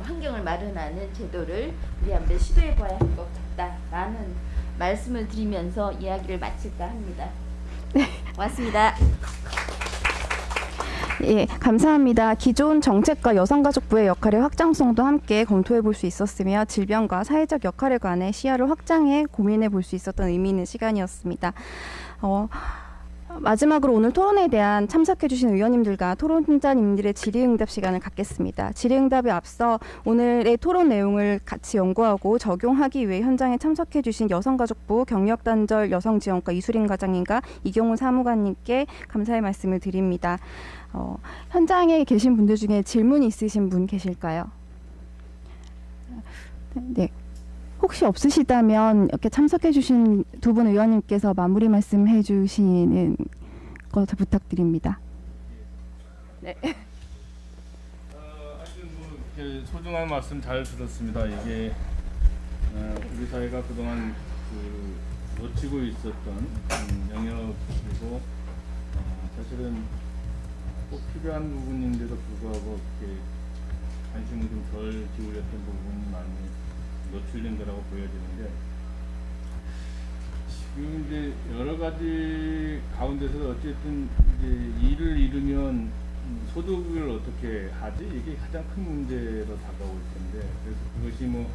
환경을 마련하는 제도를 우리 한번 시도해 봐야 할 것 같다라는 말씀을 드리면서 이야기를 마칠까 합니다. 고맙습니다. 예, 감사합니다. 기존 정책과 여성가족부의 역할의 확장성도 함께 검토해 볼 수 있었으며 질병과 사회적 역할에 관해 시야를 확장해 고민해 볼 수 있었던 의미 있는 시간이었습니다. 마지막으로 오늘 토론에 대한 참석해주신 의원님들과 토론자님들의 질의응답 시간을 갖겠습니다. 질의응답에 앞서 오늘의 토론 내용을 같이 연구하고 적용하기 위해 현장에 참석해주신 여성가족부 경력단절 여성지원과 이수림 과장님과 이경훈 사무관님께 감사의 말씀을 드립니다. 현장에 계신 분들 중에 질문 있으신 분 계실까요? 네. 혹시 없으시다면 이렇게 참석해주신 두 분 의원님께서 마무리 말씀해 주시는 것 부탁드립니다. 네. 하여튼 이렇게 소중한 말씀 잘 들었습니다. 이게 우리 사회가 그동안 놓치고 있었던 영역이고 사실은 꼭 필요한 부분인데도 불구하고 이렇게 관심을 좀 덜 기울였던 부분이 많이 노출된 거라고 보여지는데 지금 이제 여러 가지 가운데서 어쨌든 이제 일을 잃으면 소득을 어떻게 하지? 이게 가장 큰 문제로 다가올 텐데 그래서 그것이 뭐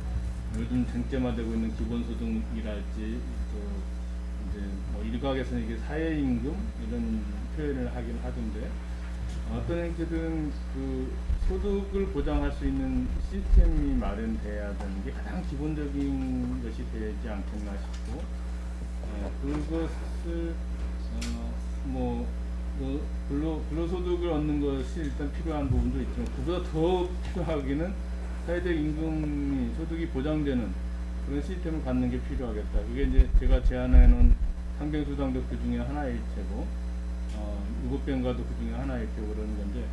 요즘 쟁점화되고 있는 기본소득이랄지 또 이제 뭐 일각에서는 이게 사회임금 이런 표현을 하긴 하던데 어떤 행태든 그 소득을 보장할 수 있는 시스템이 마련돼야 되는 게 가장 기본적인 것이 되지 않겠나 싶고 그것을 근로소득을 얻는 것이 일단 필요한 부분도 있지만 그보다 더 필요하기는 사회적 임금이 소득이 보장되는 그런 시스템을 갖는 게 필요하겠다. 그게 이제 제가 제안해 놓은 상병수당도 그 중에 하나일 테고 유급병가도 그 중에 하나일 테고 그러는 건데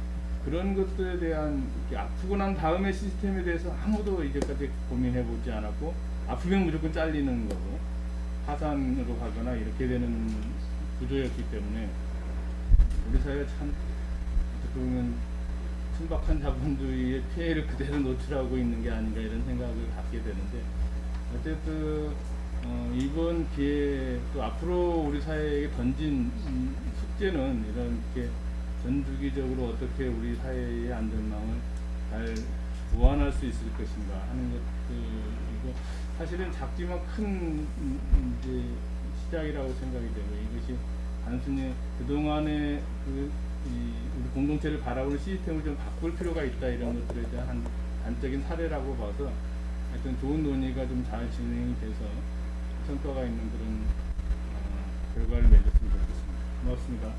그런 것들에 대한 아프고 난 다음에 시스템에 대해서 아무도 이제까지 고민해보지 않았고 아프면 무조건 잘리는 거고 파산으로 가거나 이렇게 되는 구조였기 때문에 우리 사회가 참 어떻게 보면 천박한 자본주의의 피해를 그대로 노출하고 있는 게 아닌가 이런 생각을 갖게 되는데 어쨌든 이번 기회에 또 앞으로 우리 사회에 던진 숙제는 이렇게 전 주기적으로 어떻게 우리 사회의 안전망을 잘 보완할 수 있을 것인가 하는 것들이고 사실은 작지만 큰 이제 시작이라고 생각이 되고 이것이 단순히 그동안의 우리 공동체를 바라보는 시스템을 좀 바꿀 필요가 있다 이런 것들에 대한 단적인 사례라고 봐서 하여튼 좋은 논의가 좀 잘 진행이 돼서 성과가 있는 그런 결과를 맺었으면 좋겠습니다. 고맙습니다.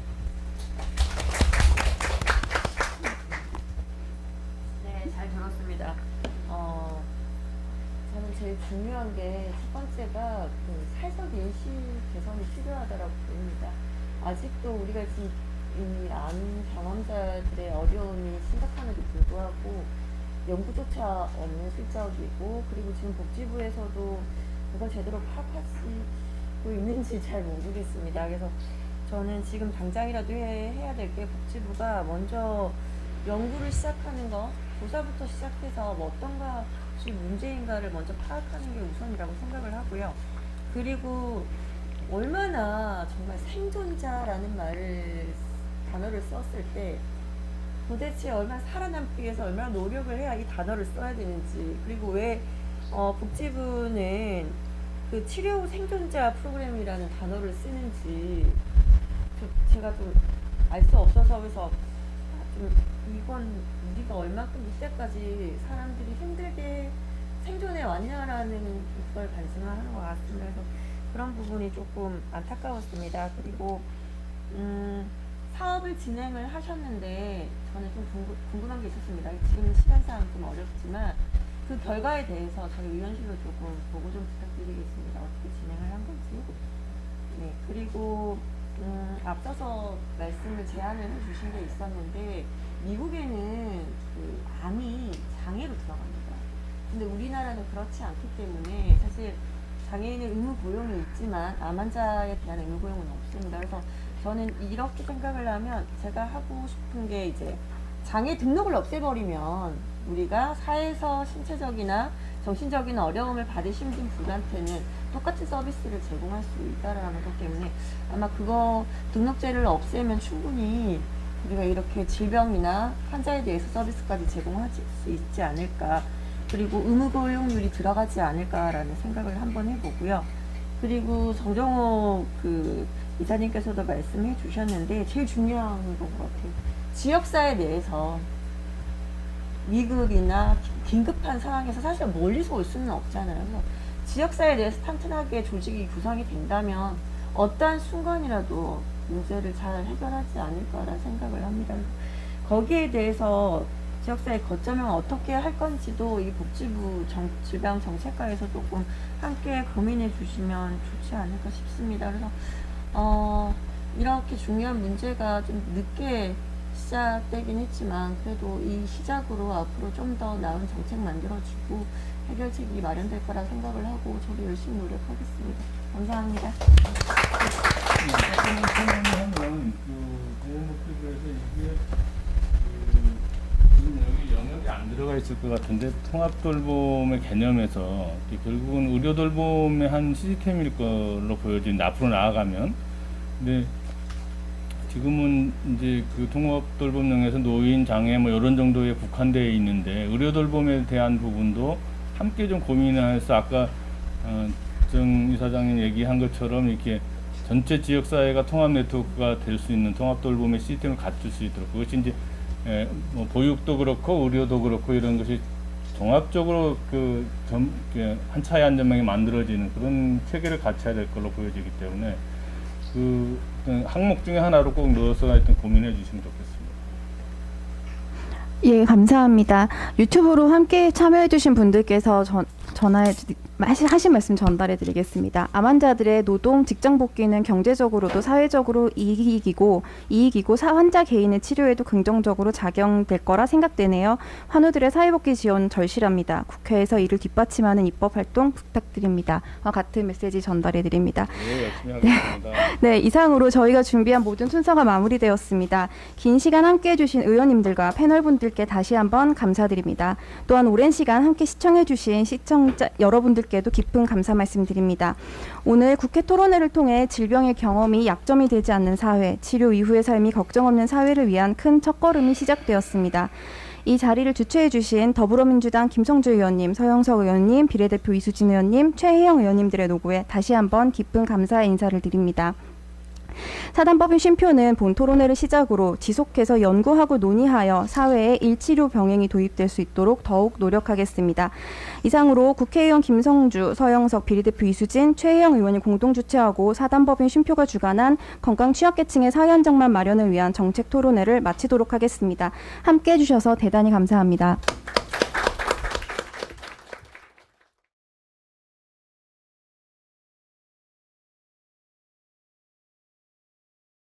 네, 잘 들었습니다. 저는 제일 중요한 게 첫 번째가 그 사회적 인식 개선이 필요하다고 봅니다. 아직도 우리가 지금 이 암 경험자들의 어려움이 심각함에도 불구하고 연구조차 없는 실적이고 그리고 지금 복지부에서도 그걸 제대로 파악하고 있는지 잘 모르겠습니다. 그래서 저는 지금 당장이라도 해야 될 게 복지부가 먼저 연구를 시작하는 거, 조사부터 시작해서 뭐 어떤 것이 문제인가를 먼저 파악하는 게 우선이라고 생각을 하고요. 그리고 얼마나 정말 생존자라는 단어를 썼을 때 도대체 얼마나 살아남기 위해서 얼마나 노력을 해야 이 단어를 써야 되는지 그리고 왜 복지부는 그 치료 후 생존자 프로그램이라는 단어를 쓰는지 제가 좀 알 수 없어서 그래서 좀 이건 우리가 얼마큼 이때까지 사람들이 힘들게 생존해 왔냐라는 걸 반증하는 것 같습니다. 그래서 그런 부분이 조금 안타까웠습니다. 그리고 사업을 진행을 하셨는데 저는 좀 궁금한 게 있었습니다. 지금 시간상 좀 어렵지만 그 결과에 대해서 저희 의원실로 조금 보고 좀 부탁드리겠습니다. 어떻게 진행을 한 건지. 네, 그리고 앞서서 제안을 해주신 게 있었는데 미국에는 그 암이 장애로 들어갑니다. 근데 우리나라는 그렇지 않기 때문에 사실 장애인의 의무 고용이 있지만 암 환자에 대한 의무 고용은 없습니다. 그래서 저는 이렇게 생각을 하면 제가 하고 싶은 게 이제 장애 등록을 없애버리면 우리가 사회에서 신체적이나 정신적인 어려움을 받으신 분들한테는 똑같은 서비스를 제공할 수 있다라는 것 때문에 아마 그거 등록제를 없애면 충분히 우리가 이렇게 질병이나 환자에 대해서 서비스까지 제공할 수 있지 않을까. 그리고 의무고용률이 들어가지 않을까라는 생각을 한번 해보고요. 그리고 정정호 이사님께서도 말씀해 주셨는데 제일 중요한 것 같아요. 지역사회 내에서 위급이나 긴급한 상황에서 사실 멀리서 올 수는 없잖아요. 그래서 지역사회에 대해서 탄탄하게 조직이 구성이 된다면 어떠한 순간이라도 문제를 잘 해결하지 않을까라는 생각을 합니다. 거기에 대해서 지역사회 거점을 어떻게 할 건지도 이 복지부 질병정책과에서 조금 함께 고민해 주시면 좋지 않을까 싶습니다. 그래서 이렇게 중요한 문제가 좀 늦게 시작되긴 했지만 그래도 이 시작으로 앞으로 좀 더 나은 정책 만들어지고 해결책이 마련될 거라 생각을 하고 저도 열심히 노력하겠습니다. 감사합니다. 보면은 보건복지부에서 이게 지금 여기 영역이 안 들어가 있을 것 같은데 통합돌봄의 개념에서 결국은 의료돌봄의 한 시스템일 걸로 보여지는데 앞으로 나아가면 근데 지금은 이제 그 통합돌봄령에서 노인, 장애 뭐 이런 정도에 국한되어 있는데 의료돌봄에 대한 부분도 함께 좀 고민해서 아까 정 이사장님 얘기한 것처럼 이렇게 전체 지역사회가 통합 네트워크가 될 수 있는 통합돌봄의 시스템을 갖출 수 있도록 그것이 이제 뭐 보육도 그렇고 의료도 그렇고 이런 것이 종합적으로 한 차에 한 전망이 만들어지는 그런 체계를 갖춰야 될 걸로 보여지기 때문에 그 항목 중에 하나로 꼭 넣어서 하여튼 고민해 주시면 좋겠습니다. 예, 감사합니다. 유튜브로 함께 참여해주신 분들께서 하신 말씀 전달해 드리겠습니다. 암 환자들의 노동, 직장 복귀는 경제적으로도 사회적으로 이익이고 환자 개인의 치료에도 긍정적으로 작용될 거라 생각되네요. 환우들의 사회복귀 지원 절실합니다. 국회에서 이를 뒷받침하는 입법 활동 부탁드립니다. 같은 메시지 전달해 드립니다. 네, 열심히 하겠습니다. 네, 이상으로 저희가 준비한 모든 순서가 마무리되었습니다. 긴 시간 함께해 주신 의원님들과 패널분들께 다시 한번 감사드립니다. 또한 오랜 시간 함께 시청해 주신 시청자 여러분들께도 깊은 감사 말씀드립니다. 오늘 국회 토론회를 통해 질병의 경험이 약점이 되지 않는 사회, 치료 이후의 삶이 걱정 없는 사회를 위한 큰 첫걸음이 시작되었습니다. 이 자리를 주최해 주신 더불어민주당 김성주 의원님, 서영석 의원님, 비례대표 이수진 의원님, 최혜영 의원님들의 노고에 다시 한번 깊은 감사의 인사를 드립니다. 사단법인 쉼표는 본 토론회를 시작으로 지속해서 연구하고 논의하여 사회에 일치료 병행이 도입될 수 있도록 더욱 노력하겠습니다. 이상으로 국회의원 김성주, 서영석, 비례대표 이수진, 최혜영 의원이 공동 주최하고 사단법인 쉼표가 주관한 건강 취약계층의 사회 안정망 마련을 위한 정책 토론회를 마치도록 하겠습니다. 함께해 주셔서 대단히 감사합니다.